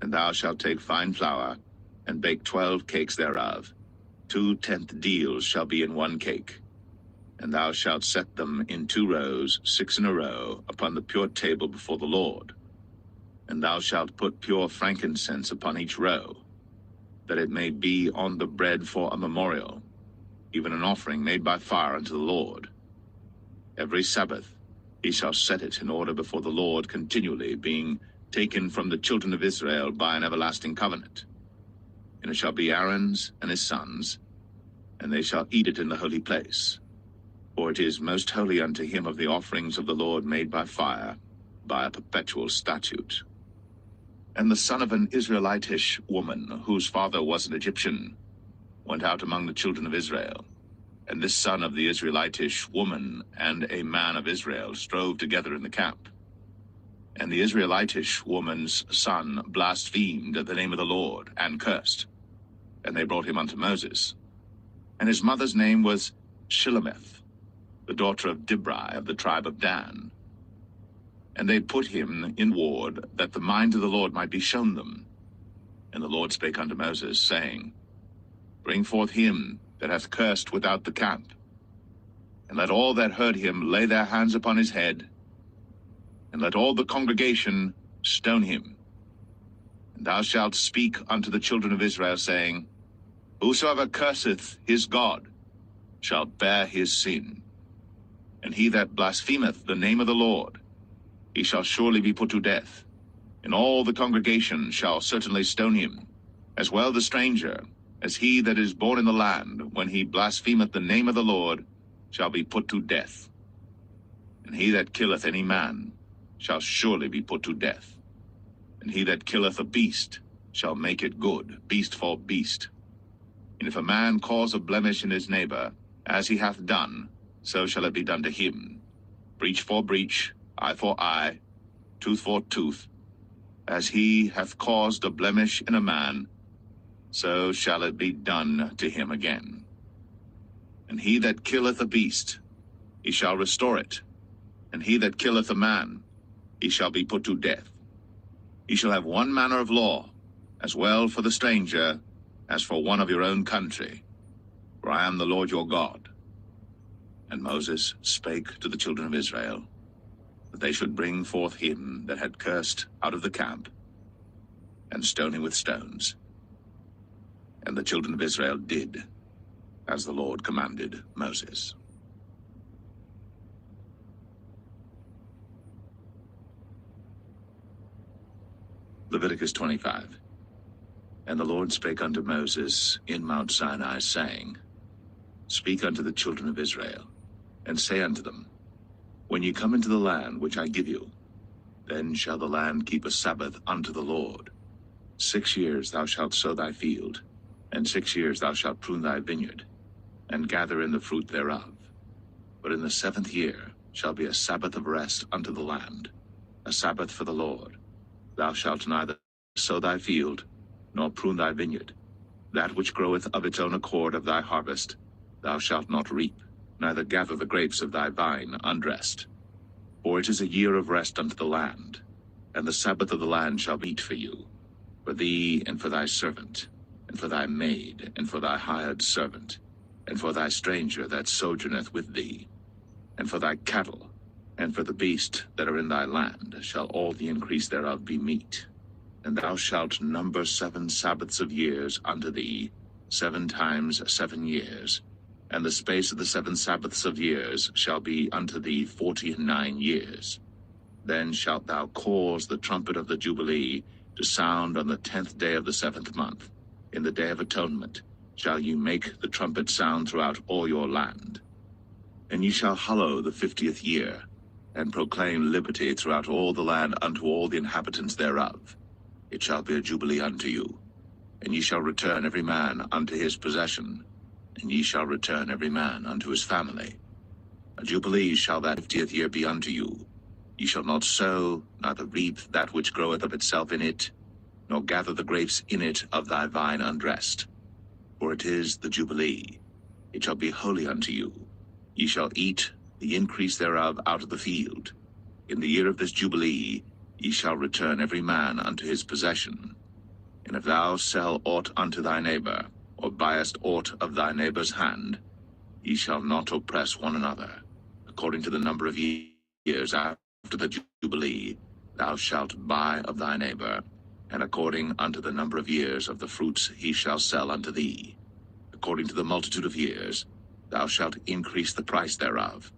And thou shalt take fine flour, and bake 12 cakes thereof. 2 tenth deals shall be in 1 cake. And thou shalt set them in 2 rows, 6 in a row, upon the pure table before the Lord. And thou shalt put pure frankincense upon each row, that it may be on the bread for a memorial, even an offering made by fire unto the Lord. Every Sabbath he shall set it in order before the Lord continually, being taken from the children of Israel by an everlasting covenant. And it shall be Aaron's and his sons, and they shall eat it in the holy place. For it is most holy unto him of the offerings of the Lord made by fire, by a perpetual statute. And the son of an Israelitish woman, whose father was an Egyptian, went out among the children of Israel. And this son of the Israelitish woman and a man of Israel strove together in the camp. And the Israelitish woman's son blasphemed the name of the Lord, and cursed. And they brought him unto Moses. And his mother's name was Shilemeth, the daughter of Dibri of the tribe of Dan. And they put him in ward, that the mind of the Lord might be shown them. And the Lord spake unto Moses, saying, Bring forth him that hath cursed without the camp, and let all that heard him lay their hands upon his head, and let all the congregation stone him. And thou shalt speak unto the children of Israel, saying, Whosoever curseth his God shall bear his sin. And he that blasphemeth the name of the Lord, he shall surely be put to death. And all the congregation shall certainly stone him, as well the stranger, as he that is born in the land, when he blasphemeth the name of the Lord, shall be put to death. And he that killeth any man shall surely be put to death. And he that killeth a beast shall make it good, beast for beast. And if a man cause a blemish in his neighbor, as he hath done, so shall it be done to him. Breach for breach, eye for eye, tooth for tooth. As he hath caused a blemish in a man, so shall it be done to him again. And he that killeth a beast, he shall restore it. And he that killeth a man, he shall be put to death. He shall have one manner of law, as well for the stranger as for one of your own country. For I am the Lord your God. And Moses spake to the children of Israel, that they should bring forth him that had cursed out of the camp, and stone him with stones. And the children of Israel did as the Lord commanded Moses. Leviticus 25. And the Lord spake unto Moses in Mount Sinai, saying, Speak unto the children of Israel, and say unto them, When ye come into the land which I give you, Then shall the land keep a Sabbath unto the Lord. 6 years thou shalt sow thy field, and 6 years thou shalt prune thy vineyard, and gather in the fruit thereof. But in the 7th year shall be a Sabbath of rest unto the land, a Sabbath for the Lord. Thou shalt neither sow thy field, nor prune thy vineyard. That which groweth of its own accord of thy harvest, thou shalt not reap, neither gather the grapes of thy vine undressed. For it is a year of rest unto the land, and the Sabbath of the land shall be for you, for thee and for thy servant, and for thy maid, and for thy hired servant, and for thy stranger that sojourneth with thee, and for thy cattle, and for the beast that are in thy land, shall all the increase thereof be meat. And thou shalt number 7 Sabbaths of years unto thee, 7 times 7 years. And the space of the 7 Sabbaths of years shall be unto thee 49 years. Then shalt thou cause the trumpet of the Jubilee to sound on the 10th day of the 7th month. In the day of atonement shall ye make the trumpet sound throughout all your land. And ye shall hallow the 50th year, and proclaim liberty throughout all the land unto all the inhabitants thereof. It shall be a jubilee unto you, and ye shall return every man unto his possession, and ye shall return every man unto his family. A jubilee shall that 50th year be unto you. Ye shall not sow, neither reap that which groweth of itself in it, nor gather the grapes in it of thy vine undressed. For it is the jubilee. It shall be holy unto you. Ye shall eat the increase thereof out of the field. In the year of this jubilee ye shall return every man unto his possession. And if thou sell aught unto thy neighbor, or buyest aught of thy neighbor's hand, ye shall not oppress one another. According to the number of years after the jubilee, thou shalt buy of thy neighbor, and according unto the number of years of the fruits he shall sell unto thee. According to the multitude of years, thou shalt increase the price thereof,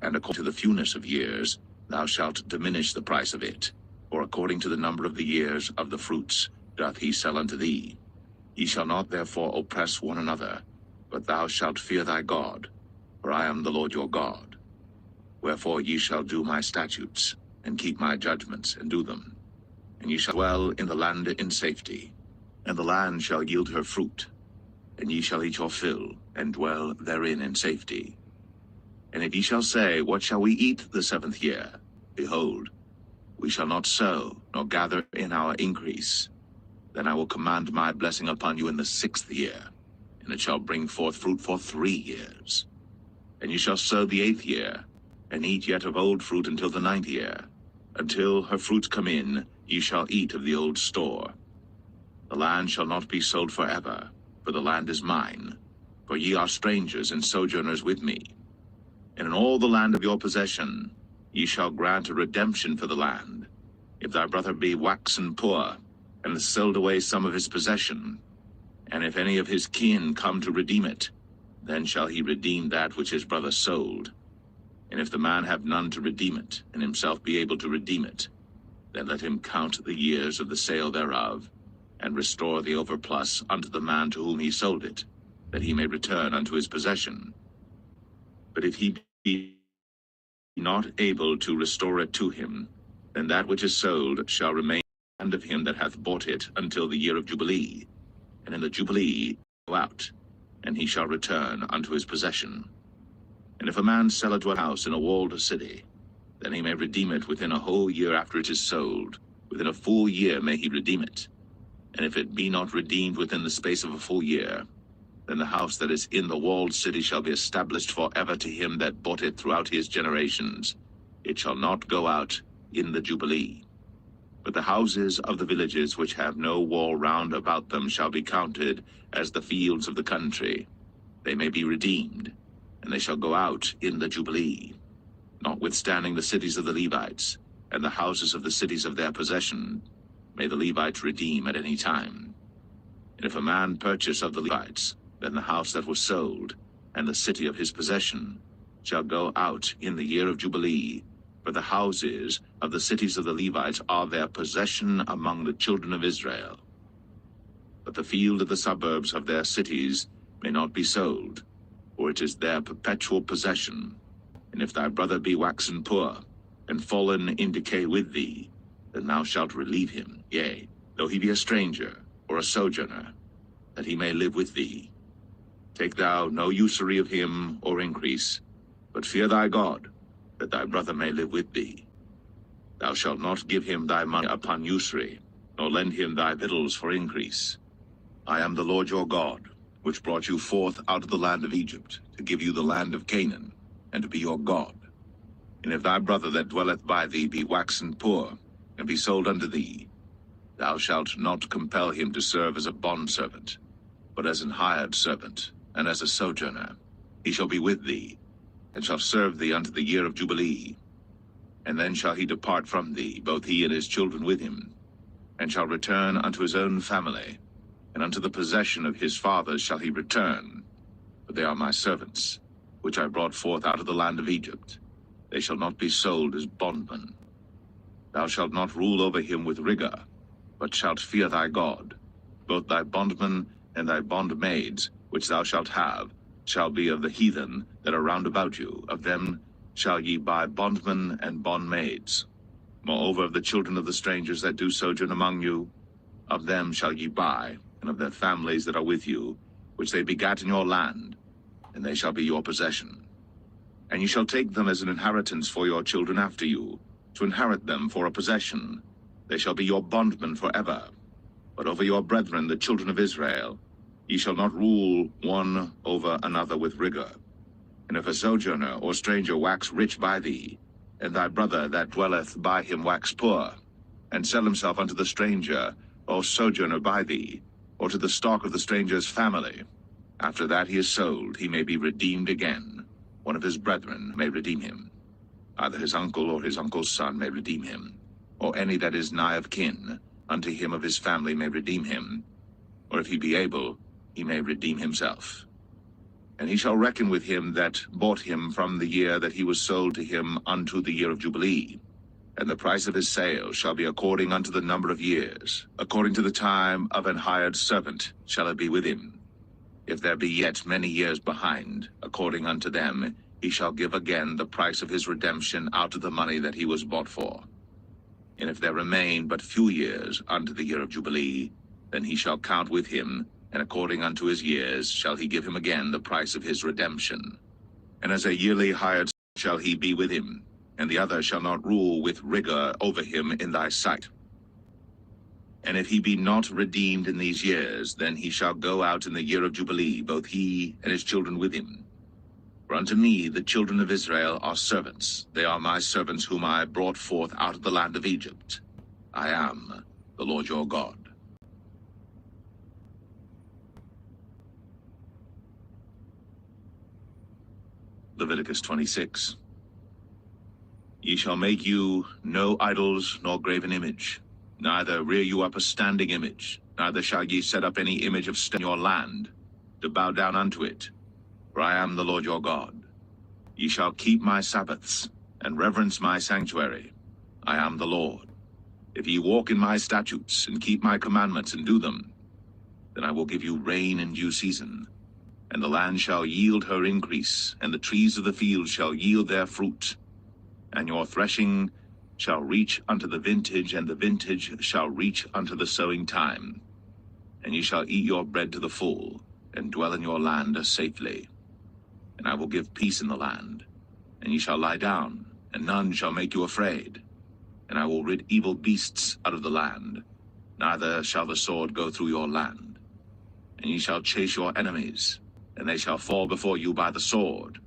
and according to the fewness of years, thou shalt diminish the price of it, or according to the number of the years of the fruits doth he sell unto thee. Ye shall not therefore oppress one another, but thou shalt fear thy God, for I am the Lord your God. Wherefore ye shall do my statutes, and keep my judgments, and do them. And ye shall dwell in the land in safety, and the land shall yield her fruit, and ye shall eat your fill, and dwell therein in safety. And if ye shall say, What shall we eat the 7th year? Behold, we shall not sow, nor gather in our increase. Then I will command my blessing upon you in the 6th year, and it shall bring forth fruit for 3 years. And ye shall sow the 8th year, and eat yet of old fruit until the 9th year. Until her fruit come in, ye shall eat of the old store. The land shall not be sold forever, for the land is mine, for ye are strangers and sojourners with me. And in all the land of your possession ye shall grant a redemption for the land. If thy brother be waxen poor, and hath sold away some of his possession, and if any of his kin come to redeem it, then shall he redeem that which his brother sold. And if the man have none to redeem it, and himself be able to redeem it, then let him count the years of the sale thereof, and restore the overplus unto the man to whom he sold it, that he may return unto his possession. But if he be not able to restore it to him, then that which is sold shall remain in the hand of him that hath bought it until the year of Jubilee. And in the Jubilee go out, and he shall return unto his possession. And if a man sell a dwelling house in a walled city, then he may redeem it within a whole year after it is sold. Within a full year may he redeem it. And if it be not redeemed within the space of a full year, then the house that is in the walled city shall be established forever to him that bought it throughout his generations. It shall not go out in the Jubilee. But the houses of the villages which have no wall round about them shall be counted as the fields of the country. They may be redeemed, and they shall go out in the Jubilee. Notwithstanding the cities of the Levites, and the houses of the cities of their possession, may the Levites redeem at any time. And if a man purchase of the Levites, then the house that was sold, and the city of his possession, shall go out in the year of Jubilee, for the houses of the cities of the Levites are their possession among the children of Israel. But the field of the suburbs of their cities may not be sold, for it is their perpetual possession. And if thy brother be waxen poor, and fallen in decay with thee, then thou shalt relieve him, yea, though he be a stranger or a sojourner, that he may live with thee. Take thou no usury of him or increase, but fear thy God, that thy brother may live with thee. Thou shalt not give him thy money upon usury, nor lend him thy victuals for increase. I am the Lord your God, which brought you forth out of the land of Egypt, to give you the land of Canaan, and to be your God. And if thy brother that dwelleth by thee be waxen poor, and be sold unto thee, thou shalt not compel him to serve as a bondservant, but as an hired servant, and as a sojourner. He shall be with thee, and shall serve thee unto the year of Jubilee. And then shall he depart from thee, both he and his children with him, and shall return unto his own family, and unto the possession of his fathers shall he return. For they are my servants, which I brought forth out of the land of Egypt. They shall not be sold as bondmen. Thou shalt not rule over him with rigor, but shalt fear thy God. Both thy bondmen and thy bondmaids, which thou shalt have, shall be of the heathen that are round about you. Of them shall ye buy bondmen and bondmaids. Moreover, of the children of the strangers that do sojourn among you, of them shall ye buy, and of their families that are with you, which they begat in your land, and they shall be your possession. And ye shall take them as an inheritance for your children after you, to inherit them for a possession. They shall be your bondmen forever. But over your brethren, the children of Israel, ye shall not rule one over another with rigor. And if a sojourner or stranger wax rich by thee, and thy brother that dwelleth by him wax poor, and sell himself unto the stranger or sojourner by thee, or to the stock of the stranger's family, after that he is sold, he may be redeemed again. One of his brethren may redeem him. Either his uncle or his uncle's son may redeem him, or any that is nigh of kin unto him of his family may redeem him, or if he be able, he may redeem himself. And he shall reckon with him that bought him from the year that he was sold to him unto the year of Jubilee. And the price of his sale shall be according unto the number of years. According to the time of an hired servant shall it be with him. If there be yet many years behind, according unto them, he shall give again the price of his redemption out of the money that he was bought for. And if there remain but few years unto the year of Jubilee, then he shall count with him, and according unto his years shall he give him again the price of his redemption. And as a yearly hired shall he be with him, and the other shall not rule with rigor over him in thy sight. And if he be not redeemed in these years, then he shall go out in the year of Jubilee, both he and his children with him. For unto me the children of Israel are servants. They are my servants whom I brought forth out of the land of Egypt. I am the Lord your God. Leviticus 26. Ye shall make you no idols nor graven image, neither rear you up a standing image, neither shall ye set up any image of stone in your land, to bow down unto it, for I am the Lord your God. Ye shall keep my Sabbaths, and reverence my sanctuary. I am the Lord. If ye walk in my statutes, and keep my commandments, and do them, then I will give you rain in due season, and the land shall yield her increase, and the trees of the field shall yield their fruit, and your threshing shall reach unto the vintage, and the vintage shall reach unto the sowing time. And ye shall eat your bread to the full, and dwell in your land safely. And I will give peace in the land, and ye shall lie down, and none shall make you afraid. And I will rid evil beasts out of the land, neither shall the sword go through your land. And ye shall chase your enemies, and they shall fall before you by the sword.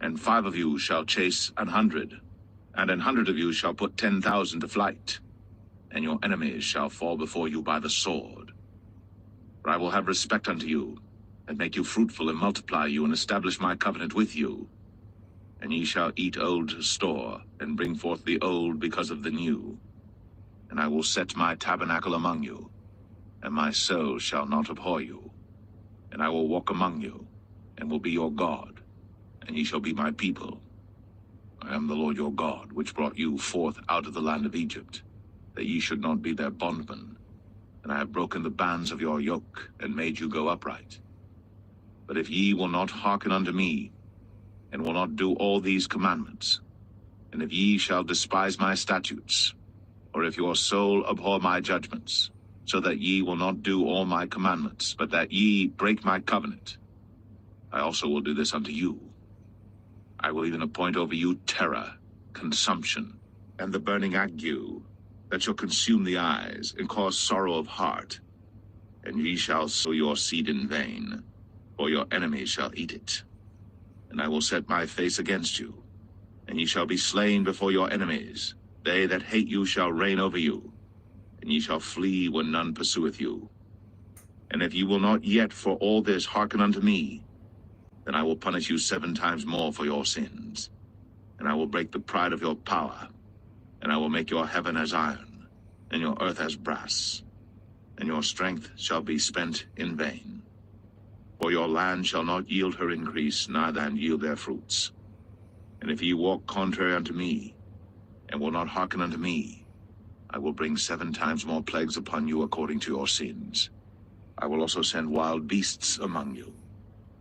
And 5 of you shall chase 100, and 100 of you shall put 10,000 to flight, and your enemies shall fall before you by the sword. For I will have respect unto you, and make you fruitful, and multiply you, and establish my covenant with you. And ye shall eat old store, and bring forth the old because of the new. And I will set my tabernacle among you, and my soul shall not abhor you. And I will walk among you, and will be your God, and ye shall be my people. I am the Lord your God, which brought you forth out of the land of Egypt, that ye should not be their bondmen. And I have broken the bands of your yoke, and made you go upright. But if ye will not hearken unto me, and will not do all these commandments, And if ye shall despise my statutes, or if your soul abhor my judgments, so that ye will not do all my commandments, but that ye break my covenant, I also will do this unto you. I will even appoint over you terror, consumption, and the burning ague, that shall consume the eyes, and cause sorrow of heart. And ye shall sow your seed in vain, for your enemies shall eat it. And I will set my face against you, and ye shall be slain before your enemies. They that hate you shall reign over you, and ye shall flee when none pursueth you. And if ye will not yet for all this hearken unto me, then I will punish you 7 times more for your sins. And I will break the pride of your power, and I will make your heaven as iron, and your earth as brass, and your strength shall be spent in vain. For your land shall not yield her increase, neither yield their fruits. And if ye walk contrary unto me, and will not hearken unto me, I will bring 7 times more plagues upon you according to your sins. I will also send wild beasts among you,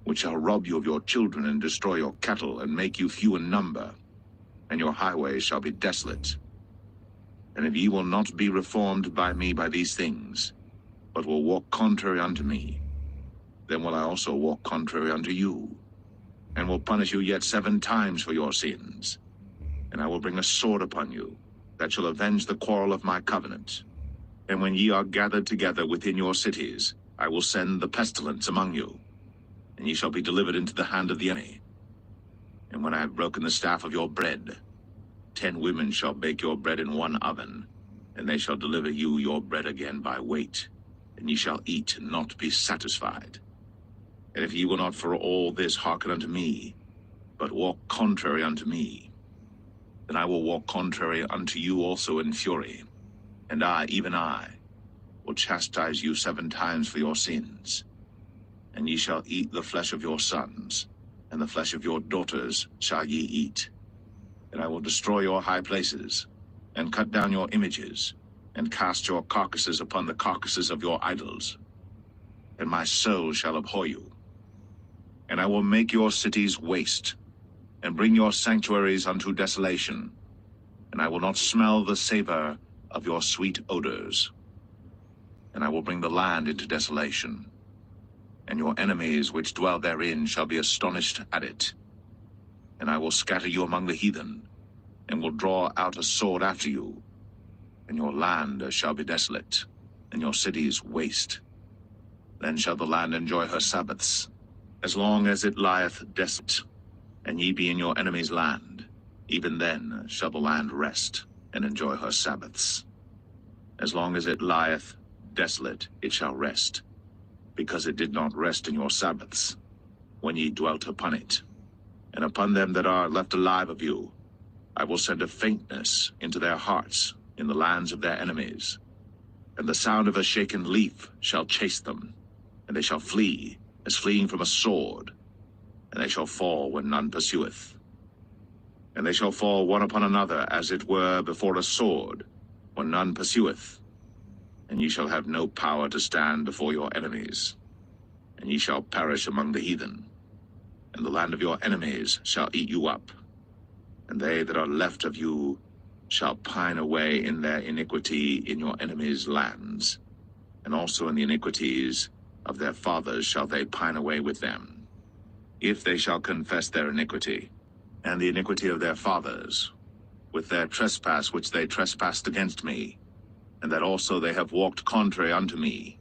which shall rob you of your children and destroy your cattle and make you few in number, and your highways shall be desolate. And if ye will not be reformed by me by these things, but will walk contrary unto me, then will I also walk contrary unto you, and will punish you yet 7 times for your sins. And I will bring a sword upon you, that shall avenge the quarrel of my covenant. And when ye are gathered together within your cities, I will send the pestilence among you, and ye shall be delivered into the hand of the enemy. And when I have broken the staff of your bread, 10 women shall bake your bread in one oven, and they shall deliver you your bread again by weight, and ye shall eat and not be satisfied. And if ye will not for all this hearken unto me, but walk contrary unto me, then I will walk contrary unto you also in fury, and I, even I, will chastise you 7 times for your sins. And ye shall eat the flesh of your sons, and the flesh of your daughters shall ye eat. And I will destroy your high places, and cut down your images, and cast your carcasses upon the carcasses of your idols. And my soul shall abhor you. And I will make your cities waste, and bring your sanctuaries unto desolation. And I will not smell the savor of your sweet odors. And I will bring the land into desolation, and your enemies which dwell therein shall be astonished at it. And I will scatter you among the heathen, and will draw out a sword after you. And your land shall be desolate, and your cities waste. Then shall the land enjoy her Sabbaths, as long as it lieth desolate, and ye be in your enemy's land. Even then shall the land rest, and enjoy her Sabbaths. As long as it lieth desolate, it shall rest, because it did not rest in your Sabbaths, when ye dwelt upon it. And upon them that are left alive of you, I will send a faintness into their hearts in the lands of their enemies. And the sound of a shaken leaf shall chase them, and they shall flee, as fleeing from a sword, and they shall fall when none pursueth. And they shall fall one upon another, as it were before a sword, when none pursueth. And ye shall have no power to stand before your enemies, and ye shall perish among the heathen. And the land of your enemies shall eat you up, and they that are left of you shall pine away in their iniquity in your enemies' lands, and also in the iniquities of their fathers shall they pine away with them. If they shall confess their iniquity, and the iniquity of their fathers, with their trespass which they trespassed against me, and that also they have walked contrary unto me,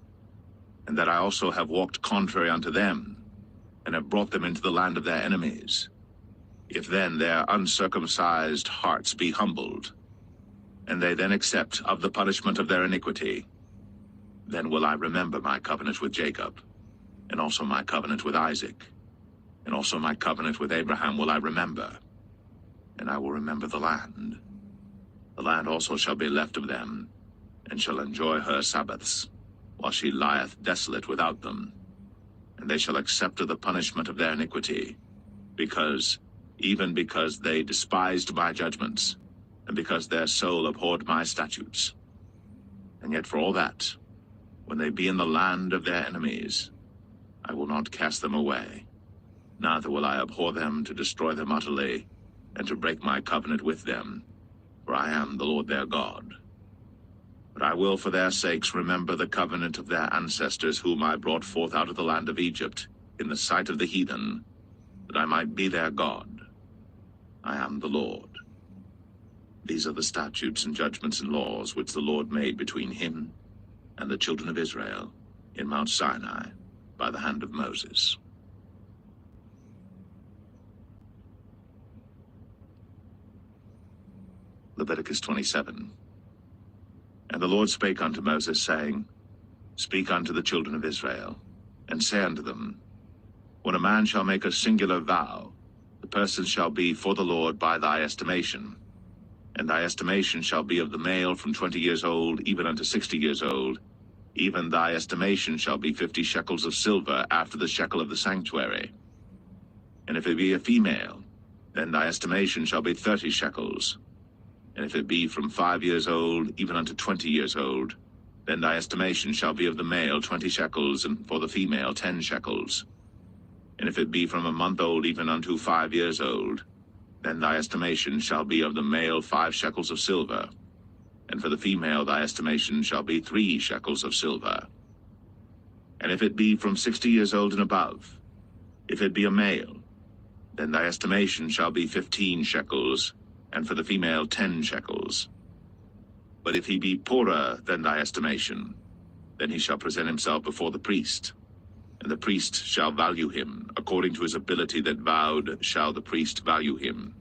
and that I also have walked contrary unto them, and have brought them into the land of their enemies. If then their uncircumcised hearts be humbled, and they then accept of the punishment of their iniquity, then will I remember my covenant with Jacob, and also my covenant with Isaac, and also my covenant with Abraham will I remember, and I will remember the land. The land also shall be left of them, and shall enjoy her Sabbaths, while she lieth desolate without them. And they shall accept of the punishment of their iniquity, even because they despised my judgments, and because their soul abhorred my statutes. And yet for all that, when they be in the land of their enemies, I will not cast them away, neither will I abhor them to destroy them utterly, and to break my covenant with them, for I am the Lord their God. But I will for their sakes remember the covenant of their ancestors whom I brought forth out of the land of Egypt, in the sight of the heathen, that I might be their God. I am the Lord. These are the statutes and judgments and laws which the Lord made between him and the children of Israel in Mount Sinai by the hand of Moses. Leviticus 27. And the Lord spake unto Moses, saying, Speak unto the children of Israel, and say unto them, When a man shall make a singular vow, the person shall be for the Lord by thy estimation. And thy estimation shall be of the male from 20 years old even unto 60 years old. Even thy estimation shall be 50 shekels of silver after the shekel of the sanctuary. And if it be a female, then thy estimation shall be 30 shekels. And if it be from 5 years old even unto 20 years old, then thy estimation shall be of the male 20 shekels, and for the female 10 shekels. And if it be from a month old even unto 5 years old, then thy estimation shall be of the male 5 shekels of silver, and for the female thy estimation shall be 3 shekels of silver. And if it be from 60 years old and above, if it be a male, then thy estimation shall be 15 shekels, and for the female 10 shekels. But if he be poorer than thy estimation, then he shall present himself before the priest, and the priest shall value him, according to his ability that vowed shall the priest value him.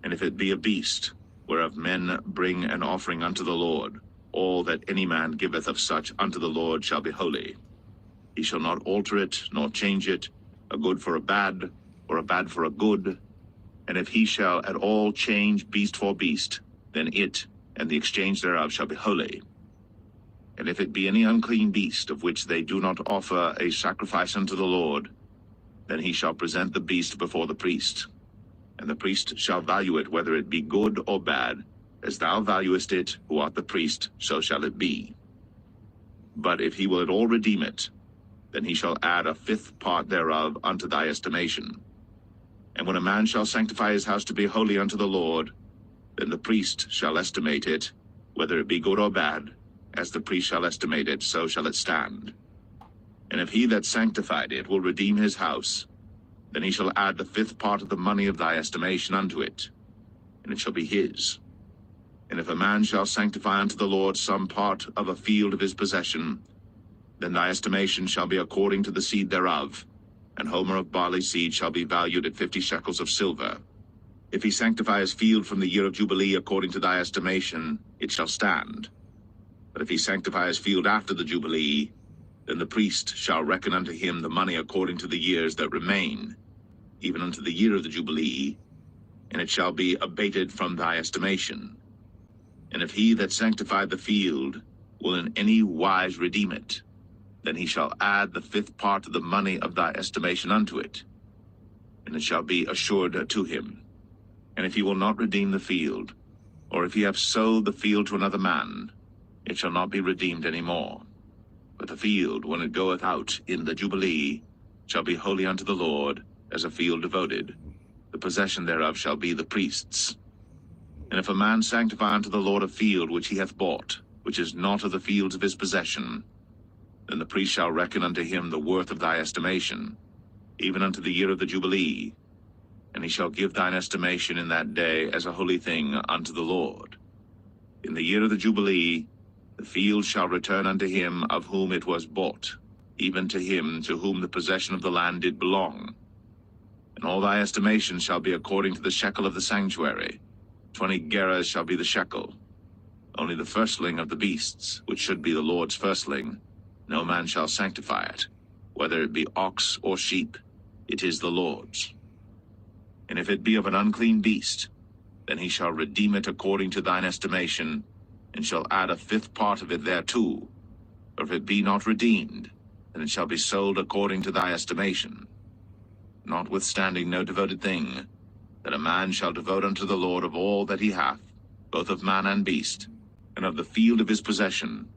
And if it be a beast, whereof men bring an offering unto the Lord, all that any man giveth of such unto the Lord shall be holy. He shall not alter it, nor change it, a good for a bad, or a bad for a good. And if he shall at all change beast for beast, then it and the exchange thereof shall be holy. And if it be any unclean beast, of which they do not offer a sacrifice unto the Lord, then he shall present the beast before the priest. And the priest shall value it, whether it be good or bad. As thou valuest it, who art the priest, so shall it be. But if he will at all redeem it, then he shall add a 5th part thereof unto thy estimation. And when a man shall sanctify his house to be holy unto the Lord, then the priest shall estimate it, whether it be good or bad. As the priest shall estimate it, so shall it stand. And if he that sanctified it will redeem his house, then he shall add the 5th part of the money of thy estimation unto it, and it shall be his. And if a man shall sanctify unto the Lord some part of a field of his possession, then thy estimation shall be according to the seed thereof. An homer of barley seed shall be valued at 50 shekels of silver. If he sanctify his field from the year of Jubilee according to thy estimation, it shall stand. But if he sanctify his field after the Jubilee, then the priest shall reckon unto him the money according to the years that remain, even unto the year of the Jubilee, and it shall be abated from thy estimation. And if he that sanctified the field will in any wise redeem it, then he shall add the 5th part of the money of thy estimation unto it, and it shall be assured to him. And if he will not redeem the field, or if he have sold the field to another man, it shall not be redeemed any more. But the field, when it goeth out in the Jubilee, shall be holy unto the Lord, as a field devoted. The possession thereof shall be the priest's. And if a man sanctify unto the Lord a field which he hath bought, which is not of the fields of his possession, then the priest shall reckon unto him the worth of thy estimation, even unto the year of the Jubilee, and he shall give thine estimation in that day as a holy thing unto the Lord. In the year of the Jubilee, the field shall return unto him of whom it was bought, even to him to whom the possession of the land did belong. And all thy estimation shall be according to the shekel of the sanctuary. 20 gerahs shall be the shekel. Only the firstling of the beasts, which should be the Lord's firstling, no man shall sanctify it. Whether it be ox or sheep, it is the Lord's. And if it be of an unclean beast, then he shall redeem it according to thine estimation, and shall add a 5th part of it thereto. Or if it be not redeemed, then it shall be sold according to thy estimation. Notwithstanding no devoted thing, that a man shall devote unto the Lord of all that he hath, both of man and beast, and of the field of his possession,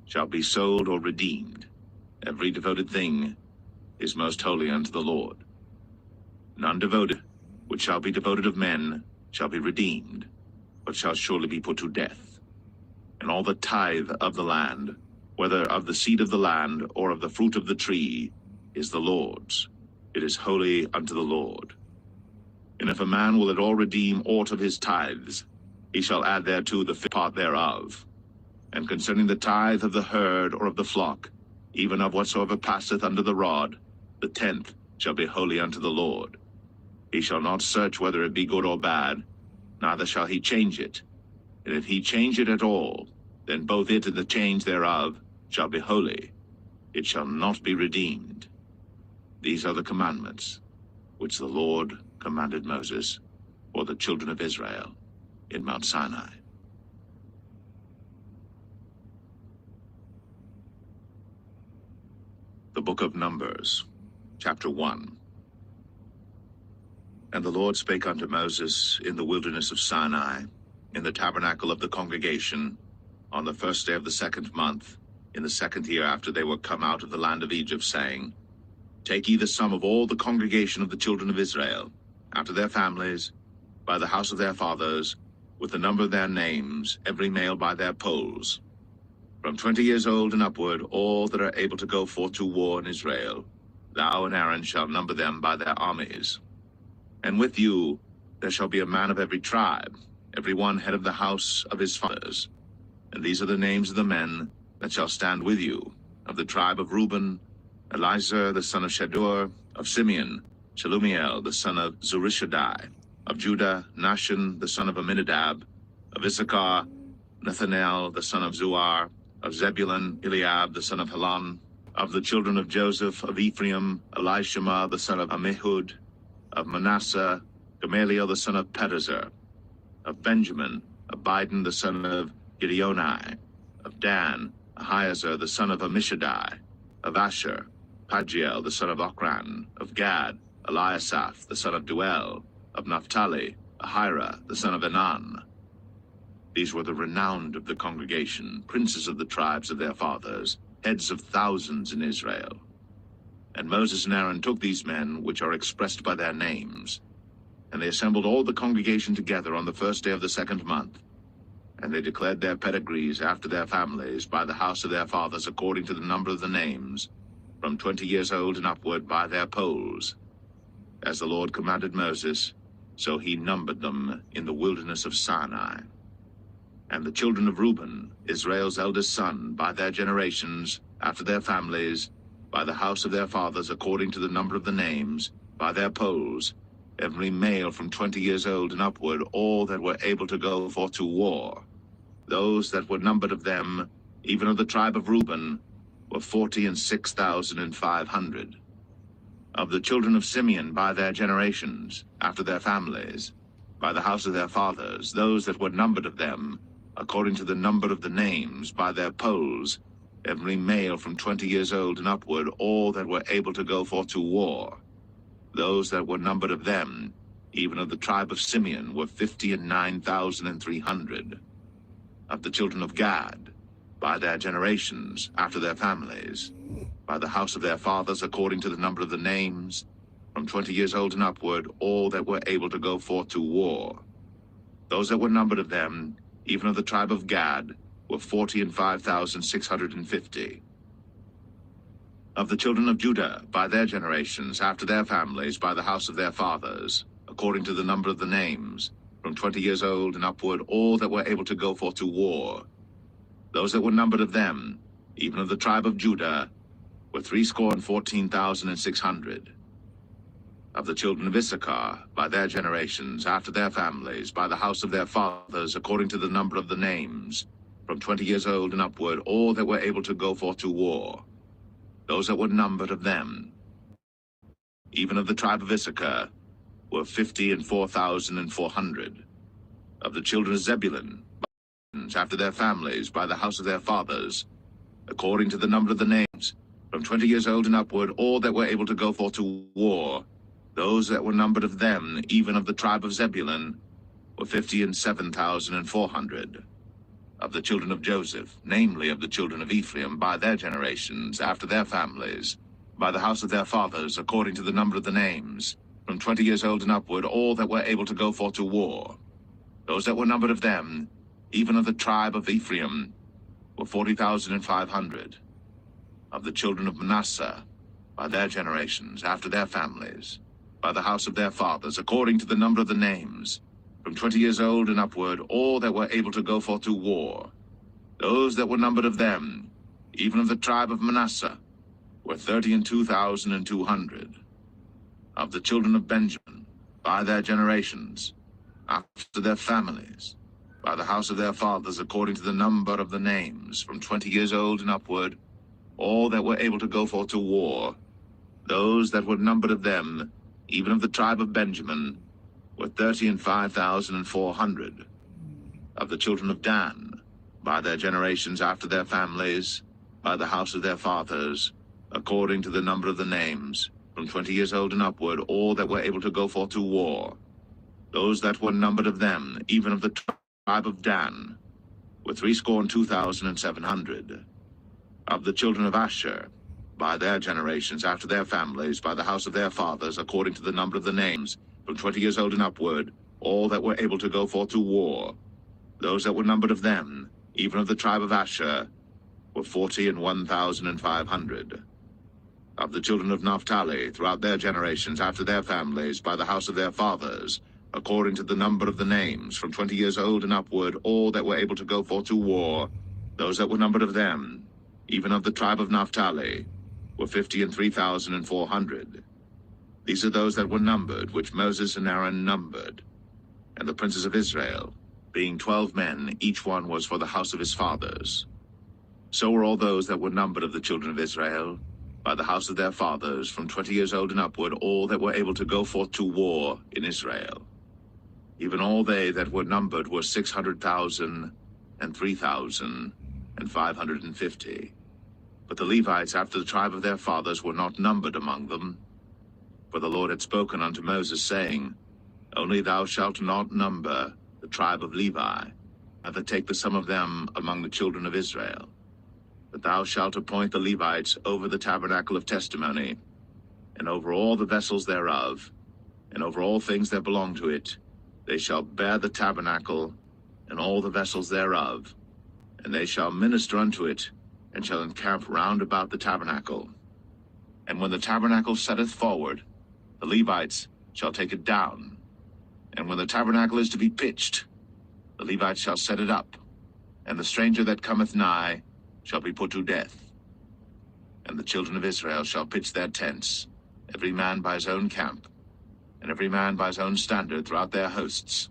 shall be sold or redeemed. Every devoted thing is most holy unto the Lord. None devoted, which shall be devoted of men, shall be redeemed, but shall surely be put to death. And all the tithe of the land, whether of the seed of the land or of the fruit of the tree, is the Lord's. It is holy unto the Lord. And if a man will at all redeem aught of his tithes, he shall add thereto the fifth part thereof. And concerning the tithe of the herd or of the flock, even of whatsoever passeth under the rod, the 10th shall be holy unto the Lord. He shall not search whether it be good or bad, neither shall he change it. And if he change it at all, then both it and the change thereof shall be holy. It shall not be redeemed. These are the commandments which the Lord commanded Moses for the children of Israel in Mount Sinai. The Book of Numbers, chapter 1. And the Lord spake unto Moses in the wilderness of Sinai, in the tabernacle of the congregation, on the first day of the 2nd month, in the 2nd year after they were come out of the land of Egypt, saying, Take ye the sum of all the congregation of the children of Israel, after their families, by the house of their fathers, with the number of their names, every male by their polls. From 20 years old and upward, all that are able to go forth to war in Israel, thou and Aaron shall number them by their armies. And with you there shall be a man of every tribe, every one head of the house of his fathers. And these are the names of the men that shall stand with you. Of the tribe of Reuben, Elizur the son of Shedeur; of Simeon, Shelumiel the son of Zurishaddai; of Judah, Nahshon the son of Amminadab; of Issachar, Nathanael the son of Zuar; of Zebulun, Eliab the son of Helon; of the children of Joseph; of Ephraim, Elishama the son of Ammihud; of Manasseh, Gamaliel the son of Pedazur; of Benjamin, Abidan the son of Gideoni; of Dan, Ahiezer the son of Ammishaddai; of Asher, Pagiel the son of Ochran; of Gad, Eliasaph the son of Duel; of Naphtali, Ahira the son of Enan. These were the renowned of the congregation, princes of the tribes of their fathers, heads of thousands in Israel. And Moses and Aaron took these men, which are expressed by their names, and they assembled all the congregation together on the first day of the 2nd month. And they declared their pedigrees after their families by the house of their fathers according to the number of the names, from 20 years old and upward by their polls. As the Lord commanded Moses, so he numbered them in the wilderness of Sinai. And the children of Reuben, Israel's eldest son, by their generations, after their families, by the house of their fathers according to the number of the names, by their polls, every male from 20 years old and upward, all that were able to go forth to war. Those that were numbered of them, even of the tribe of Reuben, were 46,500. Of the children of Simeon by their generations, after their families, by the house of their fathers, those that were numbered of them, according to the number of the names, by their polls, every male from 20 years old and upward, all that were able to go forth to war. Those that were numbered of them, even of the tribe of Simeon, were 59,300. Of the children of Gad, by their generations, after their families, by the house of their fathers, according to the number of the names, from 20 years old and upward, all that were able to go forth to war. Those that were numbered of them, even of the tribe of Gad, were 45,650. Of the children of Judah, by their generations, after their families, by the house of their fathers, according to the number of the names, from 20 years old and upward, all that were able to go forth to war. Those that were numbered of them, even of the tribe of Judah, were 314,600. Of the children of Issachar, by their generations, after their families, by the house of their fathers, according to the number of the names, from 20 years old and upward, all that were able to go forth to war. Those that were numbered of them, even of the tribe of Issachar, were 54,400. Of the children of Zebulun, after their families, by the house of their fathers, according to the number of the names, from 20 years old and upward, all that were able to go forth to war. Those that were numbered of them, even of the tribe of Zebulun, were 57,400. Of the children of Joseph, namely of the children of Ephraim, by their generations, after their families, by the house of their fathers, according to the number of the names, from 20 years old and upward, all that were able to go forth to war. Those that were numbered of them, even of the tribe of Ephraim, were 40,500. Of the children of Manasseh, by their generations, after their families, by the house of their fathers, according to the number of the names, from 20 years old and upward, all that were able to go forth to war. Those that were numbered of them, even of the tribe of Manasseh, were 32,200. Of the children of Benjamin, by their generations, after their families, by the house of their fathers, according to the number of the names, from 20 years old and upward, all that were able to go forth to war. Those that were numbered of them, even of the tribe of Benjamin, were 35,400. Of the children of Dan, by their generations after their families, by the house of their fathers, according to the number of the names, from 20 years old and upward, all that were able to go forth to war. Those that were numbered of them, even of the tribe of Dan, were 62,700. Of the children of Asher, by their generations after their families, by the house of their fathers, according to the number of the names, from 20 years old and upward, all that were able to go forth to war. Those that were numbered of them, even of the tribe of Asher, were 41,500. Of the children of Naphtali, throughout their generations after their families, by the house of their fathers, according to the number of the names, from 20 years old and upward, all that were able to go forth to war. Those that were numbered of them, even of the tribe of Naphtali, were 53,400. These are those that were numbered, which Moses and Aaron numbered. And the princes of Israel, being 12 men, each one was for the house of his fathers. So were all those that were numbered of the children of Israel, by the house of their fathers, from 20 years old and upward, all that were able to go forth to war in Israel. Even all they that were numbered were 600,000 and 3,550. But the Levites after the tribe of their fathers were not numbered among them. For the Lord had spoken unto Moses, saying, Only thou shalt not number the tribe of Levi, neither take the sum of them among the children of Israel. But thou shalt appoint the Levites over the tabernacle of testimony, and over all the vessels thereof, and over all things that belong to it. They shall bear the tabernacle, and all the vessels thereof, and they shall minister unto it, and shall encamp round about the tabernacle. And when the tabernacle setteth forward, the Levites shall take it down. And when the tabernacle is to be pitched, the Levites shall set it up, and the stranger that cometh nigh shall be put to death. And the children of Israel shall pitch their tents, every man by his own camp, and every man by his own standard throughout their hosts.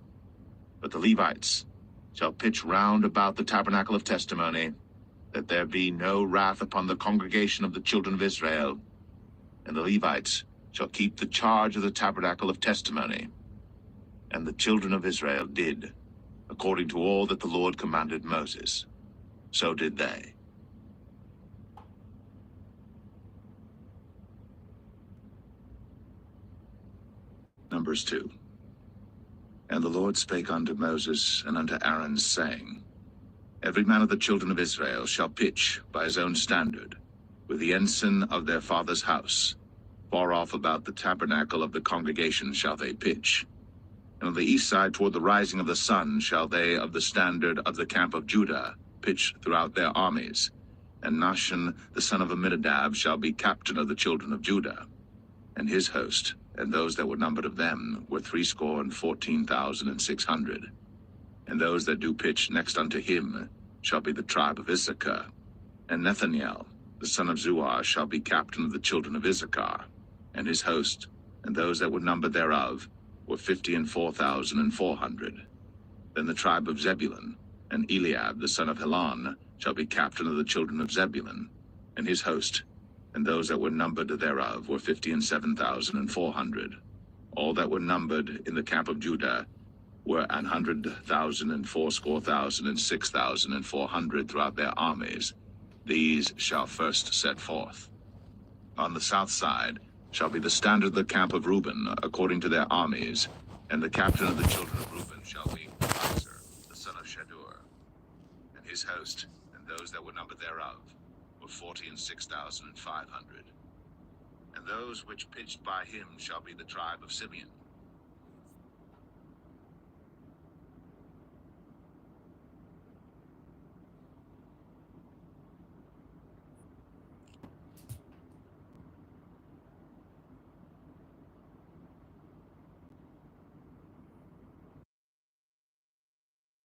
But the Levites shall pitch round about the tabernacle of testimony, that there be no wrath upon the congregation of the children of Israel. And the Levites shall keep the charge of the tabernacle of testimony. And the children of Israel did, according to all that the Lord commanded Moses. So did they. Numbers 2. And the Lord spake unto Moses and unto Aaron, saying, Every man of the children of Israel shall pitch by his own standard, with the ensign of their father's house. Far off about the tabernacle of the congregation shall they pitch. And on the east side toward the rising of the sun shall they of the standard of the camp of Judah pitch throughout their armies. And Nahshon the son of Amminadab shall be captain of the children of Judah. And his host, and those that were numbered of them, were 314,600. And those that do pitch next unto him shall be the tribe of Issachar. And Nethaniel, the son of Zuar, shall be captain of the children of Issachar. And his host, and those that were numbered thereof, were 54,400. Then the tribe of Zebulun, and Eliab, the son of Helon, shall be captain of the children of Zebulun. And his host, and those that were numbered thereof, were 57,400. All that were numbered in the camp of Judah were 100,000 and 80,000 and 6,400 throughout their armies. These shall first set forth. On the south side shall be the standard of the camp of Reuben, according to their armies, and the captain of the children of Reuben shall be Elisur, the son of Shedeur, and his host, and those that were numbered thereof, were 46,500. And those which pitched by him shall be the tribe of Simeon.